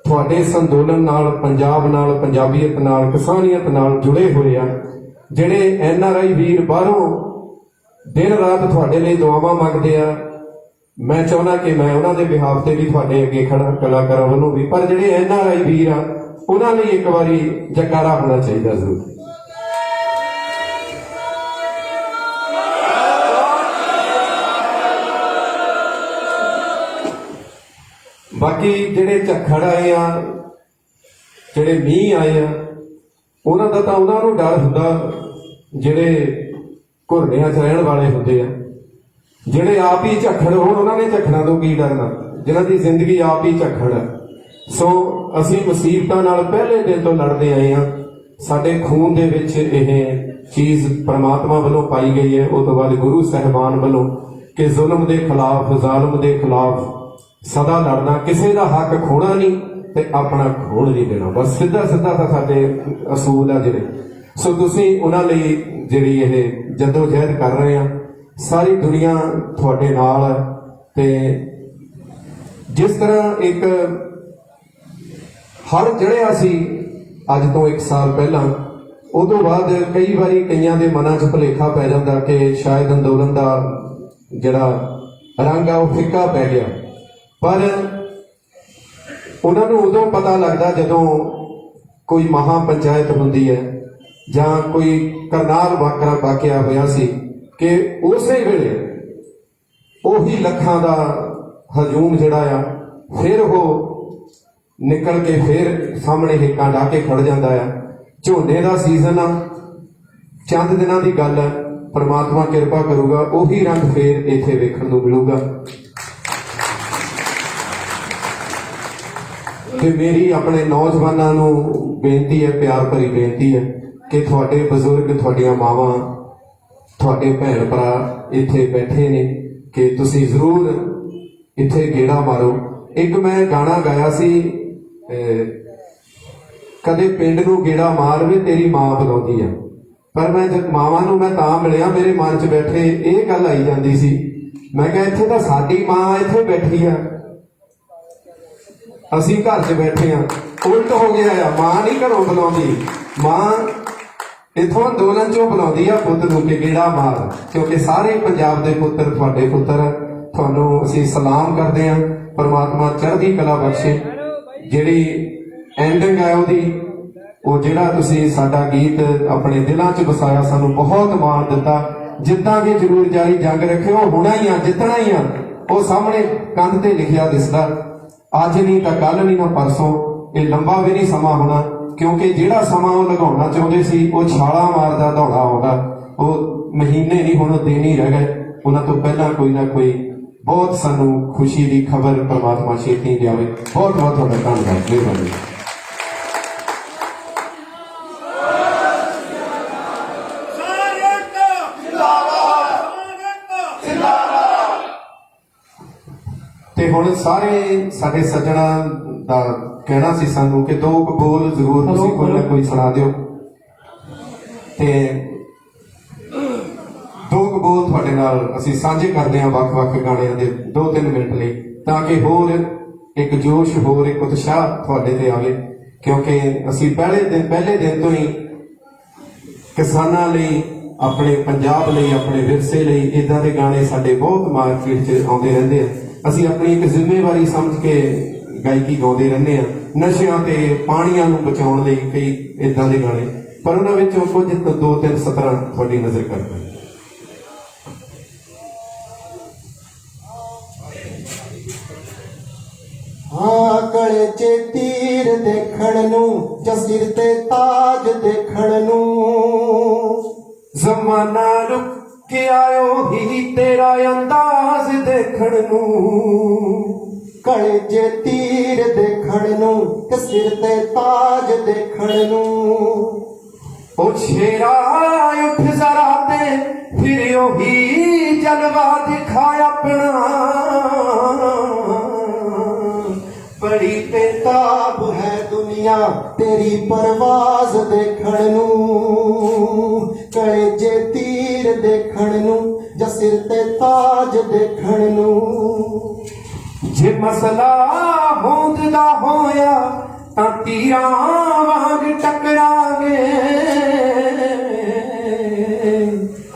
ਤੁਹਾਡੇ ਇਸ ਅੰਦੋਲਨ ਨਾਲ, ਪੰਜਾਬ ਨਾਲ, ਪੰਜਾਬੀਅਤ ਨਾਲ, ਕਿਸਾਨੀਅਤ ਨਾਲ ਜੁੜੇ ਹੋਏ ਆ। ਜਿਹੜੇ NRI ਵੀਰ ਬਾਹਰੋਂ ਦਿਨ ਰਾਤ ਤੁਹਾਡੇ ਲਈ ਦੁਆਵਾਂ ਮੰਗਦੇ ਆ, ਮੈਂ ਚਾਹੁੰਦਾ ਕਿ ਮੈਂ ਉਹਨਾਂ ਦੇ ਬਿਹਾਫ ਤੇ ਵੀ ਤੁਹਾਡੇ ਅੱਗੇ ਖੜਾ, ਕਲਾਕਾਰਾਂ ਵੱਲੋਂ ਵੀ, ਪਰ ਜਿਹੜੇ NRI ਵੀਰ ਆ ਉਹਨਾਂ ਲਈ ਇੱਕ ਵਾਰੀ ਜੈਕਾਰਾ ਹੋਣਾ ਚਾਹੀਦਾ ਜ਼ਰੂਰ। ਬਾਕੀ ਜਿਹੜੇ ਝੱਖੜ ਆਏ ਆ, ਜਿਹੜੇ ਮੀਂਹ ਆਏ ਆ, ਉਹਨਾਂ ਦਾ ਤਾਂ ਉਹਨਾਂ ਨੂੰ ਡਰ ਹੁੰਦਾ ਜਿਹੜੇ ਘੁਰਨਿਆਂ 'ਚ ਰਹਿਣ ਵਾਲੇ ਹੁੰਦੇ ਆ। ਜਿਹੜੇ ਆਪ ਹੀ ਝੱਖੜ ਹੋਣ, ਉਹਨਾਂ ਨੇ ਝੱਖੜਾਂ ਤੋਂ ਕੀ ਡਰਨਾ, ਜਿਨ੍ਹਾਂ ਦੀ ਜ਼ਿੰਦਗੀ ਆਪ ਹੀ ਝੱਖੜ ਹੈ। ਸੋ ਅਸੀਂ ਮੁਸੀਬਤਾਂ ਨਾਲ ਪਹਿਲੇ ਦਿਨ ਤੋਂ ਲੜਦੇ ਆਏ ਹਾਂ, ਸਾਡੇ ਖੂਨ ਦੇ ਵਿੱਚ ਇਹ ਚੀਜ਼ ਪ੍ਰਮਾਤਮਾ ਵੱਲੋਂ ਪਾਈ ਗਈ ਹੈ, ਉਹ ਤੋਂ ਬਾਅਦ ਗੁਰੂ ਸਾਹਿਬਾਨ ਵੱਲੋਂ, ਕਿ ਜ਼ੁਲਮ ਦੇ ਖਿਲਾਫ, ਜ਼ਾਲਮ ਦੇ ਖਿਲਾਫ ਸਦਾ ਲੜਨਾ, ਕਿਸੇ ਦਾ ਹੱਕ ਖੋਣਾ ਨਹੀਂ ਤੇ ਆਪਣਾ ਖੋਣ ਨਹੀਂ ਦੇਣਾ। ਬਸ ਸਿੱਧਾ ਸਿੱਧਾ ਤਾਂ ਸਾਡੇ ਅਸੂਲ ਆ ਜਿਹੜੇ। ਸੋ ਤੁਸੀਂ ਉਹਨਾਂ ਲਈ ਜਿਹੜੀ ਇਹ ਜਦੋਜਹਿਦ ਕਰ ਰਹੇ ਆ, ਸਾਰੀ ਦੁਨੀਆ ਤੁਹਾਡੇ ਨਾਲ ਹੈ। ਤੇ ਜਿਸ ਤਰ੍ਹਾਂ ਇੱਕ ਹੜ ਚੜ੍ਹਿਆ ਸੀ ਅੱਜ ਤੋਂ 1 ਸਾਲ ਪਹਿਲਾਂ, ਉਹ ਤੋਂ ਬਾਅਦ ਕਈ ਵਾਰੀ ਕਈਆਂ ਦੇ ਮਨਾਂ 'ਚ ਭੁਲੇਖਾ ਪੈ ਜਾਂਦਾ ਕਿ ਸ਼ਾਇਦ ਅੰਦੋਲਨ ਦਾ ਜਿਹੜਾ ਰੰਗ ਆ ਉਹ ਫਿੱਕਾ ਪੈ ਗਿਆ, ਪਰ ਉਹਨਾਂ ਨੂੰ ਉਦੋਂ ਪਤਾ ਲੱਗਦਾ ਜਦੋਂ ਕੋਈ ਮਹਾ ਪੰਚਾਇਤ ਹੁੰਦੀ ਹੈ ਜਾਂ ਕੋਈ ਕਰਨਾਲ ਵਾਕਿਆ ਹੋਇਆ ਸੀ, ਕਿ ਉਸੇ ਵੇਲੇ ਉਹੀ ਲੱਖਾਂ ਦਾ ਹਜੂਮ ਜਿਹੜਾ ਆ ਫਿਰ ਉਹ ਨਿਕਲ ਕੇ ਫਿਰ ਸਾਹਮਣੇ ਹਿੱਕਾਂ ਢਾ ਕੇ ਖੜ ਜਾਂਦਾ ਆ। ਝੋਨੇ ਦਾ ਸੀਜ਼ਨ ਆ, ਚੰਦ ਦਿਨਾਂ ਦੀ ਗੱਲ ਹੈ, ਪਰਮਾਤਮਾ ਕਿਰਪਾ ਕਰੂਗਾ, ਉਹੀ ਰੰਗ ਫੇਰ ਇੱਥੇ ਵੇਖਣ ਨੂੰ ਮਿਲੂਗਾ। ਤੇ ਮੇਰੀ ਆਪਣੇ ਨੌਜਵਾਨਾਂ ਨੂੰ ਬੇਨਤੀ ਹੈ, ਪਿਆਰ ਭਰੀ ਬੇਨਤੀ ਹੈ, ਕਿ ਤੁਹਾਡੇ ਬਜ਼ੁਰਗ, ਤੁਹਾਡੀਆਂ ਮਾਵਾਂ, ਤੁਹਾਡੇ ਭੈਣ ਭਰਾ ਇੱਥੇ ਬੈਠੇ ਨੇ, ਕਿ ਤੁਸੀਂ ਜ਼ਰੂਰ ਇੱਥੇ ਗੇੜਾ ਮਾਰੋ। ਇੱਕ ਮੈਂ ਗਾਣਾ ਗਾਇਆ ਸੀ, ਕਦੇ ਪਿੰਡ ਨੂੰ ਗੇੜਾ ਮਾਰ ਵੇ ਤੇਰੀ ਮਾਂ ਬੁਲਾਉਂਦੀ ਆ, ਪਰ ਮੈਂ ਜਦ ਮਾਵਾਂ ਨੂੰ ਮੈਂ ਤਾਂ ਮਿਲਿਆ, ਮੇਰੇ ਮਨ 'ਚ ਬੈਠੇ ਇਹ ਗੱਲ ਆਈ ਜਾਂਦੀ ਸੀ, ਮੈਂ ਕਿਹਾ ਇੱਥੇ ਤਾਂ ਸਾਡੀ ਮਾਂ ਇੱਥੇ ਬੈਠੀ ਆ, ਅਸੀਂ ਘਰ 'ਚ ਬੈਠੇ ਆ। ਉਲਟ ਹੋ ਗਿਆ ਆ, ਮਾਂ ਨਹੀਂ ਘਰੋਂ ਬੁਲਾਉਂਦੀ, ਮਾਂ ਇੱਥੋਂ ਅੰਦੋਲਨ 'ਚੋਂ ਬੁਲਾਉਂਦੀ ਆ ਪੁੱਤ ਨੂੰ ਕਿ ਗੇੜਾ ਮਾਰ, ਕਿਉਂਕਿ ਸਾਰੇ ਪੰਜਾਬ ਦੇ ਪੁੱਤਰ ਤੁਹਾਡੇ ਪੁੱਤਰ, ਤੁਹਾਨੂੰ ਅਸੀਂ ਸਲਾਮ ਕਰਦੇ ਹਾਂ। ਪਰਮਾਤਮਾ ਚੜ੍ਹਦੀ ਕਲਾ ਬਖਸ਼ੇ। ਜਿਹੜੀ ਐਂਡਿੰਗ ਹੈ ਉਹਦੀ, ਉਹ ਜਿਹੜਾ ਤੁਸੀਂ ਸਾਡਾ ਗੀਤ ਆਪਣੇ ਦਿਲਾਂ 'ਚ ਵਸਾਇਆ, ਸਾਨੂੰ ਬਹੁਤ ਮਾਣ ਦਿੱਤਾ। ਜਿੱਤਾਂਗੇ ਜ਼ਰੂਰ, ਜਾਰੀ ਜੰਗ ਰੱਖਿਓ, ਹੋਣਾ ਹੀ ਆ, ਜਿੱਤਣਾ ਹੀ ਆ, ਉਹ ਸਾਹਮਣੇ ਕੰਧ ਤੇ ਲਿਖਿਆ ਦਿਸਦਾ। ਅੱਜ ਨਹੀਂ ਤਾਂ ਕੱਲ ਨਹੀਂ ਨਾ ਪਰਸੋਂ, ਇਹ ਲੰਬਾ ਵੀ ਨਹੀਂ ਸਮਾਂ ਹੋਣਾ, ਕਿਉਂਕਿ ਜਿਹੜਾ ਸਮਾਂ ਉਹ ਲਗਾਉਣਾ ਚਾਹੁੰਦੇ ਸੀ ਉਹ ਛਾਲਾਂ ਮਾਰਦਾ ਦੌੜਾ ਆਉਂਦਾ। ਉਹ ਮਹੀਨੇ ਨਹੀਂ, ਹੁਣ ਉਹ ਦਿਨ ਹੀ ਰਹਿ ਗਏ। ਉਹਨਾਂ ਤੋਂ ਪਹਿਲਾਂ ਕੋਈ ਨਾ ਕੋਈ ਬਹੁਤ ਸਾਨੂੰ ਖੁਸ਼ੀ ਦੀ ਖਬਰ ਪਰਮਾਤਮਾ ਛੇਤੀ ਦੇਵੇ। ਬਹੁਤ ਬਹੁਤ ਤੁਹਾਡਾ ਧੰਨਵਾਦ। ਮਿਹਰਬਾਨੀ। ਤੇ ਹੁਣ ਸਾਰੇ ਸਾਡੇ ਸੱਜਣਾ ਦਾ ਕਹਿਣਾ ਸੀ ਸਾਨੂੰ ਕਿ 2 ਬੋਲ ਜ਼ਰੂਰ ਤੁਸੀਂ ਕੋਈ ਨਾ ਕੋਈ ਸੁਣਾ ਦਿਓ। ਤੇ ਦੋ ਕੁ ਬੋਲ ਤੁਹਾਡੇ ਨਾਲ ਅਸੀਂ ਸਾਂਝੇ ਕਰਦੇ ਹਾਂ ਵੱਖ-ਵੱਖ ਗਾਣਿਆਂ ਦੇ 2-3 ਮਿੰਟ ਲਈ, ਤਾਂ ਕਿ ਹੋਰ ਇੱਕ ਜੋਸ਼, ਹੋਰ ਇੱਕ ਉਤਸ਼ਾਹ ਤੁਹਾਡੇ ਤੇ ਆਵੇ। ਕਿਉਂਕਿ ਅਸੀਂ ਪਹਿਲੇ ਦਿਨ ਤੋਂ ਹੀ ਕਿਸਾਨਾਂ ਲਈ, ਆਪਣੇ ਪੰਜਾਬ ਲਈ, ਆਪਣੇ ਵਿਰਸੇ ਲਈ ਇਦਾਂ ਦੇ ਗਾਣੇ ਸਾਡੇ ਬਹੁਤ ਮਾਰਕੀਟ 'ਚ ਆਉਂਦੇ ਰਹਿੰਦੇ ਆ। ਅਸੀਂ ਆਪਣੀ ਇੱਕ ਜ਼ਿੰਮੇਵਾਰੀ ਸਮਝ ਕੇ ਗਾਇਕੀ ਗਾਉਂਦੇ ਰਹਿੰਦੇ ਆ। ਨਸ਼ਿਆਂ ਤੇ ਪਾਣੀਆਂ ਨੂੰ ਬਚਾਉਣ ਲਈ ਕਈ ਇਦਾਂ ਦੇ ਗਾਣੇ, ਪਰ ਉਹਨਾਂ ਵਿੱਚੋਂ ਕੁਝ 2-3 ਸਤਰਾਂ ਤੁਹਾਡੀ ਨਜ਼ਰ ਕਰਦਾ। ਗਲੇ 'ਚ ਤੀਰ ਦੇਖਣ ਨੂੰ, ਜਾਂ ਸਿਰ ਤੇ ਤਾਜ ਦੇਖਣ ਨੂੰ, ਜ਼ਮਾਨਾ ਰੁਕ ਕੇ ਆਇਓ ਹੀ ਤੇਰਾ ਅੰਦਾਜ਼ ਦੇਖਣ ਨੂੰ। ਗਲੇ 'ਚ ਤੀਰ ਦੇਖਣ ਨੂੰ, ਤੇ ਸਿਰ ਤੇ ਤਾਜ ਦੇਖਣ ਨੂੰ। ਉਹ ਸ਼ੇਰਾ ਉੱਠ ਜ਼ਰਾ ਤੇ ਫਿਰ ਉਹੀ ਜਲਵਾ ਦਿਖਾ ਆਪਣਾ। ਬੜੀ ਬੇਤਾਬ ਹੈ ਦੁਨੀਆ ਤੇਰੀ ਪਰਵਾਜ਼ ਦੇਖਣ ਨੂੰ। ਗਲੇ 'ਚ ਤੀਰ ਦੇਖਣ ਨੂੰ, ਜਾਂ ਸਿਰ ਤੇ ਤਾਜ ਦੇਖਣ ਨੂੰ। ਜੇ ਮਸਲਾ ਹੋਂਦ ਦਾ ਹੋਇਆ ਤਾਂ ਤੀਰਾਂ ਵਾਂਗ ਟਕਰਾਂਗੇ।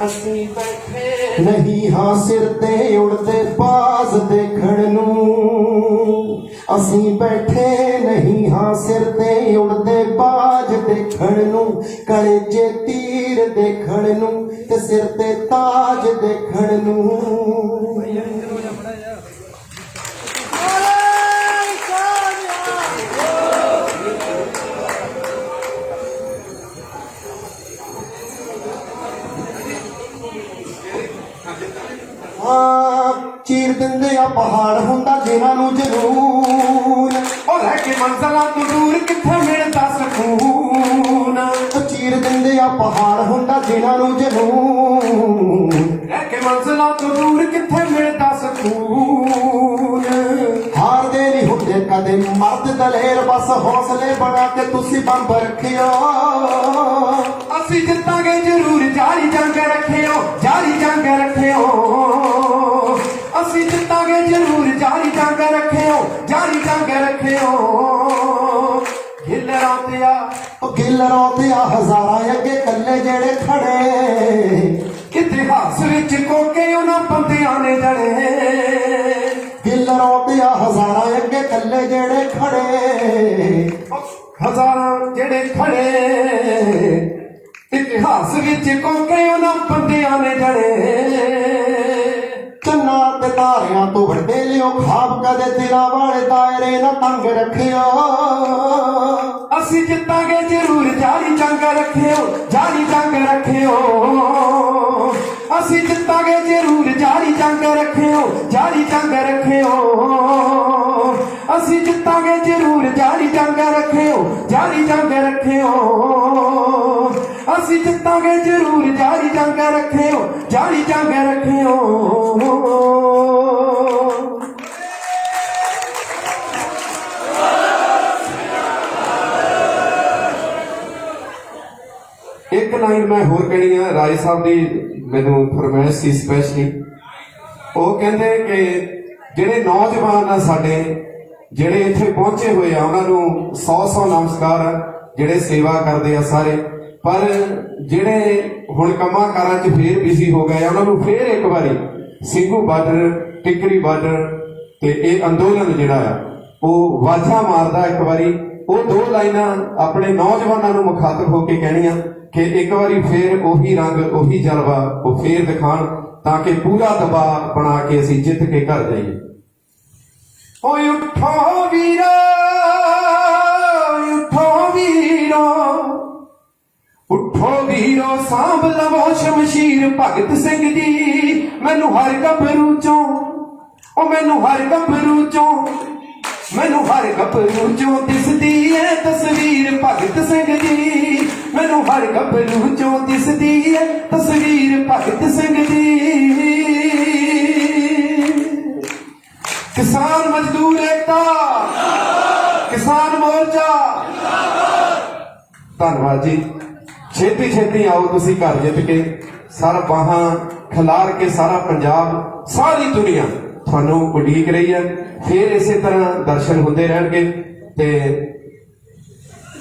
ਅਸੀਂ ਬੈਠੇ ਨਹੀਂ ਹਾਂ ਸਿਰ ਤੇ ਉੜਦੇ ਬਾਜ਼ ਦੇਖਣ ਨੂੰ। ਅਸੀਂ ਬੈਠੇ ਨਹੀਂ ਹਾਂ ਸਿਰ ਤੇ ਉੜਦੇ ਬਾਜ਼ ਦੇਖਣ ਨੂੰ। ਗਲੇ 'ਚ ਤੀਰ ਦੇਖਣ ਨੂੰ, ਤੇ ਸਿਰ ਤੇ ਤਾਜ ਦੇਖਣ ਨੂੰ। ਚੀਰ ਦਿੰਦੇ ਆ ਪਹਾੜ ਹੁੰਦਾ ਜਿਨ੍ਹਾਂ ਨੂੰ ਜਨੂਨ। ਉਹ ਲੈ ਕੇ ਮੰਜ਼ਲਾਂ ਤੋਂ ਦੂਰ ਕਿੱਥੇ ਮਿਲਦਾ ਸਕੂਨ। ਚੀਰ ਦਿੰਦੇ ਆ ਪਹਾੜ ਹੁੰਦਾ ਜਿਨ੍ਹਾਂ ਨੂੰ ਜਨੂਨ। ਲੈ ਕੇ ਮੰਜ਼ਲਾਂ ਤੋਂ ਦੂਰ ਕਿੱਥੇ ਮਿਲਦਾ ਸਕੂਨ। ਹਾਰਦੇ ਨਹੀਂ ਹੁੰਦੇ ਕਦੇ ਮਰਦ ਦਲੇਰ, ਬਸ ਹੌਸਲੇ ਬਣਾ ਕੇ ਤੁਸੀਂ ਬੰਬ ਰੱਖਿਓ। ਅਸੀਂ ਜਿੱਤਾਂਗੇ ਜ਼ਰੂਰ, ਜਾਰੀ ਜੰਗ ਰੱਖਿਓ, ਜਾਰੀ ਜੰਗ ਰੱਖਿਓ। ਅਸੀਂ ਜਿੱਤਾਂਗੇ ਜ਼ਰੂਰ, ਜਾਰੀ ਜੰਗ ਰੱਖਿਓ, ਜਾਰੀ ਜੰਗ ਰੱਖਿਓ। ਗਿੱਲਰਾਂ ਤੇ ਆ, ਗਿੱਲਰਾਂ ਤੇ ਆ ਹਜ਼ਾਰਾਂ ਅੱਗੇ ਕੱਲੇ ਜਿਹੜੇ ਖੜੇ। ਇਤਿਹਾਸ ਵਿੱਚ ਕੋਕੇ ਉਹਨਾਂ ਬੰਦਿਆਂ ਨੇ ਜੜੇ। ਗਿੱਲਰਾਂ ਤੇ ਆ ਹਜ਼ਾਰਾਂ ਅੱਗੇ ਕੱਲੇ ਜਿਹੜੇ ਖੜੇ। ਹਜ਼ਾਰਾਂ ਜਿਹੜੇ ਖੜੇ, ਇਤਿਹਾਸ ਵਿੱਚ ਕੋਕੇ ਉਹਨਾਂ ਬੰਦਿਆਂ ਨੇ ਜੜੇ। ਚੰਨਾ ਤੇ ਤਾਰਿਆਂ ਤੋਂ ਵੱਡੇ ਲਿਓ ਖਾਬ, ਕਦੇ ਦਿਲਾਂ ਵਾਲੇ ਦਾਇਰੇ ਨਾ ਤੰਗ ਰੱਖਿਓ। ਅਸੀਂ ਜਿੱਤਾਂਗੇ ਜ਼ਰੂਰ, ਜਾਰੀ ਜੰਗ ਰੱਖਿਓ, ਜਾਰੀ ਜੰਗ ਰੱਖਿਓ। ਅਸੀਂ ਜਿੱਤਾਂਗੇ ਜ਼ਰੂਰ, ਜਾਰੀ ਜੰਗ ਰੱਖਿਓ, ਜਾਰੀ ਜੰਗ ਰੱਖਿਓ। ਅਸੀਂ ਜਿੱਤਾਂਗੇ ਜ਼ਰੂਰ, ਜਾਰੀ ਜੰਗ ਰੱਖਿਓ, ਜਾਰੀ ਜੰਗ ਰੱਖਿਓ। ਅਸੀਂ ਜਿੱਤਾਂਗੇ ਜ਼ਰੂਰ, ਜਾਰੀ ਜੰਗ ਰੱਖਿਓ, ਜਾਰੀ ਜੰਗ ਰੱਖਿਓ। ਇੱਕ ਲਾਈਨ ਮੈਂ ਹੋਰ ਕਹਿਣੀ ਆ, ਰਾਏ ਸਾਹਿਬ ਦੀ ਮੈਨੂੰ ਫਰਮਾਇਸ਼ ਸੀ ਸਪੈਸ਼ਲੀ। ਉਹ ਕਹਿੰਦੇ ਕਿ ਜਿਹੜੇ ਨੌਜਵਾਨ ਆ ਸਾਡੇ, ਜਿਹੜੇ ਇੱਥੇ ਪਹੁੰਚੇ ਹੋਏ ਆ, ਉਹਨਾਂ ਨੂੰ 100 ਨਮਸਕਾਰ ਆ, ਜਿਹੜੇ ਸੇਵਾ ਕਰਦੇ ਆ ਸਾਰੇ। ਪਰ ਜਿਹੜੇ ਹੁਣ ਕੰਮਾਂ ਕਾਰਾਂ 'ਚ ਫੇਰ ਬਿਜ਼ੀ ਹੋ ਗਏ ਆ, ਉਹਨਾਂ ਨੂੰ ਫੇਰ ਇੱਕ ਵਾਰੀ ਸਿੰਘੂ ਬਾਰਡਰ, ਟਿਕਰੀ ਬਾਰਡਰ ਤੇ ਇਹ ਅੰਦੋਲਨ ਜਿਹੜਾ ਆ ਉਹ ਵਾਜਾ ਮਾਰਦਾ ਇੱਕ ਵਾਰੀ। ਉਹ 2 ਲਾਈਨਾਂ ਆਪਣੇ ਨੌਜਵਾਨਾਂ ਨੂੰ ਮੁਖਾਤਬ ਹੋ ਕੇ ਕਹਿਣੀਆਂ ਕਿ ਇੱਕ ਵਾਰੀ ਫੇਰ ਉਹੀ ਰੰਗ, ਉਹੀ ਜਲਵਾ ਉਹ ਫੇਰ ਦਿਖਾਣ, ਤਾਂ ਕਿ ਪੂਰਾ ਦਬਾਅ ਬਣਾ ਕੇ ਅਸੀਂ ਜਿੱਤ ਕੇ ਘਰ ਜਾਈਏ। ਓਏ ਉੱਠੋ ਵੀਰੋ, ਉੱਠੋ ਵੀਰੋ, ਉੱਠੋ ਵੀਰੋ, ਸਾਂਭ ਲਵੋ ਸ਼ਮਸ਼ੀਰ ਭਗਤ ਸਿੰਘ ਦੀ। ਮੈਨੂੰ ਹਰ ਗੱਭਰੂ ਚੋਂ, ਉਹ ਮੈਨੂੰ ਹਰ ਗੱਭਰੂ ਚੋਂ, ਮੈਨੂੰ ਹਰ ਗੱਭਰੂ ਚੋਂ ਦਿਸਦੀ ਏ ਤਸਵੀਰ ਭਗਤ ਸਿੰਘ ਦੀ। ਮੈਨੂੰ ਹਰ ਗੱਭਰੂ ਚੋਂ ਦਿਸਦੀ ਏ ਤਸਵੀਰ ਭਗਤ ਸਿੰਘ ਦੀ। ਕਿਸਾਨ ਮਜ਼ਦੂਰ ਏਕਤਾ, ਕਿਸਾਨ ਮੋਰਚਾ। ਧੰਨਵਾਦ ਜੀ। ਛੇਤੀ ਛੇਤੀ ਆਓ ਤੁਸੀਂ ਘਰ ਜਿੱਤ ਕੇ। ਸਰ ਬਾਹਾਂ खिलार के सारा पंजाब सारी दुनिया थानू उडीक रही है। फिर इसे तरह दर्शन होंदे रहणगे ते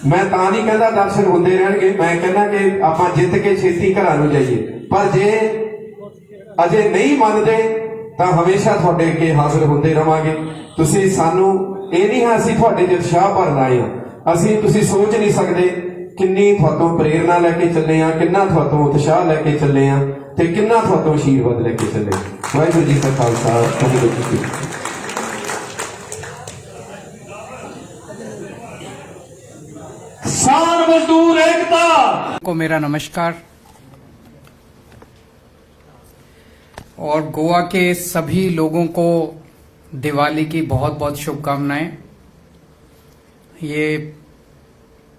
मैं तां नहीं कहता दर्शन होंदे रहणगे, मैं कहना कि आपां जित के छेती घरां नूं जाइए। पर जे अजे नहीं मनदे तां हमेशा तुहाडे अगे हाजिर होंदे रहांगे। तुसीं सानू ਇਹ नहीं है ਅਸੀਂ ਤੁਹਾਡੇ ਚ ਉਤਸ਼ਾਹ ਭਰਨ ਆਏ ਹਾਂ। ਅਸੀਂ ਤੁਸੀਂ ਸੋਚ ਨਹੀਂ ਸਕਦੇ ਕਿੰਨੀ ਤੁਹਾਤੋਂ ਪ੍ਰੇਰਣਾ ਲੈ ਕੇ ਚੱਲੇ ਆ, ਕਿੰਨਾ ਤੁਹਾਤੋਂ ਉਤਸ਼ਾਹ ਲੈ ਕੇ ਚੱਲੇ ਆ ਤੇ ਕਿੰਨਾ ਤੁਹਾਤੋਂ ਆਸ਼ੀਰਵਾਦ ਲੈ ਕੇ ਚੱਲੇ। ਵਾਹਿਗੁਰੂ ਜੀ ਕਾ ਖਾਲਸਾ, ਵਾਹਿਗੁਰੂ ਜੀ ਕੀ ਫਤਿਹ। किसान मजदूर एकता को मेरा नमस्कार और गोवा के सभी लोगों को दिवाली की बहुत बहुत शुभकामनाएं। ये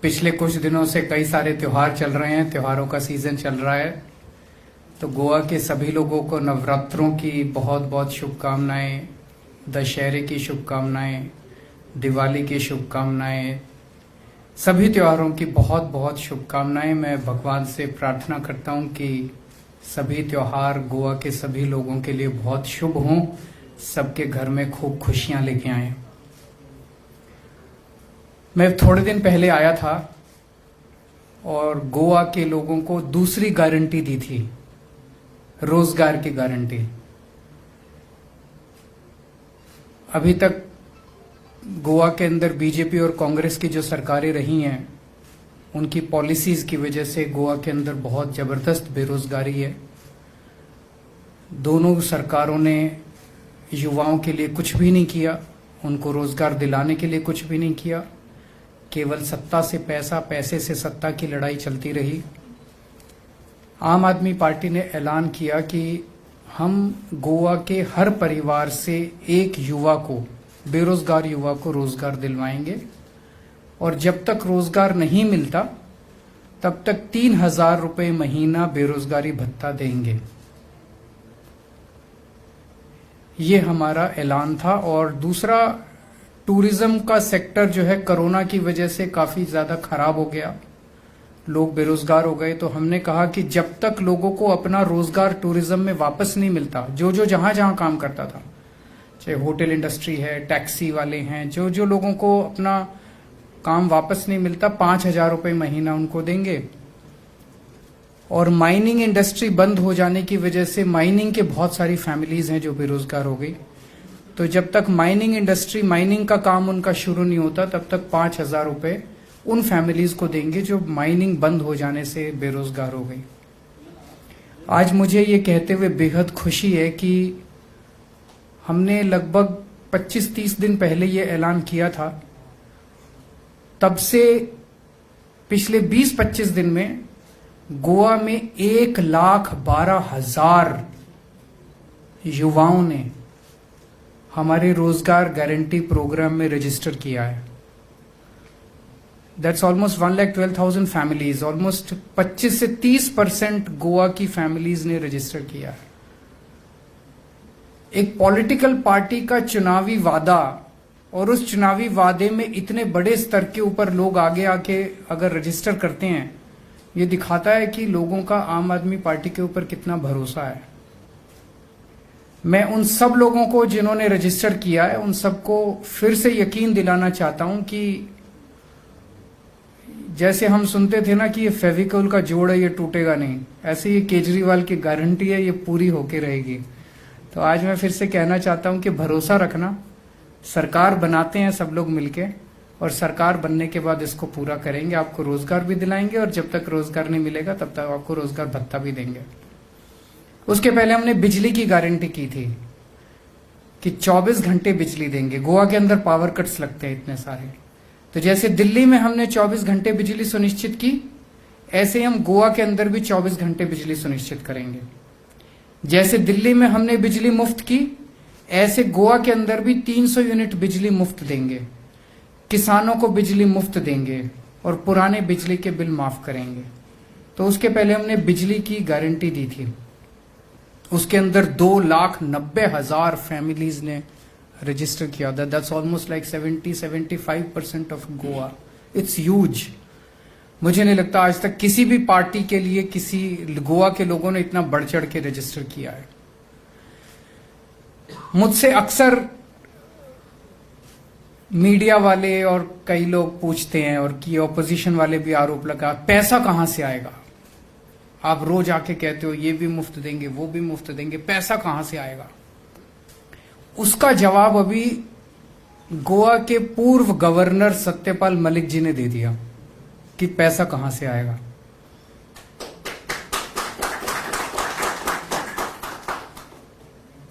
पिछले कुछ दिनों से कई सारे त्योहार चल रहे हैं, त्योहारों का सीजन चल रहा है, तो गोवा के सभी लोगों को नवरात्रों की बहुत बहुत शुभकामनाएं, दशहरे की शुभकामनाएं, दिवाली की शुभकामनाएं, सभी त्योहारों की बहुत बहुत शुभकामनाएं। मैं भगवान से प्रार्थना करता हूं कि सभी त्योहार गोवा के सभी लोगों के लिए बहुत शुभ हों, सबके घर में खूब खुशियां लेके आए। मैं थोड़े दिन पहले आया था और गोवा के लोगों को दूसरी गारंटी दी थी, रोजगार की गारंटी। अभी तक गोवा के अंदर बीजेपी और कांग्रेस की जो सरकारें रही हैं, उनकी पॉलिसीज की वजह से गोवा के अंदर बहुत जबरदस्त बेरोजगारी है। दोनों सरकारों ने युवाओं के लिए कुछ भी नहीं किया, उनको रोजगार दिलाने के लिए कुछ भी नहीं किया। केवल सत्ता से पैसा, पैसे से सत्ता की लड़ाई चलती रही। आम आदमी पार्टी ने ऐलान किया कि हम गोवा के हर परिवार से एक युवा को, बेरोजगार युवा को रोजगार दिलवाएंगे और जब तक रोजगार नहीं मिलता तब तक 3,000 रुपए महीना बेरोजगारी भत्ता देंगे। ये हमारा ऐलान था। और दूसरा, टूरिज्म का सेक्टर जो है कोरोना की वजह से काफी ज्यादा खराब हो गया, लोग बेरोजगार हो गए। तो हमने कहा कि जब तक लोगों को अपना रोजगार टूरिज्म में वापस नहीं मिलता, जो जो जहां जहां काम करता था, चाहे होटल इंडस्ट्री है, टैक्सी वाले हैं, जो जो लोगों को अपना काम वापस नहीं मिलता, 5,000 रुपए महीना उनको देंगे। और माइनिंग इंडस्ट्री बंद हो जाने की वजह से माइनिंग के बहुत सारी फैमिलीज हैं जो बेरोजगार हो गई। तो जब तक माइनिंग इंडस्ट्री, माइनिंग का काम उनका शुरू नहीं होता, तब तक 5,000 रुपए उन फैमिलीज को देंगे जो माइनिंग बंद हो जाने से बेरोजगार हो गई। आज मुझे ये कहते हुए बेहद खुशी है कि हमने लगभग 25-30 दिन पहले ये ऐलान किया था, तब से पिछले 20-25 दिन में गोवा में 1,12,000 युवाओं ने हमारे रोजगार गारंटी प्रोग्राम में रजिस्टर किया है। दैट्स ऑलमोस्ट 1,12,000 फैमिलीज, ऑलमोस्ट 25 से 30% गोवा की फैमिलीज ने रजिस्टर किया है। एक पॉलिटिकल पार्टी का चुनावी वादा, और उस चुनावी वादे में इतने बड़े स्तर के ऊपर लोग आगे आके अगर रजिस्टर करते हैं, ये दिखाता है कि लोगों का आम आदमी पार्टी के ऊपर कितना भरोसा है। मैं उन सब लोगों को जिन्होंने रजिस्टर किया है, उन सबको फिर से यकीन दिलाना चाहता हूं कि जैसे हम सुनते थे ना कि ये फेविकोल का जोड़ है, ये टूटेगा नहीं, ऐसे ये केजरीवाल की गारंटी है, ये पूरी होके रहेगी। तो आज मैं फिर से कहना चाहता हूं कि भरोसा रखना, सरकार बनाते हैं सब लोग मिलके, और सरकार बनने के बाद इसको पूरा करेंगे, आपको रोजगार भी दिलाएंगे, और जब तक रोजगार नहीं मिलेगा तब तक आपको रोजगार भत्ता भी देंगे। उसके पहले हमने बिजली की गारंटी की थी कि 24 घंटे बिजली देंगे। गोवा के अंदर पावर कट्स लगते हैं इतने सारे, तो जैसे दिल्ली में हमने 24 घंटे बिजली सुनिश्चित की, ऐसे हम गोवा के अंदर भी 24 घंटे बिजली सुनिश्चित करेंगे। जैसे दिल्ली में हमने बिजली मुफ्त की, ऐसे गोवा के अंदर भी 300 यूनिट बिजली मुफ्त देंगे, किसानों को बिजली मुफ्त देंगे और पुराने बिजली के बिल माफ करेंगे। तो उसके पहले हमने बिजली की गारंटी दी थी, उसके अंदर 2,90,000 फैमिलीज ने रजिस्टर किया था। That's almost like 70-75% of Goa. It's huge. मुझे नहीं लगता आज तक किसी भी पार्टी के लिए किसी गोवा के लोगों ने इतना बढ़ चढ़ के रजिस्टर किया है। मुझसे अक्सर मीडिया वाले और कई लोग पूछते हैं, और कि ऑपोजिशन वाले भी आरोप लगा, पैसा कहां से आएगा? आप रोज आके कहते हो ये भी मुफ्त देंगे, वो भी मुफ्त देंगे, पैसा कहां से आएगा? उसका जवाब अभी गोवा के पूर्व गवर्नर सत्यपाल मलिक जी ने दे दिया कि पैसा कहां से आएगा।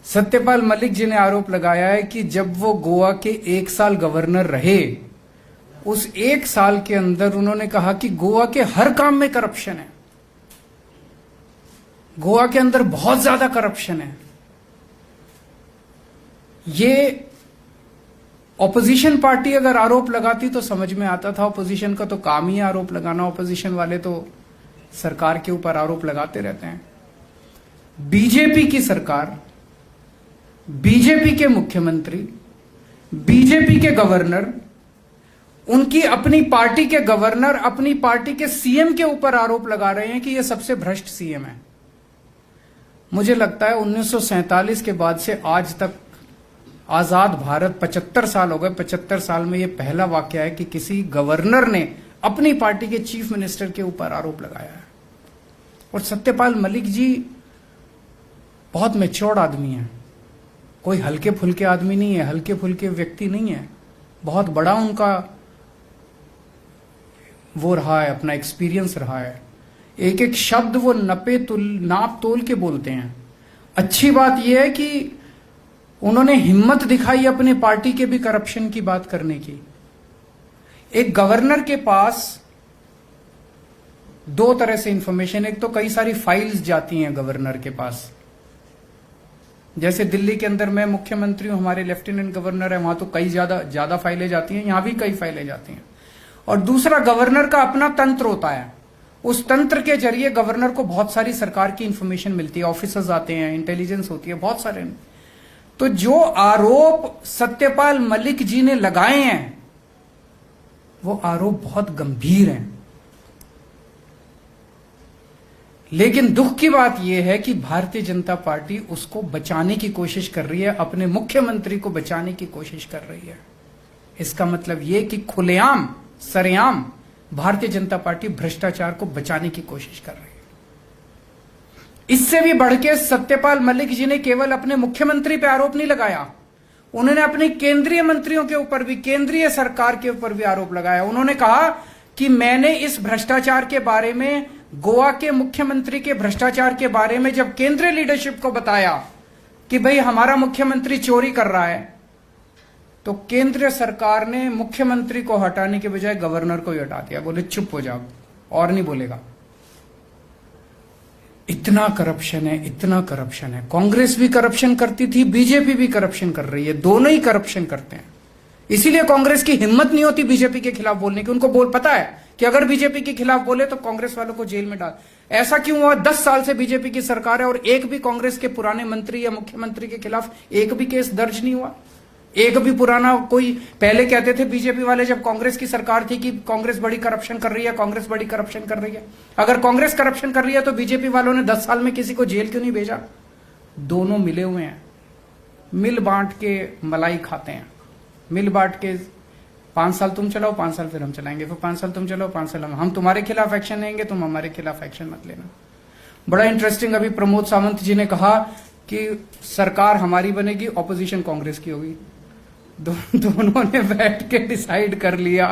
सत्यपाल मलिक जी ने आरोप लगाया है कि जब वो गोवा के 1 साल गवर्नर रहे, उस 1 साल के अंदर उन्होंने कहा कि गोवा के हर काम में करप्शन है, गोवा के अंदर बहुत ज्यादा करप्शन है। ये ऑपोजिशन पार्टी अगर आरोप लगाती तो समझ में आता था, ऑपोजिशन का तो काम ही आरोप लगाना, ऑपोजिशन वाले तो सरकार के ऊपर आरोप लगाते रहते हैं। बीजेपी की सरकार, बीजेपी के मुख्यमंत्री, बीजेपी के गवर्नर, उनकी अपनी पार्टी के गवर्नर अपनी पार्टी के सीएम के ऊपर आरोप लगा रहे हैं कि यह सबसे भ्रष्ट सीएम है। मुझे लगता है 1947 के बाद से आज तक आजाद भारत 75 साल हो गए, 75 साल में यह पहला वाकया है कि किसी गवर्नर ने अपनी पार्टी के चीफ मिनिस्टर के ऊपर आरोप लगाया है। और सत्यपाल मलिक जी बहुत मैच्योर्ड आदमी है, कोई हल्के फुल्के आदमी नहीं है, हल्के फुल्के व्यक्ति नहीं है। बहुत बड़ा उनका वो रहा है, अपना एक्सपीरियंस रहा है। एक एक शब्द वो नाप तोल के बोलते हैं। अच्छी बात यह है कि उन्होंने हिम्मत दिखाई अपनी पार्टी के भी करप्शन की बात करने की। एक गवर्नर के पास 2 तरह से इंफॉर्मेशन, एक तो कई सारी फाइल्स जाती हैं गवर्नर के पास, जैसे दिल्ली के अंदर मैं मुख्यमंत्री हूं, हमारे लेफ्टिनेंट गवर्नर है, वहां तो कई ज्यादा फाइलें जाती हैं, यहां भी कई फाइलें जाती हैं। और दूसरा, गवर्नर का अपना तंत्र होता है, उस तंत्र के जरिए गवर्नर को बहुत सारी सरकार की इंफॉर्मेशन मिलती है, ऑफिसर्स आते हैं, इंटेलिजेंस होती है, बहुत सारे। तो जो आरोप सत्यपाल मलिक जी ने लगाए हैं वो आरोप बहुत गंभीर हैं। लेकिन दुख की बात यह है कि भारतीय जनता पार्टी उसको बचाने की कोशिश कर रही है, अपने मुख्यमंत्री को बचाने की कोशिश कर रही है। इसका मतलब यह कि खुलेआम सरेआम भारतीय जनता पार्टी भ्रष्टाचार को बचाने की कोशिश कर रही है। इससे भी बढ़ के सत्यपाल मलिक जी ने केवल अपने मुख्यमंत्री पे आरोप नहीं लगाया, उन्होंने अपने केंद्रीय मंत्रियों के ऊपर भी, केंद्रीय सरकार के ऊपर भी आरोप लगाया। उन्होंने कहा कि मैंने इस भ्रष्टाचार के बारे में, गोवा के मुख्यमंत्री के भ्रष्टाचार के बारे में जब केंद्रीय लीडरशिप को बताया कि भाई हमारा मुख्यमंत्री चोरी कर रहा है, तो केंद्रीय सरकार ने मुख्यमंत्री को हटाने के बजाय गवर्नर को ही हटा दिया, बोले चुप हो जाओ और नहीं बोलेगा। इतना करप्शन है, इतना करप्शन है। कांग्रेस भी करप्शन करती थी, बीजेपी भी करप्शन कर रही है, दोनों ही करप्शन करते हैं। इसीलिए कांग्रेस की हिम्मत नहीं होती बीजेपी के खिलाफ बोलने की। उनको पता है कि अगर बीजेपी के खिलाफ बोले तो कांग्रेस वालों को जेल में डाल। ऐसा क्यों हुआ? 10 साल से बीजेपी की सरकार है और एक भी कांग्रेस के पुराने मंत्री या मुख्यमंत्री के खिलाफ एक भी केस दर्ज नहीं हुआ। एक भी पुराना कोई, पहले कहते थे बीजेपी वाले जब कांग्रेस की सरकार थी कि कांग्रेस बड़ी करप्शन कर रही है, कांग्रेस बड़ी करप्शन कर रही है। अगर कांग्रेस करप्शन कर रही है तो बीजेपी वालों ने 10 साल में किसी को जेल क्यों नहीं भेजा? दोनों मिले हुए हैं, मिल बांट के मलाई खाते हैं, मिल बांट के 5 साल तुम चलाओ, 5 साल फिर हम चलाएंगे, फिर 5 साल तुम चलाओ, 5 साल हम तुम्हारे खिलाफ एक्शन लेंगे, तुम हमारे खिलाफ एक्शन मत लेना। बड़ा इंटरेस्टिंग, अभी प्रमोद सावंत जी ने कहा कि सरकार हमारी बनेगी, ऑपोजिशन कांग्रेस की होगी। दोनों ने बैठ के डिसाइड कर लिया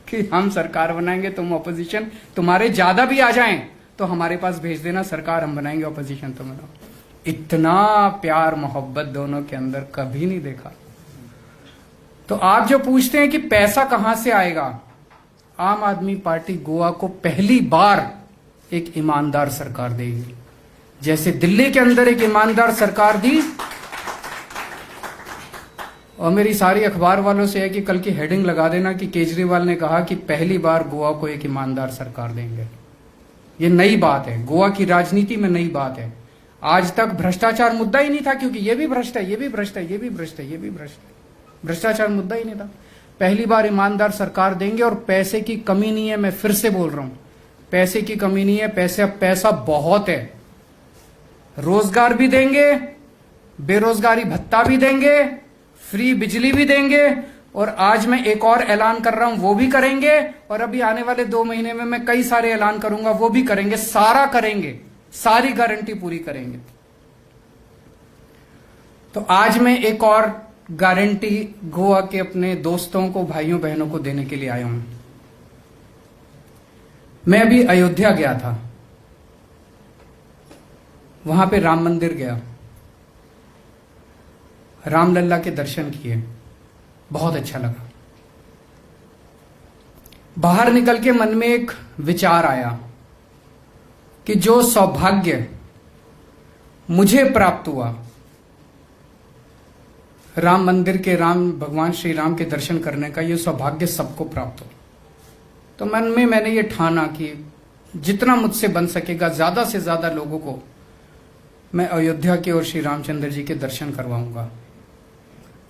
कि हम सरकार बनाएंगे, तुम ऑपोजिशन, तुम्हारे ज्यादा भी आ जाएं तो हमारे पास भेज देना, सरकार हम बनाएंगे, ऑपोजिशन तुम बनाओ। इतना प्यार मोहब्बत दोनों के अंदर कभी नहीं देखा। तो आप जो पूछते हैं कि पैसा कहां से आएगा, आम आदमी पार्टी गोवा को पहली बार एक ईमानदार सरकार देगी। जैसे दिल्ली के अंदर एक ईमानदार सरकार दी, और मेरी सारी अखबार वालों से है कि कल की हेडिंग लगा देना कि केजरीवाल ने कहा कि पहली बार गोवा को एक ईमानदार सरकार देंगे। ये नई बात है, गोवा की राजनीति में नई बात है। आज तक भ्रष्टाचार मुद्दा ही नहीं था, क्योंकि ये भी भ्रष्ट है, ये भी भ्रष्ट है, ये भी भ्रष्ट है, ये भी भ्रष्ट है, भ्रष्टाचार मुद्दा ही नहीं था। पहली बार ईमानदार सरकार देंगे और पैसे की कमी नहीं है। मैं फिर से बोल रहा हूं, पैसे की कमी नहीं है, पैसा बहुत है। रोजगार भी देंगे, बेरोजगारी भत्ता भी देंगे, फ्री बिजली भी देंगे, और आज मैं एक और ऐलान कर रहा हूं, वो भी करेंगे। और अभी आने वाले 2 महीने में मैं कई सारे ऐलान करूंगा, वो भी करेंगे, सारा करेंगे, सारी गारंटी पूरी करेंगे। तो आज मैं एक और गारंटी गोवा के अपने दोस्तों को, भाइयों बहनों को देने के लिए आया हूं। मैं अभी अयोध्या गया था, वहां पे राम मंदिर गया, रामलला के दर्शन किए, बहुत अच्छा लगा। बाहर निकल के मन में एक विचार आया कि जो सौभाग्य मुझे प्राप्त हुआ राम मंदिर के, राम भगवान श्री राम के दर्शन करने का, ये सौभाग्य सबको प्राप्त हो। तो मन में मैंने ये ठाना कि जितना मुझसे बन सकेगा ज्यादा से ज्यादा लोगों को मैं अयोध्या के और श्री रामचंद्र जी के दर्शन करवाऊंगा।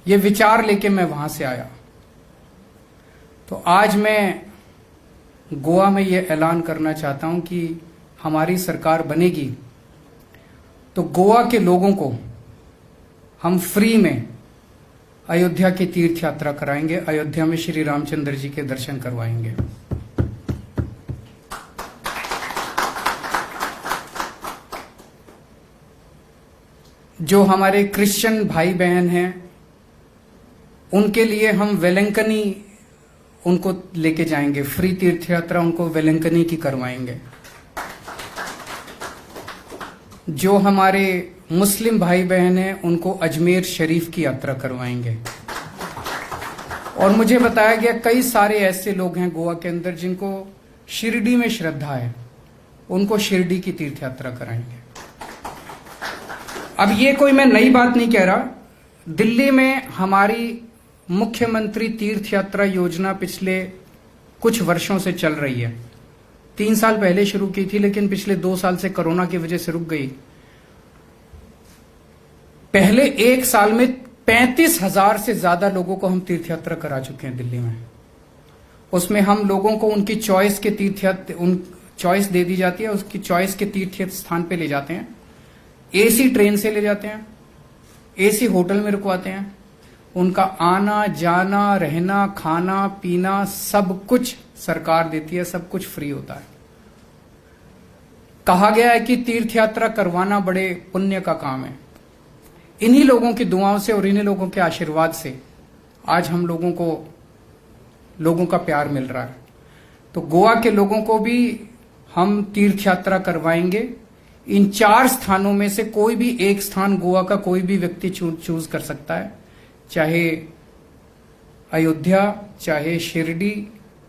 ये विचार लेके मैं वहां से आया। तो आज मैं गोवा में ये ऐलान करना चाहता हूं कि हमारी सरकार बनेगी तो गोवा के लोगों को हम फ्री में अयोध्या की तीर्थ यात्रा कराएंगे, अयोध्या में श्री रामचंद्र जी के दर्शन करवाएंगे। जो हमारे क्रिश्चियन भाई बहन हैं उनके लिए हम वेलंकनी उनको लेके जाएंगे, फ्री तीर्थ यात्रा उनको वेलंकनी की करवाएंगे। जो हमारे मुस्लिम भाई बहन हैं उनको अजमेर शरीफ की यात्रा करवाएंगे। और मुझे बताया गया कई सारे ऐसे लोग हैं गोवा के अंदर जिनको शिरडी में श्रद्धा है, उनको शिरडी की तीर्थ यात्रा कराएंगे। अब ये कोई मैं नई बात नहीं कह रहा, दिल्ली में हमारी मुख्यमंत्री तीर्थ यात्रा योजना पिछले कुछ वर्षों से चल रही है। 3 साल पहले शुरू की थी, लेकिन पिछले 2 साल से कोरोना की वजह से रुक गई। पहले 1 साल में 35,000 से ज्यादा लोगों को हम तीर्थ यात्रा करा चुके हैं दिल्ली में। उसमें हम लोगों को उनकी चॉइस के तीर्थ यात्रा चॉइस दे दी जाती है, उसकी चॉइस के तीर्थ स्थान पे ले जाते हैं, एसी ट्रेन से ले जाते हैं, एसी होटल में रुकवाते हैं, उनका आना जाना रहना खाना पीना सब कुछ सरकार देती है, सब कुछ फ्री होता है। कहा गया है कि तीर्थ यात्रा करवाना बड़े पुण्य का काम है। इन्हीं लोगों की दुआओं से और इन्हीं लोगों के आशीर्वाद से आज हम लोगों का प्यार मिल रहा है। तो गोवा के लोगों को भी हम तीर्थ यात्रा करवाएंगे। इन 4 स्थानों में से कोई भी एक स्थान गोवा का कोई भी व्यक्ति चूज कर सकता है, चाहे अयोध्या, चाहे शिरडी,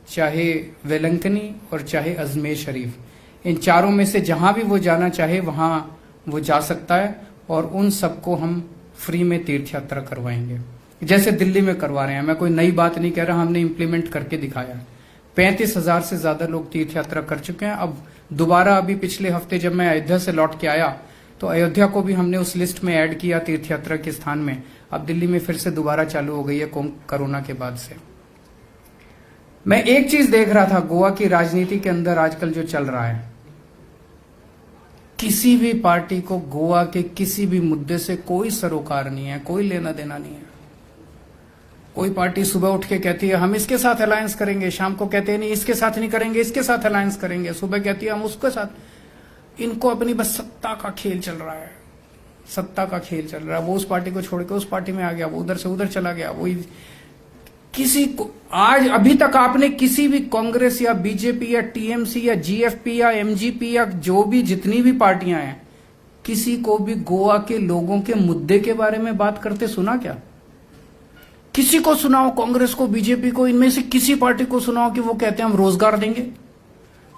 चाहे वेलंकनी और चाहे अजमेर शरीफ। इन 4 में से जहां भी वो जाना चाहे वहां वो जा सकता है और उन सबको हम फ्री में तीर्थ यात्रा करवाएंगे, जैसे दिल्ली में करवा रहे हैं। मैं कोई नई बात नहीं कह रहा, हमने इंप्लीमेंट करके दिखाया। 35,000 से ज्यादा लोग तीर्थ यात्रा कर चुके हैं। अब दोबारा अभी पिछले हफ्ते जब मैं अयोध्या से लौट के आया तो अयोध्या को भी हमने उस लिस्ट में ऐड किया तीर्थ यात्रा के स्थान में। अब दिल्ली में फिर से दोबारा चालू हो गई है कोरोना के बाद से। मैं एक चीज देख रहा था गोवा की राजनीति के अंदर आजकल जो चल रहा है, किसी भी पार्टी को गोवा के किसी भी मुद्दे से कोई सरोकार नहीं है, कोई लेना देना नहीं है। कोई पार्टी सुबह उठ के कहती है हम इसके साथ अलायंस करेंगे, शाम को कहते हैं नहीं इसके साथ नहीं करेंगे, इसके साथ अलायंस करेंगे, सुबह कहती है हम उसके साथ। इनको अपनी बस सत्ता का खेल चल रहा है, सत्ता का खेल चल रहा है। वो उस पार्टी को छोड़ के उस पार्टी में आ गया, वो उधर से उधर चला गया। वो किसी को आज अभी तक आपने किसी भी कांग्रेस या बीजेपी या टीएमसी या जीएफपी या एमजीपी या जो भी जितनी भी पार्टियां हैं, किसी को भी गोवा के लोगों के मुद्दे के बारे में बात करते सुना क्या? किसी को सुनाओ, कांग्रेस को, बीजेपी को, इनमें से किसी पार्टी को सुनाओ कि वो कहते हैं हम रोजगार देंगे।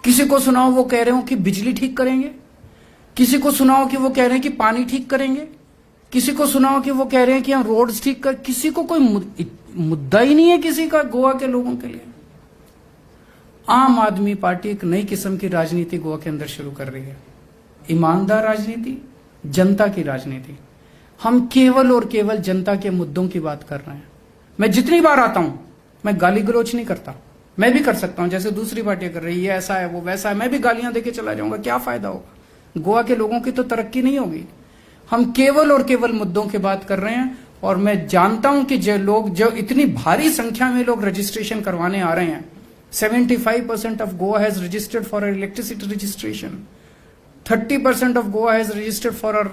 किसी को सुनाओ वो कह रहे हो कि बिजली ठीक करेंगे। किसी को सुनाओ कि वो कह रहे हैं कि पानी ठीक करेंगे। किसी को सुनाओ कि वो कह रहे हैं कि हम रोड्स ठीक कर। किसी को कोई मुद्दा ही नहीं है किसी का गोवा के लोगों के लिए। आम आदमी पार्टी एक नई किस्म की राजनीति गोवा के अंदर शुरू कर रही है, ईमानदार राजनीति, जनता की राजनीति। हम केवल और केवल जनता के मुद्दों की बात कर रहे हैं। मैं जितनी बार आता हूं मैं गाली गलोच नहीं करता, मैं भी कर सकता हूं जैसे दूसरी पार्टियां कर रही है, ऐसा है वो वैसा है, मैं भी गालियां देके चला जाऊंगा, क्या फायदा होगा? गोवा के लोगों की तो तरक्की नहीं होगी। हम केवल और केवल मुद्दों की बात कर रहे हैं, और मैं जानता हूं कि जो इतनी भारी संख्या में लोग रजिस्ट्रेशन करवाने आ रहे हैं, 75% of Goa has registered for electricity registration, 30% of Goa has registered for our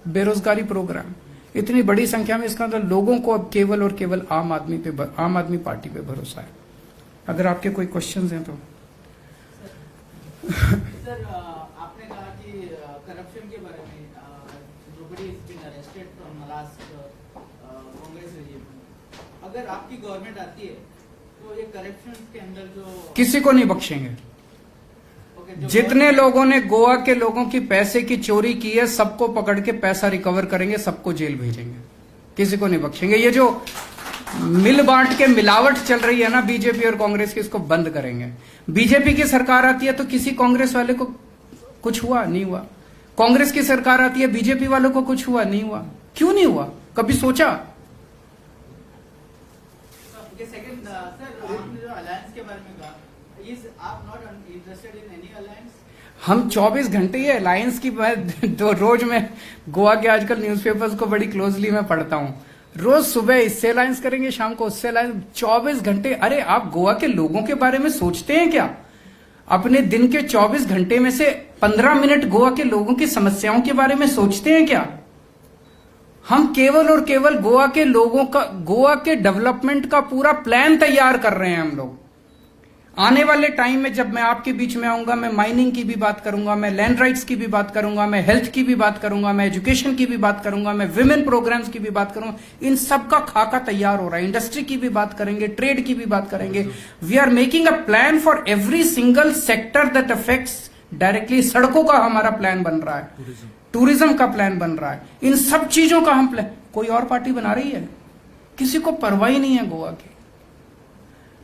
बेरोजगारी प्रोग्राम। इतनी बड़ी संख्या में, इसका मतलब लोगों को अब केवल और केवल आम आदमी पार्टी पे भरोसा है। अगर आपके कोई क्वेश्चंस हैं तो सर, आपने कहा कि करप्शन के बारे में, nobody has been arrested from last Congress regime। अगर आपकी गवर्नमेंट आती है तो ये करप्शन के अंदर जो किसी को नहीं बख्शेंगे। जितने लोगों ने गोवा के लोगों की पैसे की चोरी की है, सबको पकड़ के पैसा रिकवर करेंगे, सबको जेल भेजेंगे, किसी को नहीं बख्शेंगे। ये जो मिल बांट के मिलावट चल रही है ना बीजेपी और कांग्रेस की, इसको बंद करेंगे। बीजेपी की सरकार आती है तो किसी कांग्रेस वाले को कुछ हुआ नहीं हुआ, कांग्रेस की सरकार आती है बीजेपी वालों को कुछ हुआ नहीं हुआ। क्यों नहीं हुआ? कभी सोचा? सेकंड सर, आपने जो अलायंस के बारे में कहा, आप not interested in any alliance? हम 24 घंटे ये अलायंस की तो रोज मैं गोवा के आजकल न्यूज़पेपर्स को बड़ी क्लोजली मैं पढ़ता हूं, रोज सुबह इससे अलायंस करेंगे, शाम को उससे अलायंस, 24 घंटे। अरे आप गोवा के लोगों के बारे में सोचते हैं क्या? अपने दिन के 24 घंटे में से 15 मिनट गोवा के लोगों की समस्याओं के बारे में सोचते हैं क्या? हम केवल और केवल गोवा के लोगों का, गोवा के डेवलपमेंट का पूरा प्लान तैयार कर रहे हैं हम लोग। आने वाले टाइम में जब मैं आपके बीच में आऊंगा, मैं माइनिंग की भी बात करूंगा, मैं लैंड राइट्स की भी बात करूंगा, मैं हेल्थ की भी बात करूंगा, मैं एजुकेशन की भी बात करूंगा, मैं विमेन प्रोग्राम्स की भी बात करूंगा। इन सब का खाका तैयार हो रहा है। इंडस्ट्री की भी बात करेंगे, ट्रेड की भी बात करेंगे। We are making a plan for every single sector that affects directly. सड़कों का हमारा प्लान बन रहा है, टूरिज्म का प्लान बन रहा है, इन सब चीजों का हम प्लान। कोई और पार्टी बना रही है? किसी को परवाह ही नहीं है गोवा की।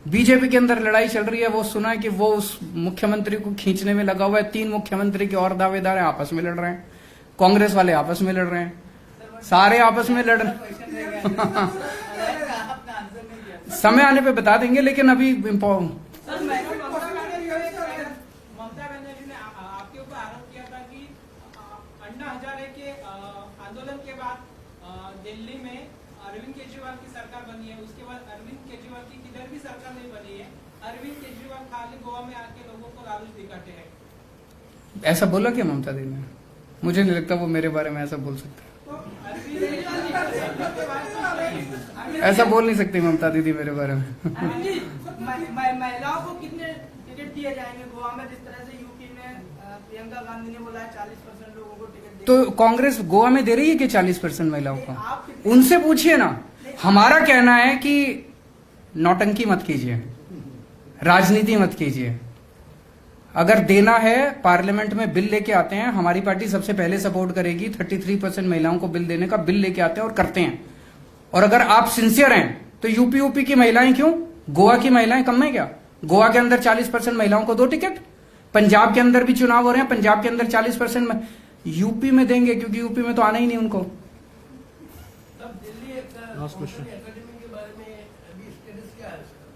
बीजेपी के अंदर लड़ाई चल रही है, वो सुना है कि वो उस मुख्यमंत्री को खींचने में लगा हुआ है। 3 मुख्यमंत्री के और दावेदार आपस में लड़ रहे हैं, कांग्रेस वाले आपस में लड़ रहे हैं, सारे आपस में लड़ रहे समय आने पे बता देंगे, लेकिन अभी ममता बनर्जी ने आपके ऊपर आरोप किया था कि अन्ना हजारे के आंदोलन के बाद दिल्ली में अरविंद केजरीवाल की सरकार बनी है, उसके बाद अरविंद केजरीवाल की किधर भी सरकार नहीं बनी है। अरविंद केजरीवाल खाली गोवा में आके लोगों को लालच दिखाते हैं। ऐसा बोला क्या ममता दीदी ने? मुझे नहीं लगता वो मेरे बारे में ऐसा बोल सकते। ऐसा बोल नहीं सकती ममता दीदी मेरे बारे में। महिलाओं को कितने टिकट दिए जाएंगे गोवा में? जिस तरह से यूपी में प्रियंका गांधी ने बोला 40% लोगों को टिकट। तो कांग्रेस गोवा में दे रही है कि 40% महिलाओं को? उनसे पूछिए ना। हमारा कहना है कि नौटंकी मत कीजिए, राजनीति मत कीजिए। अगर देना है, पार्लियामेंट में बिल लेके आते हैं, हमारी पार्टी सबसे पहले सपोर्ट करेगी। 33% महिलाओं को बिल देने का बिल लेके आते हैं और करते हैं। और अगर आप सिंसियर हैं तो यूपी की महिलाएं क्यों, गोवा की महिलाएं कम है क्या? गोवा के अंदर 40% महिलाओं को 2 टिकट, पंजाब के अंदर भी चुनाव हो रहे हैं, पंजाब के अंदर 40%, यूपी में देंगे क्योंकि यूपी में तो आना ही नहीं उनको।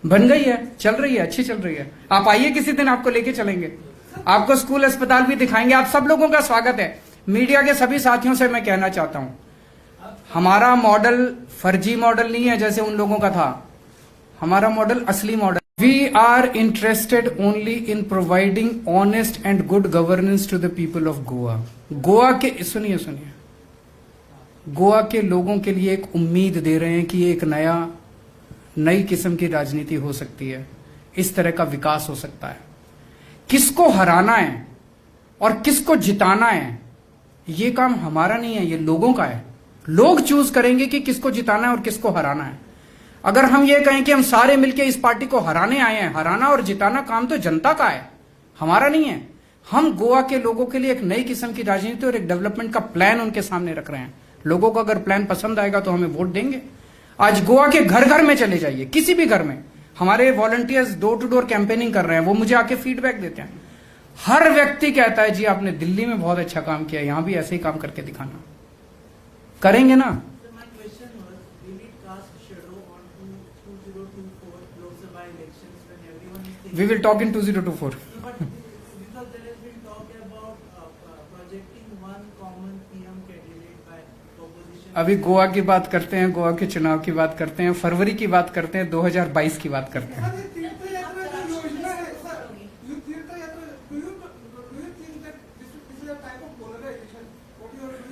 बन गई है, चल रही है, अच्छी चल रही है। आप आइए किसी दिन, आपको लेके चलेंगे, आपको स्कूल अस्पताल भी दिखाएंगे। आप सब लोगों का स्वागत है। मीडिया के सभी साथियों से मैं कहना चाहता हूं, हमारा मॉडल फर्जी मॉडल नहीं है जैसे उन लोगों का था। हमारा मॉडल असली model. We are interested only in providing honest and good governance to the people of Goa. Goa के, सुनिए, गोवा के लोगों के लिए एक उम्मीद दे रहे हैं कि एक नई किस्म की राजनीति हो सकती है, इस तरह का विकास हो सकता है। किसको हराना है और किसको जिताना है, ये काम हमारा नहीं है, ये लोगों का है। लोग चूज करेंगे कि किसको जिताना है और किसको हराना है। अगर हम ये कहें कि हम सारे मिलकर इस पार्टी को हराने आए हैं, हराना और जिताना काम तो जनता का है, हमारा नहीं है। हम गोवा के लोगों के लिए एक नई किस्म की राजनीति और एक डेवलपमेंट का प्लान उनके सामने रख रहे हैं। लोगों को अगर प्लान पसंद आएगा तो हमें वोट देंगे। आज गोवा के घर घर में चले जाइए, किसी भी घर में हमारे volunteers door to door campaigning कर रहे हैं, वो मुझे आके फीडबैक देते हैं। हर व्यक्ति कहता है जी आपने दिल्ली में बहुत अच्छा काम किया, यहां भी ऐसे ही काम करके दिखाना। करेंगे ना। We will talk in 2024. अभी गोवा की बात करते हैं, गोवा के चुनाव की बात करते हैं, फरवरी की बात करते हैं, 2022 की बात करते हैं।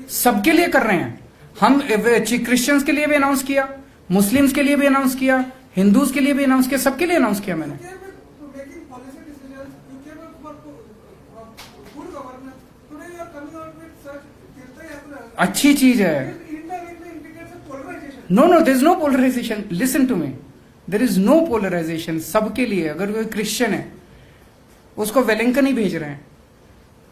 सबके लिए कर रहे हैं हम। क्रिश्चियंस के लिए भी अनाउंस किया, मुस्लिम्स के लिए भी अनाउंस किया, हिंदूज के लिए भी अनाउंस किया, सबके लिए अनाउंस किया मैंने। अच्छी चीज है। No there is no polarisation, listen to me, there is no polarisation. सबके लिए, अगर वो क्रिश्चियन है उसको वेलिंगटन ही भेज रहे हैं,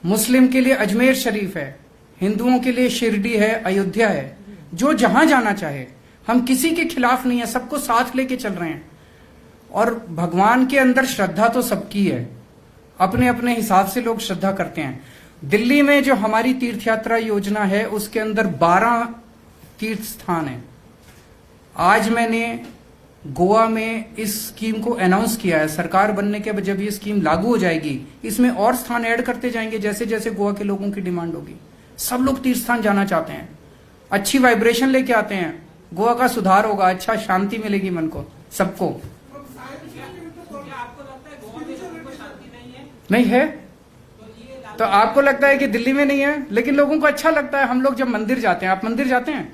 मुस्लिम के लिए अजमेर शरीफ है, हिंदुओं के लिए शिरडी है, अयोध्या है, जो जहां जाना चाहे। हम किसी के खिलाफ नहीं है, सबको साथ लेके चल रहे हैं। और भगवान के अंदर श्रद्धा तो सबकी है, अपने अपने हिसाब से लोग श्रद्धा करते हैं। दिल्ली में जो हमारी तीर्थ यात्रा योजना है उसके अंदर 12 तीर्थ स्थान है। आज मैंने गोवा में इस स्कीम को अनाउंस किया है। सरकार बनने के बाद जब ये स्कीम लागू हो जाएगी, इसमें और स्थान ऐड करते जाएंगे जैसे जैसे गोवा के लोगों की डिमांड होगी। सब लोग तीर्थ स्थान जाना चाहते हैं, अच्छी वाइब्रेशन लेके आते हैं, गोवा का सुधार होगा, अच्छा शांति मिलेगी मन को, सबको। नहीं है तो आपको लगता है कि दिल्ली में नहीं है, लेकिन लोगों को अच्छा लगता है। हम लोग जब मंदिर जाते हैं, आप मंदिर जाते हैं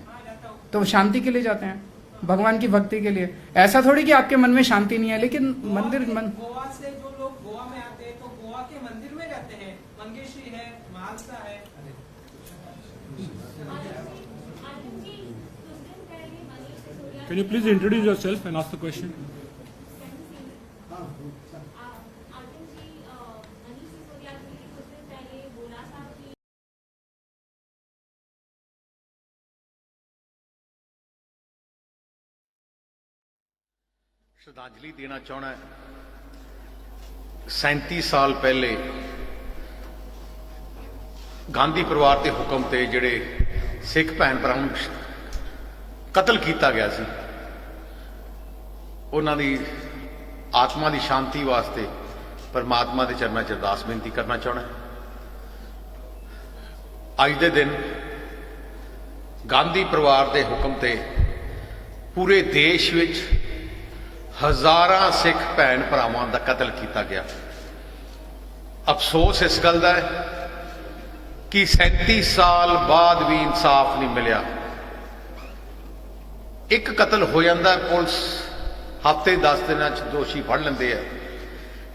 तो शांति के लिए जाते हैं, भगवान की भक्ति के लिए। ऐसा थोड़ी कि आपके मन में शांति नहीं है, लेकिन मंदिर गोवा से जो लोग गोवा में आते हैं तो गोवा के मंदिर में जाते हैं, मंगेशी है, महालसा है। Can you please introduce yourself and ask the question? श्रद्धांजलि देना चाहना है। 37 साल पहले गांधी परिवार के हुक्म ते जिहड़े सिख भैन भरावां नूं कतल किया गया सी, उन्हां दी आत्मा की शांति वास्ते परमात्मा के चरणों च अरदास बेनती करना चाहना है। अज दे दिन गांधी परिवार के हुक्म ते पूरे देश विच हज़ारां सिख भैन भरावां दा कतल किया गया। अफसोस इस गल दा है कि 37 साल बाद भी इंसाफ नहीं मिलिया। एक कतल हो जाता, पुलिस हफ्ते 10 दिनों दोषी फड़ लेंदे है।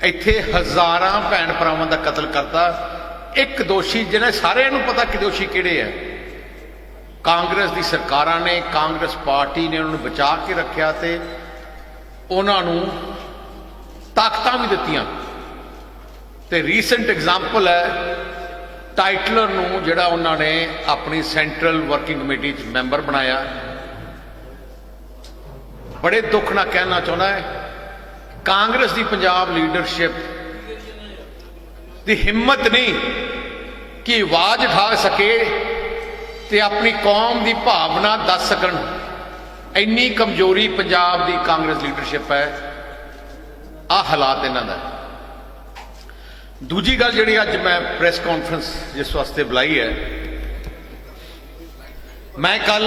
इत्थे हज़ारां भैन भरावां दा कतल करता एक दोषी, जिन्हें सारे नूं पता कि दोषी किहड़े है। कांग्रेस दी सरकारां ने, कांग्रेस पार्टी ने उन्होंने बचा के रखा ते उन्होंने ताकतां भी दित्तियां। ते रीसेंट एग्जाम्पल है टाइटलर नूं जिहड़ा उन्होंने अपनी सेंट्रल वर्किंग कमेटी च मैंबर बनाया। बड़े दुख नाल कहना चाहना है, कांग्रेस की पंजाब लीडरशिप की हिम्मत नहीं कि आवाज उठा सके ते अपनी कौम की भावना दस सकन। इन्नी कमजोरी पंजाब की कांग्रेस लीडरशिप है। आ हालात इन्हां दा। दूजी गल जिहड़ी अज मैं प्रेस कॉन्फ्रेंस जिस वास्ते बुलाई है, मैं कल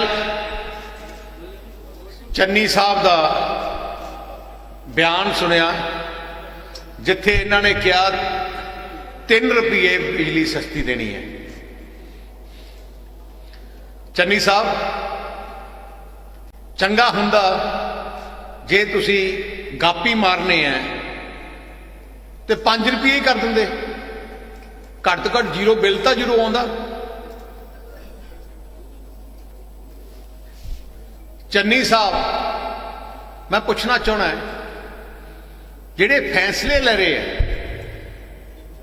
चन्नी साहब का बयान सुनिया जिथे इन्हों ने कहा 3 रुपये बिजली सस्ती देनी है। चन्नी साहब, चंगा हुंदा जे तुसी गापी मारने हैं तो 5 रुपये ही कर देंगे, घट तो घट जीरो बिल तो जरूर आउंदा। चन्नी साहब, मैं पूछना चाहना है, जिहड़े फैसले ले रहे हैं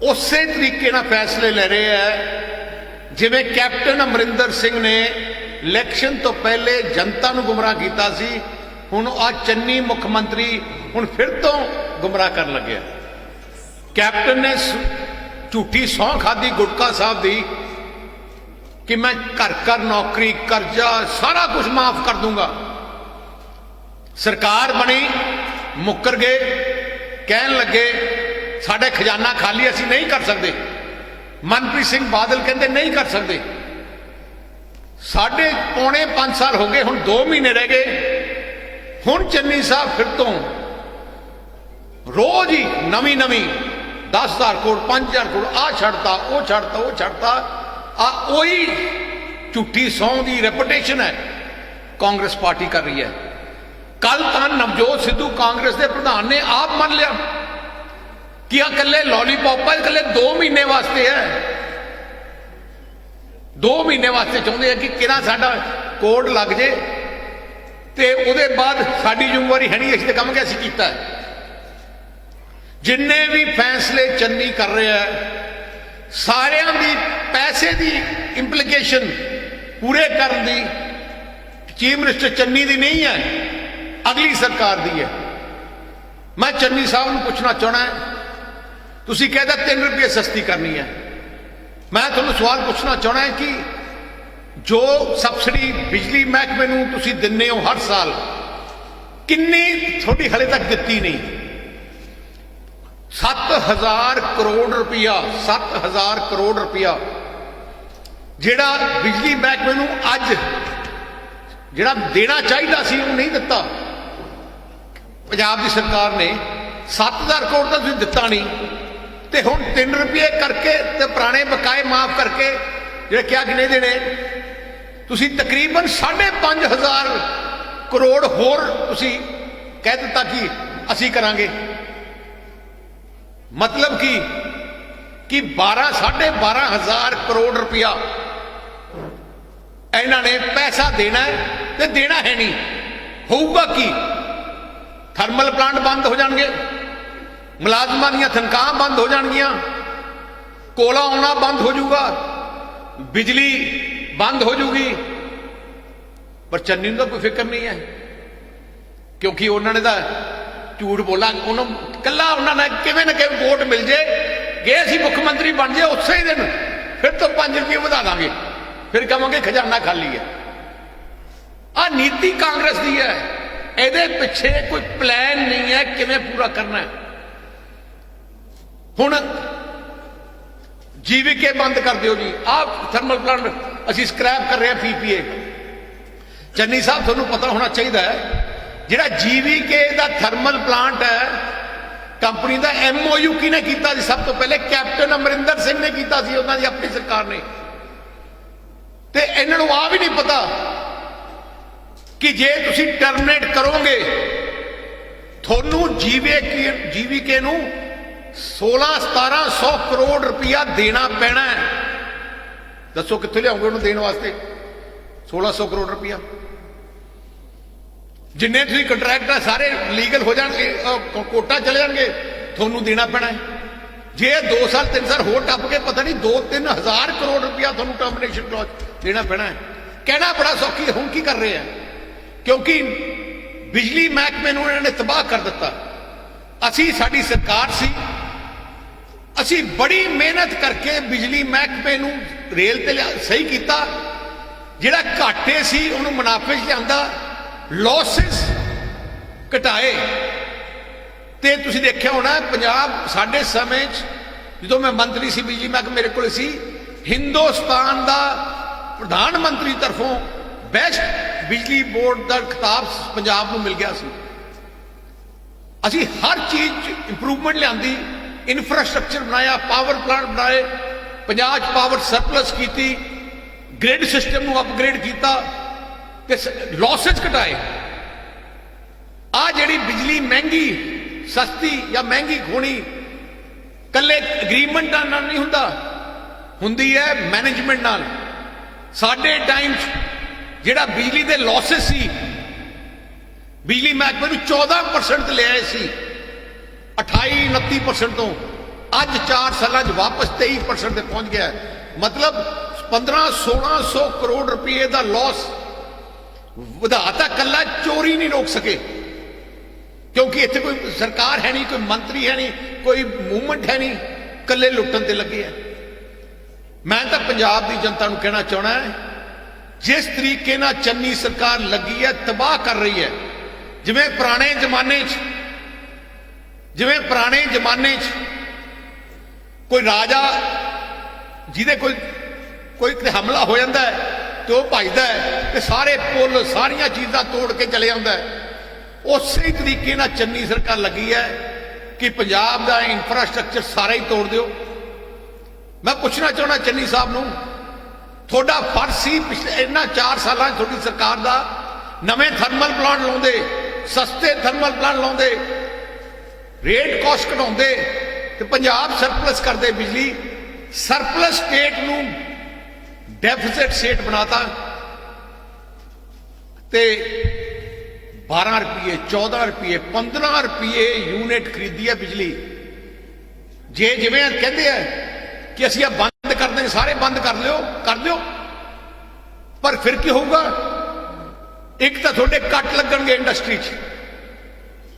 उस तरीके नाल फैसले ले रहे हैं जिवें कैप्टन अमरिंदर सिंह ने इलैक्शन तो पहले जनता नूं गुमराह कीता सी। हुण आज चन्नी मुख्यमंत्री हुण फिर तो गुमराह कर लगे। कैप्टन ने झूठी सौं खाधी गुटका साहब दी कि मैं घर घर नौकरी, कर्जा सारा कुछ माफ कर दूंगा। सरकार बनी, मुकर गए, कहन लगे साडा खजाना खाली असीं नहीं कर सकते, मनप्रीत सिंह बादल कहते नहीं कर सकते। साढ़े पौने 5 साल हो गए, हुण 2 महीने रह गए। हुण चन्नी साहब फिर तो रोज ही नवी 10,000 करोड़ 5,000 करोड़ आ छड़ता, वो छड़ता, वो छड़ता। वही झूठी सौं की रेपुटेशन है कांग्रेस पार्टी कर रही है। कल तो नवजोत सिद्धू कांग्रेस के प्रधान ने आप मान लिया कि कल्ले लॉलीपॉप है, कल्ले 2 महीने वास्ते है, 2 महीने वास्ते चाहते हैं कि किना साडा कोड लग जाए ते उहदे बाद साडी जिम्मेवारी है नहीं, इस काम के असीं कीता है। जिन्ने भी फैसले चन्नी कर रहे हैं सारियां दी पैसे दी इंप्लीकेशन पूरे करने दी चीफ मिनिस्टर चन्नी दी नहीं है, अगली सरकार दी है। मैं चन्नी साहब को पूछना चाहना है, तुसी कहदा 3 रुपये सस्ती करनी है, मैं तुहानूं सवाल पूछना चाहना है कि जो सबसिडी बिजली महकमे नूं तुसी दिंदे हो हर साल, किन्नी थोड़ी हले तक दित्ती नहीं? 7,000 करोड़ रुपया, 7,000 करोड़ रुपया जिहड़ा बिजली महकमे नूं अज जिहड़ा देना चाहिए सी वो नहीं दिता। पंजाब की सरकार ने 7,000 करोड़ तो तुसीं दिता नहीं, तो हुण 3 रुपये करके ते पुराने बकाए माफ करके जिहड़े क्या कि नहीं देने, तुसीं तकरीबन 5,500 करोड़ होर तुसीं कह दिता कि असीं करांगे। मतलब कि 12,500 करोड़ रुपया इन्होंने पैसा देना है तो देना है नहीं। होगा कि थर्मल प्लांट बंद हो जाएंगे, मुलाजमान दी तनख्वाह बंद हो जाएगियां, कोला आना बंद हो जाऊगा, बिजली बंद हो जाऊगी। पर चन्नी का कोई फिक्र नहीं है, क्योंकि उन्होंने तो झूठ बोला, उन्होंने कला उन्होंने किवें ना किवें वोट मिल जाए, गए असीं मुख्यमंत्री बन जाए उस ही दिन फिर तो 5 रुपये बढ़ा देंगे, फिर कहेंगे खजाना खाली है। आ नीति कांग्रेस की है, ਇਹਦੇ ਪਿੱਛੇ कोई प्लान नहीं है किवें पूरा करना है। हुण जीवीके बंद कर दियो जी, आप थर्मल प्लांट असीं स्क्रैप कर रहे हैं PPA। चन्नी साहब तुहानूं पता होना चाहिए है, जिहड़ा जीवीके दा थर्मल प्लांट है कंपनी का MOU किहने कीता सी? सब तो पहले कैप्टन अमरिंदर सिंह ने कीता सी, उन्हां दी अपनी सरकार ने। ते इन्हां नूं आ भी नहीं पता कि जे तुसी टर्मिनेट करोगे थोनू जीवीके नूं 16-1700 करोड़ रुपया देना पैना है। दसो कित्थों लियाओगे उन्होंने देने वास्ते 1600 करोड़ रुपया? जिन्ने तुसीं कंट्रैक्ट है सारे लीगल हो जाएंगे, कोटा चले जाएंगे, थोनू देना पैना है। जे 2 साल 3 साल होर टप के पता नहीं 2-3 हज़ार करोड़ रुपया थोनू टर्मिनेशन क्लॉज देना पैना है। कहना बड़ा सौखी है, हुण की कर रहे हैं? क्योंकि बिजली महकमे नूं इन्होंने तबाह कर दिता। असी साडी सरकार सी, असी बड़ी मेहनत करके बिजली महकमे नूं रेल ते सही किया, जिहड़ा घाटे सी उहनूं मुनाफे च लिआंदा, लॉसिस घटाए। ते तुसीं देखिया होना पंजाब साडे समय जो मैं मंत्री सी बिजली महकमे मेरे कोल सी, हिंदुस्तान दा प्रधानमंत्री तरफों बेस्ट बिजली बोर्ड का खिताब पंजाब नूं मिल गया सी। असी हर चीज इंप्रूवमेंट लियांदी, इंफ्रास्ट्रक्चर बनाया, पावर प्लांट बनाए, पंजाब पावर सरप्लस की, ग्रिड सिस्टम नूं अपग्रेड किया, लॉसिस घटाए। आ जिहड़ी बिजली महंगी सस्ती या महंगी होनी कल्ले एग्रीमेंट नाल नहीं हुंदा, हुंदी है मैनेजमेंट नाल। साडे टाइम जिहड़ा बिजली दे लॉसिस सी, बिजली महकमे नूं 14% ले आए सी, 28-29% तो अज 4 साल वापस 23% ते पहुंच गया। मतलब 1500-1600 करोड़ रुपये का लॉस वधाता। कला चोरी नहीं रोक सके, क्योंकि इत्थे कोई सरकार है नहीं, कोई मंत्री है नहीं, कोई मूवमेंट है नहीं, कले लुट्टन ते लगे हैं। मैं तो पंजाब की जनता नूं कहना चाहना है, जिस तरीके नाल चन्नी सरकार लगी है तबाह कर रही है, जिवें पुराने जमाने ਕੋਈ ਰਾਜਾ ਜਿਹਦੇ ਕੋਈ ਕਿਤੇ ਹਮਲਾ ਹੋ ਜਾਂਦਾ ਹੈ ਤੇ ਉਹ ਭੱਜਦਾ ਹੈ ਤੇ ਸਾਰੇ ਪੁੱਲ ਸਾਰੀਆਂ ਚੀਜ਼ਾਂ ਤੋੜ ਕੇ ਚਲੇ ਆਉਂਦਾ ਹੈ। ਉਸੇ ਤਰੀਕੇ ਨਾਲ ਚੰਨੀ ਸਰਕਾਰ ਲੱਗੀ ਹੈ ਕਿ ਪੰਜਾਬ ਦਾ ਇਨਫਰਾਸਟ੍ਰਕਚਰ ਸਾਰਾ ਹੀ ਤੋੜ ਦਿਓ। ਮੈਂ ਪੁੱਛਣਾ ਚਾਹੁੰਦਾ ਚੰਨੀ ਸਾਹਿਬ ਨੂੰ, ਤੁਹਾਡਾ ਫਰਜ਼ ਸੀ ਪਿਛਲੇ ਇਹਨਾਂ 4 ਸਾਲਾਂ 'ਚ ਤੁਹਾਡੀ ਸਰਕਾਰ ਦਾ ਨਵੇਂ ਥਰਮਲ ਪਲਾਂਟ ਲਾਉਂਦੇ, ਸਸਤੇ ਥਰਮਲ ਪਲਾਂਟ ਲਾਉਂਦੇ, ਰੇਟ ਕਾਸਟ ਘਟਾਉਂਦੇ ਤੇ ਪੰਜਾਬ ਸਰਪਲਸ ਕਰਦੇ। ਬਿਜਲੀ ਸਰਪਲਸ ਸਟੇਟ ਨੂੰ ਡੈਫਿਸਿਟ ਸਟੇਟ ਬਣਾਤਾ ਤੇ 12 ਰੁਪਏ 14 ਰੁਪਏ 15 ਰੁਪਏ ਯੂਨਿਟ ਖਰੀਦੀ ਹੈ ਬਿਜਲੀ। ਜੇ ਜਿਵੇਂ ਕਹਿੰਦੇ ਆ ਕਿ ਅਸੀਂ ਇਹ ਬੰਦ ਕਰ ਦੇਂਗੇ, ਸਾਰੇ ਬੰਦ ਕਰ ਦਿਓ, ਪਰ ਫਿਰ ਕੀ ਹੋਊਗਾ? ਇੱਕ ਤਾਂ ਤੁਹਾਡੇ ਕੱਟ ਲੱਗਣਗੇ ਇੰਡਸਟਰੀ 'ਚ,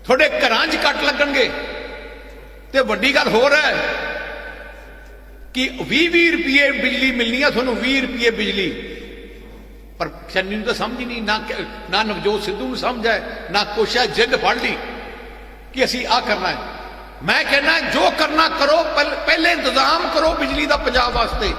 ਤੁਹਾਡੇ ਘਰਾਂ 'ਚ ਕੱਟ ਲੱਗਣਗੇ ਤੇ ਵੱਡੀ ਗੱਲ ਹੋਰ ਹੈ ਕਿ 20 ਰੁਪਏ ਬਿਜਲੀ ਮਿਲਣੀ ਹੈ ਤੁਹਾਨੂੰ, 20 ਰੁਪਏ ਬਿਜਲੀ। ਪਰ ਚੰਨੀ ਨੂੰ ਤਾਂ ਸਮਝ ਹੀ ਨਹੀਂ, ਨਾ ਨਵਜੋਤ ਸਿੱਧੂ ਨੂੰ ਸਮਝ ਹੈ, ਨਾ ਕੋਸ਼ਿਸ਼ ਜਿੱਦ ਫੜ ਲਈ ਕਿ ਅਸੀਂ ਆਹ ਕਰਨਾ ਹੈ। ਮੈਂ ਕਹਿੰਦਾ ਜੋ ਕਰਨਾ ਕਰੋ, ਪਹਿਲੇ ਇੰਤਜ਼ਾਮ ਕਰੋ ਬਿਜਲੀ ਦਾ ਪੰਜਾਬ ਵਾਸਤੇ।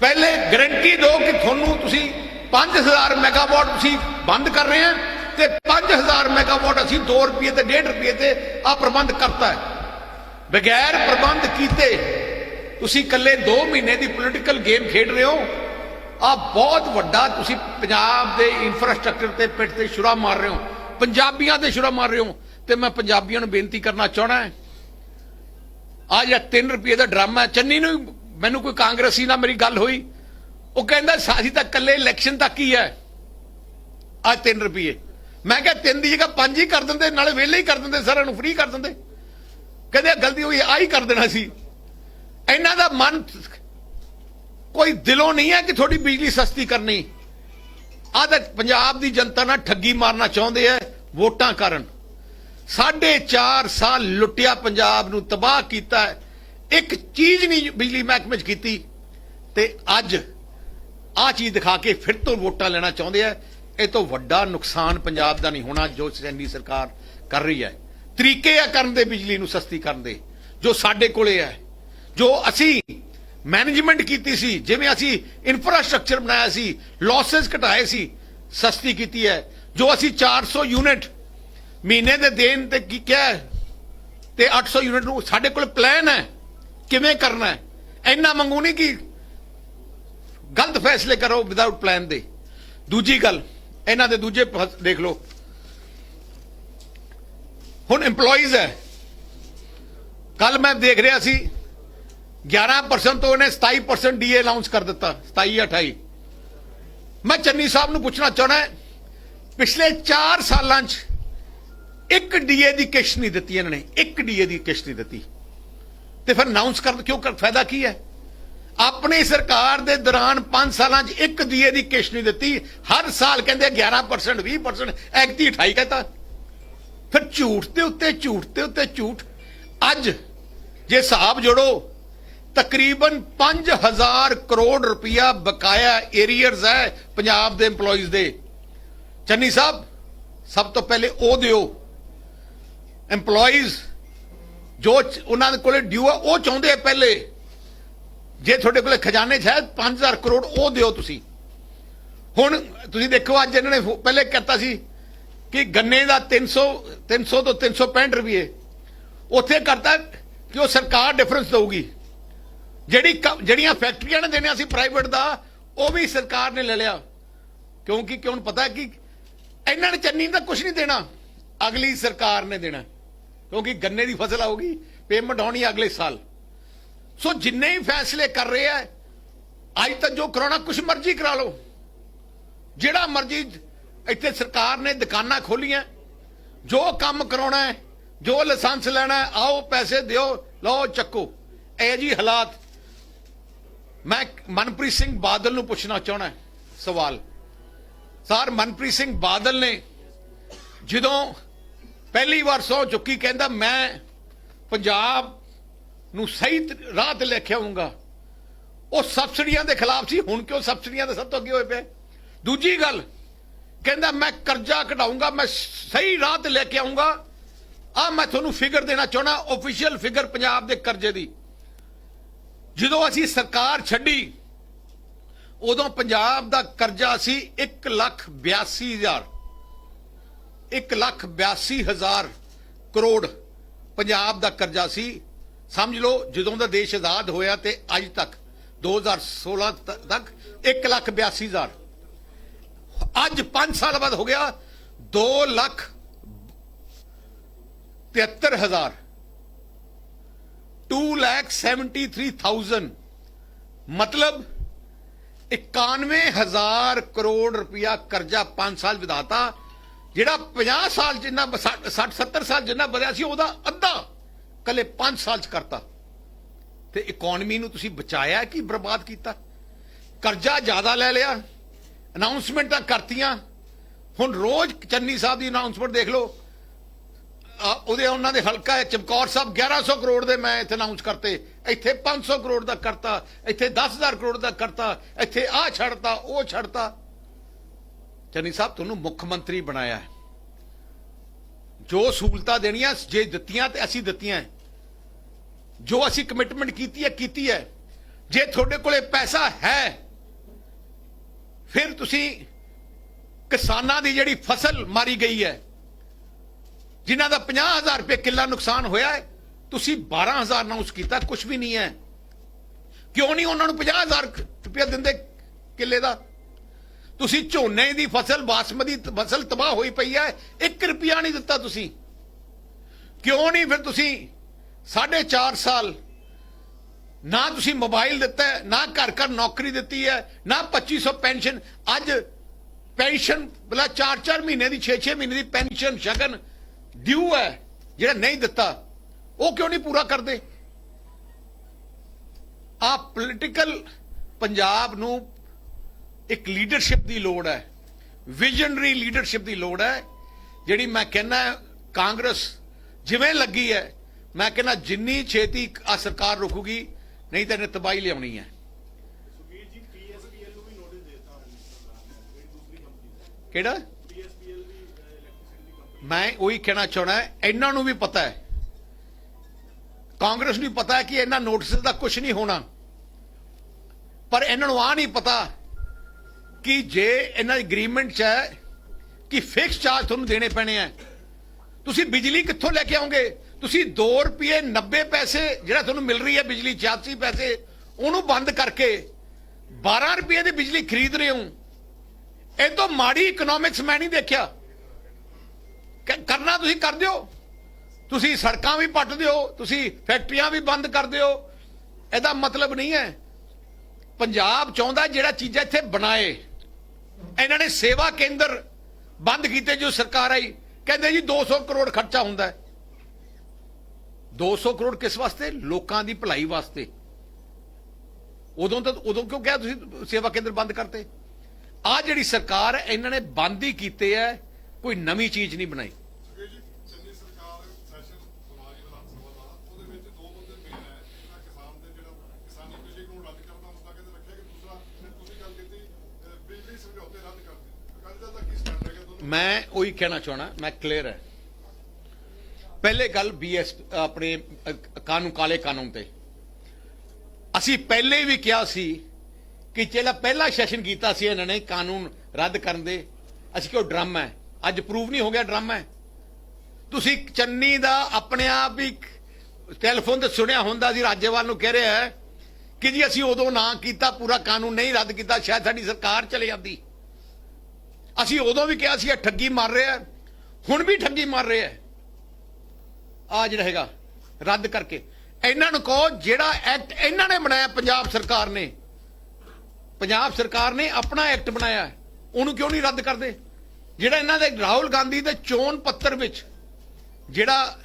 ਪਹਿਲੇ ਗਰੰਟੀ ਦਿਓ ਕਿ ਤੁਹਾਨੂੰ ਤੁਸੀਂ 5000 ਮੈਗਾਵਾਟ ਤੁਸੀਂ ਬੰਦ ਕਰ ਰਹੇ हैं ਤੇ 5000 ਮੈਗਾਵਾਟ ਅਸੀਂ 2 ਰੁਪਏ ਤੇ 1.5 ਰੁਪਏ ਤੇ ਆ ਪ੍ਰਬੰਧ ਕਰਤਾ ਹੈ। ਬਗੈਰ ਪ੍ਰਬੰਧ ਕੀਤੇ ਤੁਸੀਂ ਇਕੱਲੇ 2 ਮਹੀਨੇ ਦੀ ਪੋਲੀਟੀਕਲ ਗੇਮ ਖੇਡ ਰਹੇ ਹੋ। ਆ ਬਹੁਤ ਵੱਡਾ ਤੁਸੀਂ ਪੰਜਾਬ ਦੇ ਇਨਫਰਾਸਟ੍ਰਕਚਰ ਤੇ ਪਿੱਠ ਤੇ ਛੁਰਾ ਮਾਰ ਰਹੇ ਹੋ, ਪੰਜਾਬੀਆਂ ਤੇ ਛੁਰਾ ਮਾਰ ਰਹੇ ਹੋ। ਤੇ ਮੈਂ ਪੰਜਾਬੀਆਂ ਨੂੰ ਬੇਨਤੀ ਕਰਨਾ ਚਾਹਣਾ ਹੈ, ਆ ਜਿਹੜਾ 3 ਰੁਪਏ ਦਾ ਡਰਾਮਾ ਹੈ, ਚੰਨੀ ਨੂੰ ਮੈਨੂੰ ਕੋਈ ਕਾਂਗਰਸੀ ਨਾਲ ਮੇਰੀ ਗੱਲ ਹੋਈ, ਉਹ ਕਹਿੰਦਾ ਅਸੀਂ ਤਾਂ ਇਕੱਲੇ ਇਲੈਕਸ਼ਨ ਤੱਕ ਹੀ ਹੈ ਅੱਜ 3 ਰੁਪਏ। ਮੈਂ ਕਿਹਾ 3 ਦੀ ਜਗ੍ਹਾ 5 ਹੀ ਕਰ ਦਿੰਦੇ, ਨਾਲੇ ਵਿਹਲੇ ਹੀ ਕਰ ਦਿੰਦੇ, ਸਾਰਿਆਂ ਨੂੰ ਫ੍ਰੀ ਕਰ ਦਿੰਦੇ। ਕਹਿੰਦੇ ਗਲਤੀ ਹੋਈ, ਆਹੀ ਕਰ ਦੇਣਾ ਸੀ। ਇਹਨਾਂ ਦਾ ਮਨ ਕੋਈ ਦਿਲੋਂ ਨਹੀਂ ਹੈ ਕਿ ਥੋੜੀ ਬਿਜਲੀ ਸਸਤੀ ਕਰਨੀ। ਆਹ ਤਾਂ ਪੰਜਾਬ ਦੀ ਜਨਤਾ ਨਾਲ ਠੱਗੀ ਮਾਰਨਾ ਚਾਹੁੰਦੇ ਆ ਵੋਟਾਂ ਕਾਰਨ। 4.5 ਸਾਲ ਲੁੱਟਿਆ, ਪੰਜਾਬ ਨੂੰ ਤਬਾਹ ਕੀਤਾ, ਇੱਕ ਚੀਜ਼ ਨਹੀਂ ਬਿਜਲੀ ਮਹਿਕਮੇ 'ਚ ਕੀਤੀ ਤੇ ਅੱਜ ਆਹ ਚੀਜ਼ ਦਿਖਾ ਕੇ ਫਿਰ ਤੋਂ ਵੋਟਾਂ ਲੈਣਾ ਚਾਹੁੰਦੇ ਆ। ਇਹ ਤੋਂ ਵੱਡਾ ਨੁਕਸਾਨ ਪੰਜਾਬ ਦਾ ਨਹੀਂ ਹੋਣਾ ਜੋ ਚੰਨੀ ਸਰਕਾਰ ਕਰ ਰਹੀ ਹੈ। ਤਰੀਕੇ ਆ ਕਰਨ ਦੇ ਬਿਜਲੀ ਨੂੰ ਸਸਤੀ ਕਰਨ ਦੇ, ਜੋ ਸਾਡੇ ਕੋਲੇ ਹੈ, ਜੋ ਅਸੀਂ ਮੈਨੇਜਮੈਂਟ ਕੀਤੀ ਸੀ, ਜਿਵੇਂ ਅਸੀਂ ਇਨਫਰਾਸਟ੍ਰਕਚਰ ਬਣਾਇਆ ਸੀ, ਲਾਸਸ ਘਟਾਏ ਸੀ, ਸਸਤੀ ਕੀਤੀ ਹੈ। ਜੋ ਅਸੀਂ 400 ਯੂਨਿਟ ਮਹੀਨੇ ਦੇ ਦੇਣ ਤੇ ਕੀ ਕਿਹਾ ਤੇ 800 ਯੂਨਿਟ ਨੂੰ ਸਾਡੇ ਕੋਲ ਪਲਾਨ ਹੈ ਕਿਵੇਂ ਕਰਨਾ ਹੈ। ਇੰਨਾ ਮੰਗੂ ਨਹੀਂ ਕਿ ਗਲਤ ਫੈਸਲੇ ਕਰੋ ਵਿਦਆਊਟ ਪਲਾਨ ਦੇ। ਦੂਜੀ ਗੱਲ, ਇਹਨਾਂ ਦੇ ਦੂਜੇ ਦੇਖ ਲਓ, ਹੁਣ EMPLOYEES ਹੈ। ਕੱਲ ਮੈਂ ਦੇਖ ਰਿਹਾ ਸੀ 11% ਤੋਂ ਉਹਨੇ 27% DA ਅਨਾਉਂਸ ਕਰ ਦਿੱਤਾ, 27-28। ਮੈਂ ਚੰਨੀ ਸਾਹਿਬ ਨੂੰ ਪੁੱਛਣਾ ਚਾਹਣਾ, ਪਿਛਲੇ 4 ਸਾਲਾਂ 'ਚ ਇੱਕ DA ਦੀ ਕਿਸ਼ਤ ਨਹੀਂ ਦਿੱਤੀ ਇਹਨਾਂ ਨੇ, ਇੱਕ DA ਦੀ ਕਿਸ਼ਤ ਨਹੀਂ ਦਿੱਤੀ ਤੇ ਫਿਰ ਅਨਾਉਂਸ ਕਰ ਕਿਉਂ ਕਰ, ਫਾਇਦਾ ਕੀ ਹੈ? ਆਪਣੀ ਸਰਕਾਰ ਦੇ ਦੌਰਾਨ 5 ਸਾਲਾਂ 'ਚ ਇੱਕ DA ਦੀ ਕਿਸ਼ਤ ਨਹੀਂ ਦਿੱਤੀ। ਹਰ ਸਾਲ ਕਹਿੰਦੇ 11%, 20%, ਐਗਤੀ 28 ਕਹਤਾ। ਫਿਰ ਝੂਠ ਦੇ ਉੱਤੇ ਝੂਠ ਦੇ ਉੱਤੇ ਝੂਠ। ਅੱਜ ਜੇ ਹਿਸਾਬ ਜੋੜੋ ਤਕਰੀਬਨ 5000 ਕਰੋੜ ਰੁਪਇਆ ਬਕਾਇਆ ਏਰੀਅਰਸ ਹੈ ਪੰਜਾਬ ਦੇ EMPLOYEES ਦੇ। ਚੰਨੀ ਸਾਹਿਬ ਸਭ ਤੋਂ ਪਹਿਲੇ ਉਹ ਦਿਓ। EMPLOYEES ਜੋ ਉਹਨਾਂ ਦੇ ਕੋਲੇ ਡਿਊ ਆ ਉਹ ਚਾਹੁੰਦੇ ਆ ਪਹਿਲੇ। ਜੇ ਤੁਹਾਡੇ ਕੋਲੇ ਖਜ਼ਾਨੇ 'ਚ ਹੈ 5000 ਕਰੋੜ ਉਹ ਦਿਓ ਤੁਸੀਂ। ਹੁਣ ਤੁਸੀਂ ਦੇਖੋ ਅੱਜ ਇਹਨਾਂ ਨੇ ਪਹਿਲੇ ਕਹਿਤਾ ਸੀ ਕਿ ਗੰਨੇ ਦਾ 300 ਤੋਂ 365 ਰੁਪਏ, ਉੱਥੇ ਕਰਤਾ ਕਿ ਉਹ ਸਰਕਾਰ ਡਿਫਰੈਂਸ ਦਊਗੀ। ਜਿਹੜੀਆਂ ਫੈਕਟਰੀਆਂ ਨੇ ਦੇਣੀਆਂ ਸੀ ਪ੍ਰਾਈਵੇਟ ਦਾ, ਉਹ ਵੀ ਸਰਕਾਰ ਨੇ ਲੈ ਲਿਆ, ਕਿਉਂਕਿ ਹੁਣ ਪਤਾ ਕਿ ਇਹਨਾਂ ਨੇ ਚੰਨੀ ਦਾ ਕੁਝ ਨਹੀਂ ਦੇਣਾ, ਅਗਲੀ ਸਰਕਾਰ ਨੇ ਦੇਣਾ, ਕਿਉਂਕਿ ਗੰਨੇ ਦੀ ਫਸਲ ਆਊਗੀ, ਪੇਮੈਂਟ ਆਉਣੀ ਅਗਲੇ ਸਾਲ। ਸੋ ਜਿੰਨੇ ਹੀ ਫੈਸਲੇ ਕਰ ਰਹੇ ਆ ਅੱਜ ਤੱਕ, ਜੋ ਕਰਾਉਣਾ ਕੁਝ ਮਰਜ਼ੀ ਕਰਾ ਲਓ, ਜਿਹੜਾ ਮਰਜ਼ੀ। ਇੱਥੇ ਸਰਕਾਰ ਨੇ ਦੁਕਾਨਾਂ ਖੋਲੀਆਂ, ਜੋ ਕੰਮ ਕਰਾਉਣਾ ਹੈ, ਜੋ ਲਾਇਸੈਂਸ ਲੈਣਾ ਹੈ, ਆਓ ਪੈਸੇ ਦਿਓ, ਲਓ ਚੱਕੋ। ਇਹ ਜੀ ਹਾਲਾਤ। ਮੈਂ ਮਨਪ੍ਰੀਤ ਸਿੰਘ ਬਾਦਲ ਨੂੰ ਪੁੱਛਣਾ ਚਾਹਣਾ ਸਵਾਲ। ਸਰ, ਮਨਪ੍ਰੀਤ ਸਿੰਘ ਬਾਦਲ ਨੇ ਜਦੋਂ ਪਹਿਲੀ ਵਾਰ ਸਹੁੰ ਚੁੱਕੀ, ਕਹਿੰਦਾ ਮੈਂ ਪੰਜਾਬ ਨੂੰ ਸਹੀ ਰਾਹ ਤੇ ਲੈ ਕੇ ਆਉਂਗਾ, ਉਹ ਸਬਸਿਡੀਆਂ ਦੇ ਖਿਲਾਫ ਸੀ। ਹੁਣ ਕਿਉਂ ਸਬਸਿਡੀਆਂ ਦੇ ਸਭ ਤੋਂ ਅੱਗੇ ਹੋਏ ਪਏ? ਦੂਜੀ ਗੱਲ, ਕਹਿੰਦਾ ਮੈਂ ਕਰਜ਼ਾ ਘਟਾਊਂਗਾ, ਮੈਂ ਸਹੀ ਰਾਹ ਤੇ ਲੈ ਕੇ ਆਉਂਗਾ। ਆ ਮੈਂ ਤੁਹਾਨੂੰ ਫਿਗਰ ਦੇਣਾ ਚਾਹਣਾ, ਆਫੀਸ਼ੀਅਲ ਫਿਗਰ ਪੰਜਾਬ ਦੇ ਕਰਜ਼ੇ ਦੀ। ਜਦੋਂ ਅਸੀਂ ਸਰਕਾਰ ਛੱਡੀ ਉਦੋਂ ਪੰਜਾਬ ਦਾ ਕਰਜ਼ਾ ਸੀ 1,82,000 ਕਰੋੜ ਪੰਜਾਬ ਦਾ ਕਰਜ਼ਾ ਸੀ। ਸਮਝ ਲਓ ਜਦੋਂ ਦਾ ਦੇਸ਼ ਆਜ਼ਾਦ ਹੋਇਆ ਤੇ ਅੱਜ ਤੱਕ 2016 ਤੱਕ 1,82,000। ਅੱਜ 5 ਸਾਲ ਬਾਅਦ ਹੋ ਗਿਆ 2,73,000 2,73,000 मतलब 91,000 करोड़ रुपया करजा 5 साल विधाता ਜਿਹੜਾ 50 ਸਾਲ ਜਿੰਨਾ 60-70 ਸਾਲ ਜਿੰਨਾ ਵਧਿਆ ਸੀ ਉਹਦਾ ਅੱਧਾ ਕੱਲੇ 5 ਸਾਲ ਚ ਕਰਤਾ। ਤੇ ਇਕਨੋਮੀ ਨੂੰ ਤੁਸੀਂ ਬਚਾਇਆ ਕਿ ਬਰਬਾਦ ਕੀਤਾ? ਕਰਜ਼ਾ ਜ਼ਿਆਦਾ ਲੈ ਲਿਆ, ਅਨਾਉਂਸਮੈਂਟਾਂ ਕਰਤੀਆਂ। ਹੁਣ ਰੋਜ਼ ਚੰਨੀ ਸਾਹਿਬ ਦੀ ਅਨਾਉਂਸਮੈਂਟ ਦੇਖ ਲਓ, ਉਹਦੇ ਉਹਨਾਂ ਦੇ ਹਲਕਾ ਹੈ ਚਮਕੌਰ ਸਾਹਿਬ 1100 ਕਰੋੜ ਦੇ ਮੈਂ ਇੱਥੇ ਅਨਾਉਂਸ ਕਰਤੇ, ਇੱਥੇ 500 ਕਰੋੜ ਦਾ ਕਰਤਾ, ਇੱਥੇ 10,000 ਕਰੋੜ ਦਾ ਕਰਤਾ, ਇੱਥੇ ਆਹ ਛੱਡਤਾ ਉਹ ਛੱਡਤਾ। ਚੰਨੀ ਸਾਹਿਬ ਤੁਹਾਨੂੰ ਮੁੱਖ ਮੰਤਰੀ ਬਣਾਇਆ ਹੈ, ਜੋ ਸਹੂਲਤਾਂ ਦੇਣੀਆਂ ਜੇ ਦਿੱਤੀਆਂ ਤੇ ਅਸੀਂ ਦਿੱਤੀਆਂ, ਜੋ ਅਸੀਂ ਕਮਿਟਮੈਂਟ ਕੀਤੀ ਹੈ। ਜੇ ਤੁਹਾਡੇ ਕੋਲੇ ਪੈਸਾ ਹੈ ਫਿਰ ਤੁਸੀਂ ਕਿਸਾਨਾਂ ਦੀ ਜਿਹੜੀ ਫਸਲ ਮਾਰੀ ਗਈ ਹੈ ਜਿਨ੍ਹਾਂ ਦਾ 50,000 ਰੁਪਏ ਕਿੱਲਾ ਨੁਕਸਾਨ ਹੋਇਆ ਹੈ, ਤੁਸੀਂ 12,000 ਅਨਾਉਂਸ ਕੀਤਾ, ਕੁਝ ਵੀ ਨਹੀਂ ਹੈ। ਕਿਉਂ ਨਹੀਂ ਉਹਨਾਂ ਨੂੰ 50,000 ਰੁਪਏ ਦਿੰਦੇ ਕਿੱਲੇ ਦਾ? ਤੁਸੀਂ ਝੋਨੇ ਦੀ ਫਸਲ ਬਾਸਮਤੀ ਫਸਲ ਤਬਾਹ ਹੋਈ ਪਈ ਹੈ, 1 ਰੁਪਿਆ ਨਹੀਂ ਦਿੱਤਾ ਤੁਸੀਂ। ਕਿਉਂ ਨਹੀਂ ਫਿਰ ਤੁਸੀਂ 4.5 ਸਾਲ ਨਾ ਤੁਸੀਂ ਮੋਬਾਈਲ ਦਿੱਤਾ ਹੈ, ਨਾ ਘਰ ਘਰ ਨੌਕਰੀ ਦਿੱਤੀ ਹੈ, ਨਾ 2500 ਪੈਨਸ਼ਨ। ਅੱਜ ਪੈਨਸ਼ਨ ਬਲਾ 4-4 ਮਹੀਨੇ ਦੀ 6-6 ਮਹੀਨੇ ਦੀ ਪੈਨਸ਼ਨ ਸ਼ਗਨ ਡਿਊ ਹੈ, ਜਿਹੜਾ ਨਹੀਂ ਦਿੱਤਾ ਉਹ ਕਿਉਂ ਨਹੀਂ ਪੂਰਾ ਕਰਦੇ? ਆ ਪੋਲੀਟੀਕਲ ਪੰਜਾਬ ਨੂੰ ਇੱਕ ਲੀਡਰਸ਼ਿਪ ਦੀ ਲੋੜ ਹੈ, ਵਿਜ਼ਨਰੀ ਲੀਡਰਸ਼ਿਪ ਦੀ ਲੋੜ ਹੈ, ਜਿਹੜੀ ਮੈਂ ਕਹਿੰਦਾ ਕਾਂਗਰਸ ਜਿਵੇਂ ਲੱਗੀ ਹੈ, ਮੈਂ ਕਹਿੰਦਾ ਜਿੰਨੀ ਛੇਤੀ ਆ ਸਰਕਾਰ ਰੁਕੂਗੀ, ਨਹੀਂ ਤਾਂ ਇਹਨੇ ਤਬਾਹੀ ਲਿਆਉਣੀ ਹੈ। ਕਿਹੜਾ? ਮੈਂ ਉਹੀ ਕਹਿਣਾ ਚਾਹਣਾ, ਇਹਨਾਂ ਨੂੰ ਵੀ ਪਤਾ ਹੈ, ਕਾਂਗਰਸ ਨੂੰ ਪਤਾ ਹੈ ਕਿ ਇਹਨਾਂ ਨੋਟਿਸ ਦਾ ਕੁਝ ਨਹੀਂ ਹੋਣਾ, ਪਰ ਇਹਨਾਂ ਨੂੰ ਆ ਨਹੀਂ ਪਤਾ ਕਿ ਜੇ ਇਹਨਾਂ ਦੀ ਐਗਰੀਮੈਂਟ ਚ ਹੈ ਕਿ ਫਿਕਸ ਚਾਰਜ ਤੁਹਾਨੂੰ ਦੇਣੇ ਪੈਣੇ ਆ, ਤੁਸੀਂ ਬਿਜਲੀ ਕਿੱਥੋਂ ਲੈ ਕੇ ਆਓਗੇ? ਤੁਸੀਂ 2 ਰੁਪਏ 90 ਪੈਸੇ ਜਿਹੜਾ ਤੁਹਾਨੂੰ ਮਿਲ ਰਹੀ ਹੈ ਬਿਜਲੀ 86 ਪੈਸੇ, ਉਹਨੂੰ ਬੰਦ ਕਰਕੇ 12 ਰੁਪਏ ਦੀ ਬਿਜਲੀ ਖਰੀਦ ਰਹੇ ਹੋ। ਇਹ ਤੋਂ ਮਾੜੀ ਇਕਨੋਮਿਕਸ ਮੈਂ ਨਹੀਂ ਦੇਖਿਆ। ਕਰਨਾ ਤੁਸੀਂ ਕਰ ਦਿਓ, ਤੁਸੀਂ ਸੜਕਾਂ ਵੀ ਪੱਟ ਦਿਓ, ਤੁਸੀਂ ਫੈਕਟਰੀਆਂ ਵੀ ਬੰਦ ਕਰ ਦਿਓ, ਇਹਦਾ ਮਤਲਬ ਨਹੀਂ ਹੈ। ਪੰਜਾਬ ਚਾਹੁੰਦਾ ਜਿਹੜਾ ਚੀਜ਼ਾਂ ਇੱਥੇ ਬਣਾਏ। ਇਹਨਾਂ ਨੇ ਸੇਵਾ ਕੇਂਦਰ ਬੰਦ ਕੀਤੇ ਜੋ ਸਰਕਾਰ ਆਈ, ਕਹਿੰਦੇ ਜੀ 200 ਕਰੋੜ ਖਰਚਾ ਹੁੰਦਾ ਹੈ। 200 ਕਰੋੜ ਕਿਸ ਵਾਸਤੇ? ਲੋਕਾਂ ਦੀ ਭਲਾਈ ਵਾਸਤੇ। ਉਦੋਂ ਕਿਉਂ ਕਿਹਾ ਤੁਸੀਂ ਸੇਵਾ ਕੇਂਦਰ ਬੰਦ ਕਰਤੇ? ਆ ਜਿਹੜੀ ਸਰਕਾਰ ਹੈ ਇਹਨਾਂ ਨੇ ਬੰਦ ਹੀ ਕੀਤੇ ਹੈ, ਕੋਈ ਨਵੀਂ ਚੀਜ਼ ਨਹੀਂ ਬਣਾਈ। मैं वही कहना चाहना, मैं क्लियर है। पहले गल BS अपने कानून काले कानून ते असी पहले भी कहा सी कि जेला पहला सैशन किया सी इन्होंने कानून रद्द करन दे, असी क्यों ड्रामा है, अज प्रूव नहीं हो गया ड्रामा है। तुसी चन्नी दा अपने आप ही टैलीफोन ते सुनिया हुंदा सी, राज्यपाल नूं कह रहा है कि जी असी उदों ना कीता, पूरा कानून नहीं रद्द किया, शायद साडी सरकार चले जाती। ਅਸੀਂ ਉਦੋਂ ਵੀ ਕਿਹਾ ਸੀ ਇਹ ਠੱਗੀ ਮਾਰ ਰਿਹਾ, ਹੁਣ ਵੀ ਠੱਗੀ ਮਾਰ ਰਿਹਾ। ਆ ਜਿਹੜਾ ਹੈਗਾ ਰੱਦ ਕਰਕੇ ਇਹਨਾਂ ਨੂੰ ਕਹੋ ਜਿਹੜਾ ਐਕਟ ਇਹਨਾਂ ਨੇ ਬਣਾਇਆ, ਪੰਜਾਬ ਸਰਕਾਰ ਨੇ ਆਪਣਾ ਐਕਟ ਬਣਾਇਆ, ਉਹਨੂੰ ਕਿਉਂ ਨਹੀਂ ਰੱਦ ਕਰਦੇ? ਜਿਹੜਾ ਇਹਨਾਂ ਦੇ ਰਾਹੁਲ ਗਾਂਧੀ ਦੇ ਚੋਣ ਪੱਤਰ ਵਿੱਚ ਜਿਹੜਾ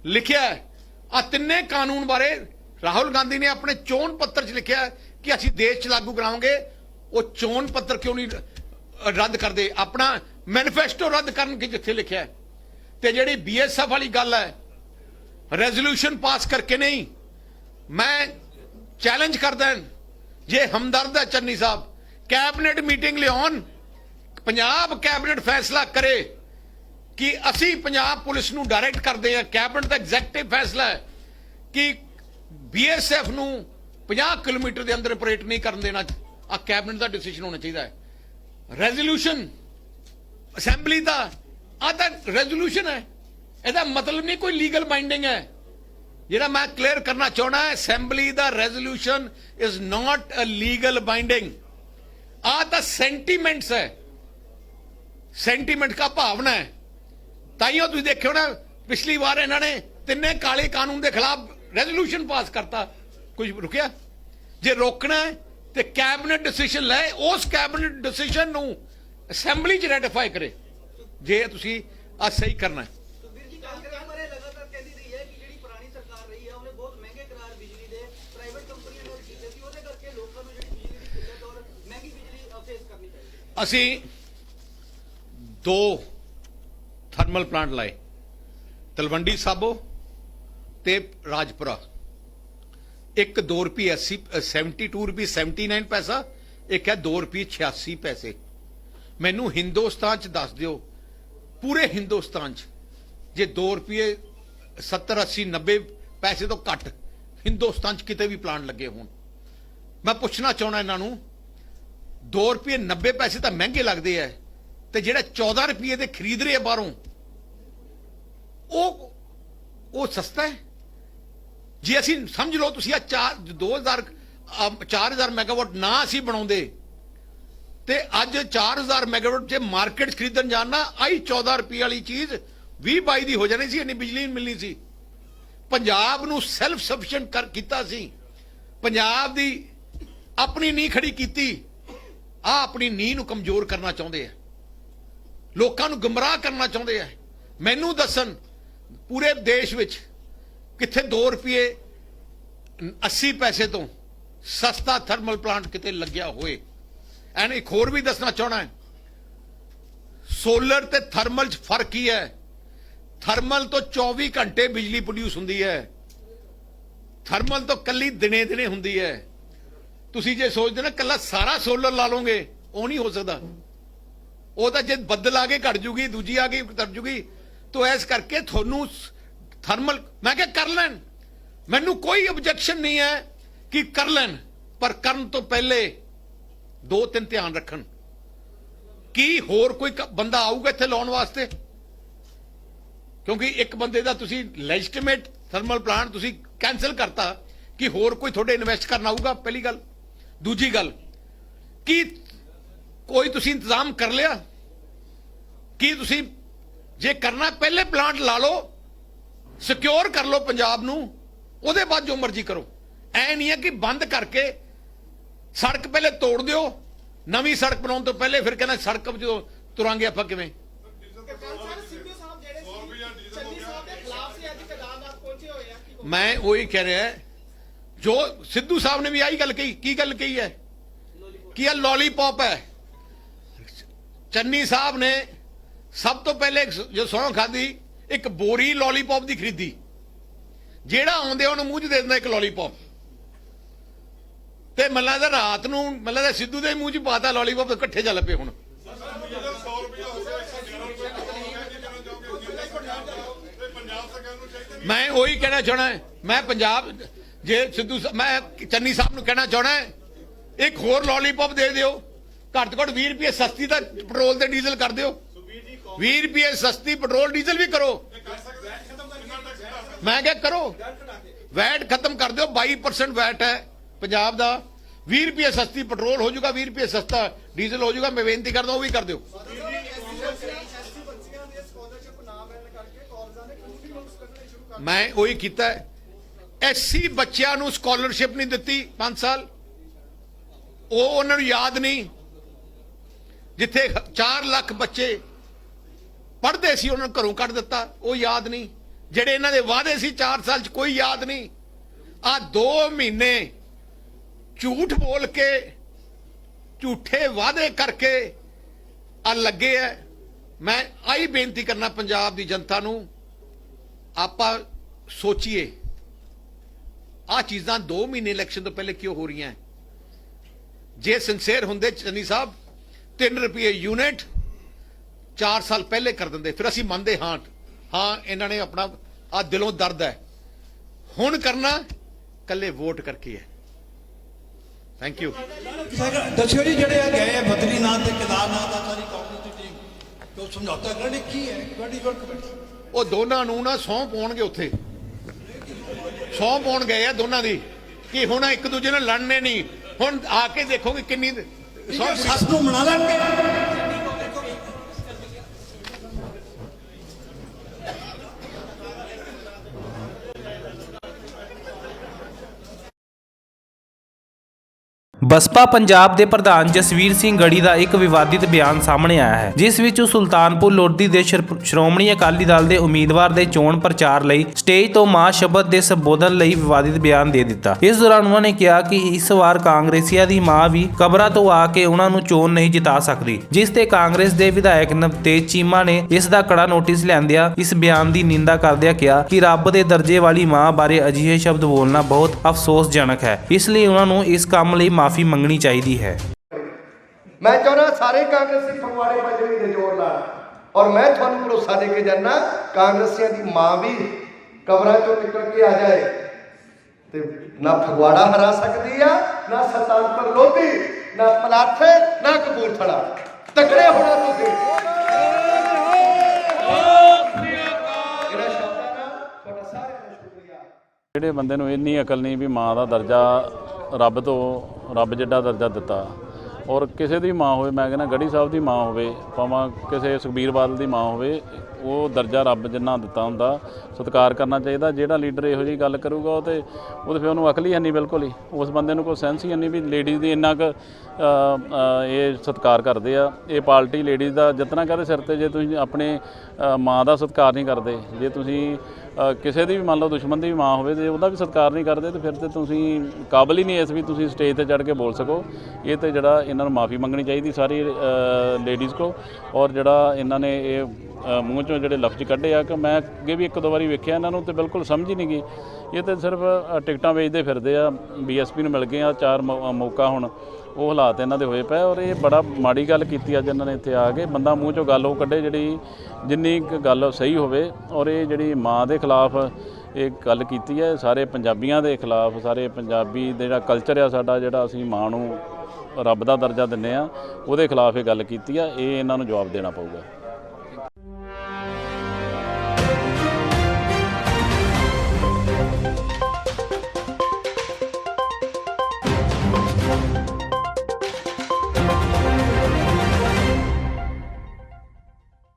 ਲਿਖਿਆ ਆ ਤਿੰਨੇ ਕਾਨੂੰਨ ਬਾਰੇ, ਰਾਹੁਲ ਗਾਂਧੀ ਨੇ ਆਪਣੇ ਚੋਣ ਪੱਤਰ 'ਚ ਲਿਖਿਆ ਕਿ ਅਸੀਂ ਦੇਸ਼ 'ਚ ਲਾਗੂ ਕਰਾਵਾਂਗੇ, ਉਹ ਚੋਣ ਪੱਤਰ ਕਿਉਂ ਨਹੀਂ रद्द कर दे? अपना मैनिफेस्टो रद्द करन के जिथे लिखा है। ते जेड़ी BSF वाली गल है, रेजोल्यूशन पास करके नहीं, मैं चैलेंज करदा जे हमदर्द है चन्नी साहब कैबिनेट मीटिंग लियाउण, पंजाब कैबिनेट फैसला करे कि असी पंजाब पुलिस नूं डायरेक्ट करदे हैं, कैबिनेट दा एग्जैक्टिव फैसला है कि BSF नूं 50 ਕਿਲੋਮੀਟਰ ਦੇ ਅੰਦਰ ਆਪਰੇਟ ਨਹੀਂ ਕਰਨ ਦੇਣਾ। ਆ ਕੈਬਨਿਟ ਦਾ ਡਿਸੀਜਨ ਹੋਣਾ ਚਾਹੀਦਾ ਹੈ। ਰੈਜ਼ੋਲੂਸ਼ਨ ਅਸੈਂਬਲੀ ਦਾ ਆ ਤਾਂ ਰੈਜ਼ੋਲੂਸ਼ਨ ਹੈ, ਇਹਦਾ ਮਤਲਬ ਨਹੀਂ ਕੋਈ ਲੀਗਲ ਬਾਈਂਡਿੰਗ ਹੈ। ਜਿਹੜਾ ਮੈਂ ਕਲੀਅਰ ਕਰਨਾ ਚਾਹਣਾ ਹੈ, ਅਸੈਂਬਲੀ ਦਾ resolution is not a legal binding. ਆ ਤਾਂ ਸੈਂਟੀਮੈਂਟਸ ਹੈ, ਸੈਂਟੀਮੈਂਟ का भावना है। ताइयों तुम देखो ना पिछली बार इन्होंने तिन्ने काले कानून के खिलाफ रेजोल्यूशन पास करता, कुछ रुकिया। जे रोकना है तो कैबिनेट डिसीजन ले, उस कैबिनेट डिसीजन नूं असैंबली च रेटिफाई करे जे तुसी आ सही करना है। ਅਸੀਂ 2 ਥਰਮਲ ਪਲਾਂਟ ਲਾਏ, ਤਲਵੰਡੀ ਸਾਬੋ ਤੇ ਰਾਜਪੁਰਾ। ਇੱਕ 2 ਰੁਪਏ 80 72 ਰੁਪਏ 79 ਪੈਸਾ, ਇੱਕ ਹੈ 2 ਰੁਪਏ 86 ਪੈਸੇ। ਮੈਨੂੰ ਹਿੰਦੁਸਤਾਨ ਚ ਦੱਸ ਦਿਓ, ਪੂਰੇ ਹਿੰਦੁਸਤਾਨ ਚ ਜੇ 2 ਰੁਪਏ 70 80 90 ਪੈਸੇ ਤੋਂ ਘੱਟ ਹਿੰਦੁਸਤਾਨ ਚ ਕਿਤੇ ਵੀ ਪਲਾਂਟ ਲੱਗੇ ਹੋਣ। ਮੈਂ ਪੁੱਛਣਾ ਚਾਹਣਾ ਇਹਨਾਂ ਨੂੰ, 2 ਰੁਪਏ 90 ਪੈਸੇ ਤਾਂ ਮਹਿੰਗੇ ਲੱਗਦੇ ਐ, ਤੇ ਜਿਹੜਾ 14 ਰੁਪਏ ਦੇ ਖਰੀਦ ਰਹੇ ਆ ਬਾਹਰੋਂ ਉਹ ਸਸਤਾ ਹੈ। ਜੇ ਅਸੀਂ ਸਮਝ ਲਓ ਤੁਸੀਂ ਆ 4000 ਮੈਗਾਵਾਟ ਨਾ ਅਸੀਂ ਬਣਾਉਂਦੇ ਤੇ ਅੱਜ 4000 ਮੈਗਾਵਾਟ ਜੇ ਮਾਰਕੀਟ 'ਚ ਖਰੀਦਣ ਜਾਣਾ ਆਈ 14 ਰੁਪਏ ਵਾਲੀ ਚੀਜ਼ 20-22 ਦੀ ਹੋ ਜਾਣੀ ਸੀ, ਇੰਨੀ ਬਿਜਲੀ ਮਿਲਣੀ ਸੀ। ਪੰਜਾਬ ਨੂੰ ਸੈਲਫ ਸਫੀਸ਼ੀਐਂਟ ਕੀਤਾ ਸੀ, ਪੰਜਾਬ ਦੀ ਆਪਣੀ ਨੀਂਹ ਖੜੀ ਕੀਤੀ। ਆ ਆਪਣੀ ਨੀਂਹ ਨੂੰ ਕਮਜ਼ੋਰ ਕਰਨਾ ਚਾਹੁੰਦੇ ਆ, ਲੋਕਾਂ ਨੂੰ ਗੁੰਮਰਾਹ ਕਰਨਾ ਚਾਹੁੰਦੇ ਆ। ਮੈਨੂੰ ਦੱਸਣ ਪੂਰੇ ਦੇਸ਼ ਵਿੱਚ ਕਿੱਥੇ 2 ਰੁਪਏ 80 ਪੈਸੇ ਤੋਂ ਸਸਤਾ ਥਰਮਲ ਪਲਾਂਟ ਕਿਤੇ ਲੱਗਿਆ ਹੋਏ। ਐਨ ਇੱਕ ਹੋਰ ਵੀ ਦੱਸਣਾ ਚਾਹਣਾ ਹੈ, ਸੋਲਰ ਤੇ ਥਰਮਲ 'ਚ ਫਰਕ ਕੀ ਹੈ। ਥਰਮਲ ਤੋਂ 24 ਘੰਟੇ ਬਿਜਲੀ ਪ੍ਰੋਡਿਊਸ ਹੁੰਦੀ ਹੈ, ਥਰਮਲ ਤੋਂ ਕੱਲੀ ਦਿਨੇ ਦਿਨੇ ਹੁੰਦੀ ਹੈ। ਤੁਸੀਂ ਜੇ ਸੋਚਦੇ ਨਾ ਕੱਲਾ ਸਾਰਾ ਸੋਲਰ ਲਾ ਲਓਗੇ, ਉਹ ਨਹੀਂ ਹੋ ਸਕਦਾ। ਉਹ ਤਾਂ ਜੇ ਬੱਦਲ ਆ ਕੇ ਘਟ ਜੂਗੀ, ਦੂਜੀ ਆ ਕੇ ਘਟ ਜੂਗੀ। ਤੋ ਇਸ ਕਰਕੇ ਤੁਹਾਨੂੰ ਥਰਮਲ ਮੈਂ ਕਿਹਾ ਕਰ ਲੈਣ, ਮੈਨੂੰ ਕੋਈ ਆਬਜੈਕਸ਼ਨ ਨਹੀਂ ਹੈ ਕਿ ਕਰ ਲੈਣ, ਪਰ ਕਰਨ ਤੋਂ ਪਹਿਲੇ 2-3 ਧਿਆਨ ਰੱਖਣ। ਕੀ ਹੋਰ ਕੋਈ ਬੰਦਾ ਆਊਗਾ ਇੱਥੇ ਲਾਉਣ ਵਾਸਤੇ? ਕਿਉਂਕਿ ਇੱਕ ਬੰਦੇ ਦਾ ਤੁਸੀਂ ਲੈਜਿਟੀਮੇਟ ਥਰਮਲ ਪਲਾਂਟ ਤੁਸੀਂ ਕੈਂਸਲ ਕਰਤਾ, ਕਿ ਹੋਰ ਕੋਈ ਤੁਹਾਡੇ ਇਨਵੈਸਟ ਕਰਨ ਆਊਗਾ? ਪਹਿਲੀ ਗੱਲ। ਦੂਜੀ ਗੱਲ, ਕੀ ਕੋਈ ਤੁਸੀਂ ਇੰਤਜ਼ਾਮ ਕਰ ਲਿਆ? ਕੀ ਤੁਸੀਂ ਜੇ ਕਰਨਾ ਪਹਿਲੇ ਪਲਾਂਟ ਲਾ ਲਓ, ਸਿਕਿਉਰ ਕਰ ਲਓ ਪੰਜਾਬ ਨੂੰ, ਉਹਦੇ ਬਾਅਦ ਜੋ ਮਰਜ਼ੀ ਕਰੋ। ਐ ਨਹੀਂ ਹੈ ਕਿ ਬੰਦ ਕਰਕੇ ਸੜਕ ਪਹਿਲੇ ਤੋੜ ਦਿਓ, ਨਵੀਂ ਸੜਕ ਬਣਾਉਣ ਤੋਂ ਪਹਿਲੇ ਫਿਰ ਕਹਿੰਦਾ ਸੜਕ ਜਦੋਂ ਤੁਰਾਂਗੇ ਆਪਾਂ ਕਿਵੇਂ। ਮੈਂ ਉਹੀ ਕਹਿ ਰਿਹਾ, ਜੋ ਸਿੱਧੂ ਸਾਹਿਬ ਨੇ ਵੀ ਆਹੀ ਗੱਲ ਕਹੀ। ਕੀ ਗੱਲ ਕਹੀ ਹੈ ਕਿ ਇਹ ਲੋਲੀਪੌਪ ਹੈ। ਚੰਨੀ ਸਾਹਿਬ ਨੇ ਸਭ ਤੋਂ ਪਹਿਲੇ ਜੋ ਸਹੁੰ ਖਾਦੀ, ਇੱਕ ਬੋਰੀ ਲੋਲੀਪੌਪ ਦੀ ਖਰੀਦੀ। ਜਿਹੜਾ ਆਉਂਦੇ ਉਹਨੂੰ ਮੂੰਹ 'ਚ ਦੇ ਦਿੰਦਾ ਇੱਕ ਲੋਲੀਪੌਪ, ਤੇ ਮੈਨੂੰ ਲੱਗਦਾ ਰਾਤ ਨੂੰ ਮੈਨੂੰ ਲੱਗਦਾ ਸਿੱਧੂ ਦੇ ਮੂੰਹ 'ਚ ਪਾਤਾ ਲੋਲੀਪੌਪ, ਇਕੱਠੇ ਚੱਲ ਪਏ ਹੁਣ। ਮੈਂ ਉਹੀ ਕਹਿਣਾ ਚਾਹਣਾ, ਮੈਂ ਪੰਜਾਬ ਜੇ ਸਿੱਧੂ ਮੈਂ ਚੰਨੀ ਸਾਹਿਬ ਨੂੰ ਕਹਿਣਾ ਚਾਹਣਾ, ਇੱਕ ਹੋਰ ਲੋਲੀਪੌਪ ਦੇ ਦਿਓ, ਘੱਟ ਤੋਂ ਘੱਟ 20 ਰੁਪਏ ਸਸਤੀ ਤਾਂ ਪੈਟਰੋਲ ਤੇ ਡੀਜ਼ਲ ਕਰ ਦਿਓ। 20 ਰੁਪਏ ਸਸਤੀ ਪੈਟਰੋਲ ਡੀਜ਼ਲ ਵੀ ਕਰੋ। ਮੈਂ ਕਿਹਾ ਕਰੋ, ਵੈਟ ਖਤਮ ਕਰ ਦਿਓ। 22% ਵੈਟ ਹੈ ਪੰਜਾਬ ਦਾ। 20 ਰੁਪਏ ਸਸਤੀ ਪੈਟਰੋਲ ਹੋ ਜਾਊਗਾ, 20 ਰੁਪਏ ਸਸਤਾ ਡੀਜ਼ਲ ਹੋ ਜਾਊਗਾ। ਮੈਂ ਬੇਨਤੀ ਕਰਦਾ ਉਹ ਵੀ ਕਰ ਦਿਓ। ਮੈਂ ਉਹੀ ਕੀਤਾ, ਐਸਸੀ ਬੱਚਿਆਂ ਨੂੰ ਸਕਾਲਰਸ਼ਿਪ ਨਹੀਂ ਦਿੱਤੀ 5 ਸਾਲ। ਉਹ ਉਹਨਾਂ ਨੂੰ ਯਾਦ ਨਹੀਂ, ਜਿੱਥੇ 4 ਲੱਖ ਬੱਚੇ ਪੜ੍ਹਦੇ ਸੀ ਉਹਨਾਂ ਨੂੰ ਘਰੋਂ ਕੱਢ ਦਿੱਤਾ, ਉਹ ਯਾਦ ਨਹੀਂ। ਜਿਹੜੇ ਇਹਨਾਂ ਦੇ ਵਾਅਦੇ ਸੀ 4 ਸਾਲ 'ਚ, ਕੋਈ ਯਾਦ ਨਹੀਂ। ਆ 2 ਮਹੀਨੇ ਝੂਠ ਬੋਲ ਕੇ, ਝੂਠੇ ਵਾਅਦੇ ਕਰਕੇ ਆ ਲੱਗੇ ਐ। ਮੈਂ ਆਹੀ ਬੇਨਤੀ ਕਰਨਾ ਪੰਜਾਬ ਦੀ ਜਨਤਾ ਨੂੰ, ਆਪਾਂ ਸੋਚੀਏ ਆ ਚੀਜ਼ਾਂ 2 ਮਹੀਨੇ ਇਲੈਕਸ਼ਨ ਤੋਂ ਪਹਿਲੇ ਕਿਉਂ ਹੋ ਰਹੀਆਂ। ਜੇ ਸਿੰਸੀਅਰ ਹੁੰਦੇ ਚੰਨੀ ਸਾਹਿਬ 3 ਰੁਪਏ ਯੂਨਿਟ 4 ਸਾਲ ਪਹਿਲੇ ਕਰ ਦਿੰਦੇ, ਫਿਰ ਅਸੀਂ ਮੰਨਦੇ ਹਾਂ ਇਹਨਾਂ ਨੇ ਆਪਣਾ ਆ ਦਿਲੋਂ ਦਰਦ ਹੈ। ਹੁਣ ਕਰਨਾ ਕੱਲੇ ਵੋਟ ਕਰਕੇ ਹੈ। Thank you. ਦੱਸਿਓ ਜੀ ਜਿਹੜੇ ਆ ਗਏ ਆ ਬਦਰੀਨਾਥ ਤੇ ਕੇਦਾਰਨਾਥ ਆ ਸਾਰੀ ਕਾਂਗਰਸ ਦੀ ਟੀਮ ਤੋਂ ਸਮਝੌਤਾ ਕਰਨ ਕੀ ਹੈ ਤੁਹਾਡੀ ਕਮੇਟੀ? ਉਹ ਦੋਨਾਂ ਨੂੰ ਨਾ ਸਹੁੰ ਪਾਉਣਗੇ ਉੱਥੇ, ਸਹੁੰ ਪਾਉਣ ਗਏ ਆ ਦੋਨਾਂ ਦੀ ਕਿ ਹੁਣ ਇੱਕ ਦੂਜੇ ਨਾਲ ਲੜਨੇ ਨਹੀਂ, ਹੁਣ ਆ ਕੇ ਦੇਖੋਗੇ ਕਿੰਨੀ ਸੱਸ ਨੂੰ ਮਨਾ ਲੈਣਗੇ। ਬਸਪਾ ਪੰਜਾਬ ਦੇ ਪ੍ਰਧਾਨ ਜਸਵੀਰ ਸਿੰਘ ਗੜੀ ਦਾ ਇੱਕ ਵਿਵਾਦਿਤ ਬਿਆਨ ਸਾਹਮਣੇ ਆਇਆ ਹੈ, ਜਿਸ ਵਿੱਚ ਉਹ ਸੁਲਤਾਨਪੁਰ ਲੋਧੀ ਦੇ ਸ਼੍ਰੋਮਣੀ ਅਕਾਲੀ ਦਲ ਦੇ ਉਮੀਦਵਾਰ ਦੇ ਚੋਣ ਪ੍ਰਚਾਰ ਲਈ ਸਟੇਜ ਤੋਂ ਮਾਂ ਸ਼ਬਦ ਦੇ ਸੰਬੋਧਨ ਲਈ ਵਿਵਾਦਿਤ ਬਿਆਨ ਦੇ ਦਿੱਤਾ। ਇਸ ਦੌਰਾਨ ਉਹਨਾਂ ਨੇ ਕਿਹਾ ਕਿ ਇਸ ਵਾਰ ਕਾਂਗਰਸੀਆਂ ਦੀ ਮਾਂ ਵੀ ਕਬਰਾਂ ਤੋਂ ਆ ਕੇ ਉਹਨਾਂ ਨੂੰ ਚੋਣ ਨਹੀਂ ਜਿਤਾ ਸਕਦੀ, ਜਿਸ ਤੇ ਕਾਂਗਰਸ ਦੇ ਵਿਧਾਇਕ ਨਵਤੇਜ ਚੀਮਾ ਨੇ ਇਸ ਦਾ ਕੜਾ ਨੋਟਿਸ ਲੈਂਦਿਆਂ ਇਸ ਬਿਆਨ ਦੀ ਨਿੰਦਾ ਕਰਦਿਆਂ ਕਿਹਾ ਕਿ ਰੱਬ ਦੇ ਦਰਜੇ ਵਾਲੀ ਮਾਂ ਬਾਰੇ ਅਜਿਹੇ ਸ਼ਬਦ ਬੋਲਣਾ ਬਹੁਤ ਅਫਸੋਸਜਨਕ ਹੈ, ਇਸ ਲਈ ਉਹਨਾਂ ਨੂੰ ਇਸ ਕੰਮ ਲਈ ਮਾਫੀ ਮੰਗਣੀ ਚਾਹੀਦੀ ਹੈ। ਮੈਂ ਚਾਹੁੰਦਾ ਸਾਰੇ ਕਾਂਗਰਸੀ ਫਗਵਾੜੇ ਪੰਜਵੀਂ ਦੇ ਜ਼ੋਰ ਲਾਣ, ਔਰ ਮੈਂ ਤੁਹਾਨੂੰ ਭਰੋਸਾ ਦੇ ਕੇ ਜਾਣਾ ਕਾਂਗਰਸੀਆਂ ਦੀ ਮਾਂ ਵੀ ਕਬਰਾਂ ਚੋਂ ਨਿਕਲ ਕੇ ਆ ਜਾਏ ਤੇ ਨਾ ਫਗਵਾੜਾ ਹਰਾ ਸਕਦੀ ਆ, ਨਾ ਸੁਲਤਾਨਪੁਰ ਲੋਧੀ, ਨਾ ਪਲਾਥੇ, ਨਾ ਕਪੂਰਥਲਾ। ਤਕੜੇ ਹੋਣਾ ਤੁਸੀਂ। ਜਿਹੜੇ ਬੰਦੇ ਨੂੰ ਇੰਨੀ ਅਕਲ ਨਹੀਂ ਵੀ ਮਾਂ ਦਾ ਦਰਜਾ ਰੱਬ ਜਿੱਡਾ ਦਰਜਾ ਦਿੱਤਾ, ਔਰ ਕਿਸੇ ਦੀ ਮਾਂ ਹੋਵੇ, ਮੈਂ ਕਹਿੰਦਾ ਗੜੀ ਸਾਹਿਬ ਦੀ ਮਾਂ ਹੋਵੇ, ਭਾਵੇਂ ਕਿਸੇ ਸੁਖਬੀਰ ਬਾਦਲ ਦੀ ਮਾਂ ਹੋਵੇ, ਉਹ ਦਰਜਾ ਰੱਬ ਜਿੰਨਾ ਦਿੱਤਾ ਹੁੰਦਾ, ਸਤਿਕਾਰ ਕਰਨਾ ਚਾਹੀਦਾ। ਜਿਹੜਾ ਲੀਡਰ ਇਹੋ ਜਿਹੀ ਗੱਲ ਕਰੂਗਾ ਉਹ ਤੇ ਫਿਰ ਉਹਨੂੰ ਅਕਲ ਹੀ ਹੈ ਨਹੀਂ, ਬਿਲਕੁਲ ਹੀ ਉਸ ਬੰਦੇ ਨੂੰ ਕੋਈ ਸੈਂਸ ਹੀ ਨਹੀਂ ਵੀ ਲੇਡੀਜ਼ ਦੀ ਇੰਨਾ ਕੁ ਇਹ ਸਤਿਕਾਰ ਕਰਦੇ ਆ। ਇਹ ਪਾਰਟੀ ਲੇਡੀਜ਼ ਦਾ ਜਿਤਨਾ ਕਹਦੇ ਸਿਰ ਤੇ, ਜੇ ਤੁਸੀਂ ਆਪਣੇ ਮਾਂ ਦਾ ਸਤਿਕਾਰ ਨਹੀਂ ਕਰਦੇ, ਜੇ ਤੁਸੀਂ ਕਿਸੇ ਦੀ ਵੀ ਮੰਨ ਲਓ ਦੁਸ਼ਮਣ ਦੀ ਵੀ ਮਾਂ ਹੋਵੇ ਤੇ ਉਹਦਾ ਵੀ ਸਤਿਕਾਰ ਨਹੀਂ ਕਰਦੇ, ਤੇ ਫਿਰ ਤੇ ਤੁਸੀਂ ਕਾਬਲ ਹੀ ਨਹੀਂ ਇਸ ਵੀ ਤੁਸੀਂ ਸਟੇਜ ਤੇ ਚੜ੍ਹ ਕੇ ਬੋਲ ਸਕੋ। ਇਹ ਤੇ ਜਿਹੜਾ ਇਹਨਾਂ ਨੂੰ ਮਾਫੀ ਮੰਗਣੀ ਚਾਹੀਦੀ ਸਾਰੀ ਲੇਡੀਜ਼ ਕੋ, ਔਰ ਜਿਹੜਾ ਇਹਨਾਂ ਨੇ ਇਹ ਮੂੰਹ ਚੋਂ ਜਿਹੜੇ ਲਫ਼ਜ਼ ਕੱਢੇ ਆ ਕਿ ਮੈਂ ਅੱਗੇ ਵੀ ਇੱਕ ਦੋ ਵਾਰੀ ਵੇਖਿਆ, ਇਹਨਾਂ ਨੂੰ ਤੇ ਬਿਲਕੁਲ ਸਮਝ ਹੀ ਨਹੀਂ ਗਈ। ਇਹ ਤੇ ਸਿਰਫ ਟਿਕਟਾਂ ਵੇਚਦੇ ਫਿਰਦੇ ਆ, BSP ਨੂੰ ਮਿਲ ਗਏ ਆ 4 ਮੌਕਾ, ਹੁਣ ਉਹ ਹਾਲਾਤ ਇਹਨਾਂ ਦੇ ਹੋਏ ਪਏ। ਔਰ ਇਹ ਬੜਾ ਮਾੜੀ ਗੱਲ ਕੀਤੀ ਅੱਜ ਇਹਨਾਂ ਨੇ ਇੱਥੇ ਆ ਕੇ। ਬੰਦਾ ਮੂੰਹ ਚੋਂ ਗੱਲ ਉਹ ਕੱਢੇ ਜਿਹੜੀ ਜਿੰਨੀ ਗੱਲ ਸਹੀ ਹੋਵੇ, ਔਰ ਇਹ ਜਿਹੜੀ ਮਾਂ ਦੇ ਖਿਲਾਫ ਇਹ ਗੱਲ ਕੀਤੀ ਹੈ, ਸਾਰੇ ਪੰਜਾਬੀਆਂ ਦੇ ਖਿਲਾਫ, ਸਾਰੇ ਪੰਜਾਬੀ ਦੇ ਜਿਹੜਾ ਕਲਚਰ ਆ ਸਾਡਾ, ਜਿਹੜਾ ਅਸੀਂ ਮਾਂ ਨੂੰ ਰੱਬ ਦਾ ਦਰਜਾ ਦਿੰਦੇ ਆ, ਉਹਦੇ ਖਿਲਾਫ ਇਹ ਗੱਲ ਕੀਤੀ ਆ। ਇਹ ਇਹਨਾਂ ਨੂੰ ਜਵਾਬ ਦੇਣਾ ਪਊਗਾ।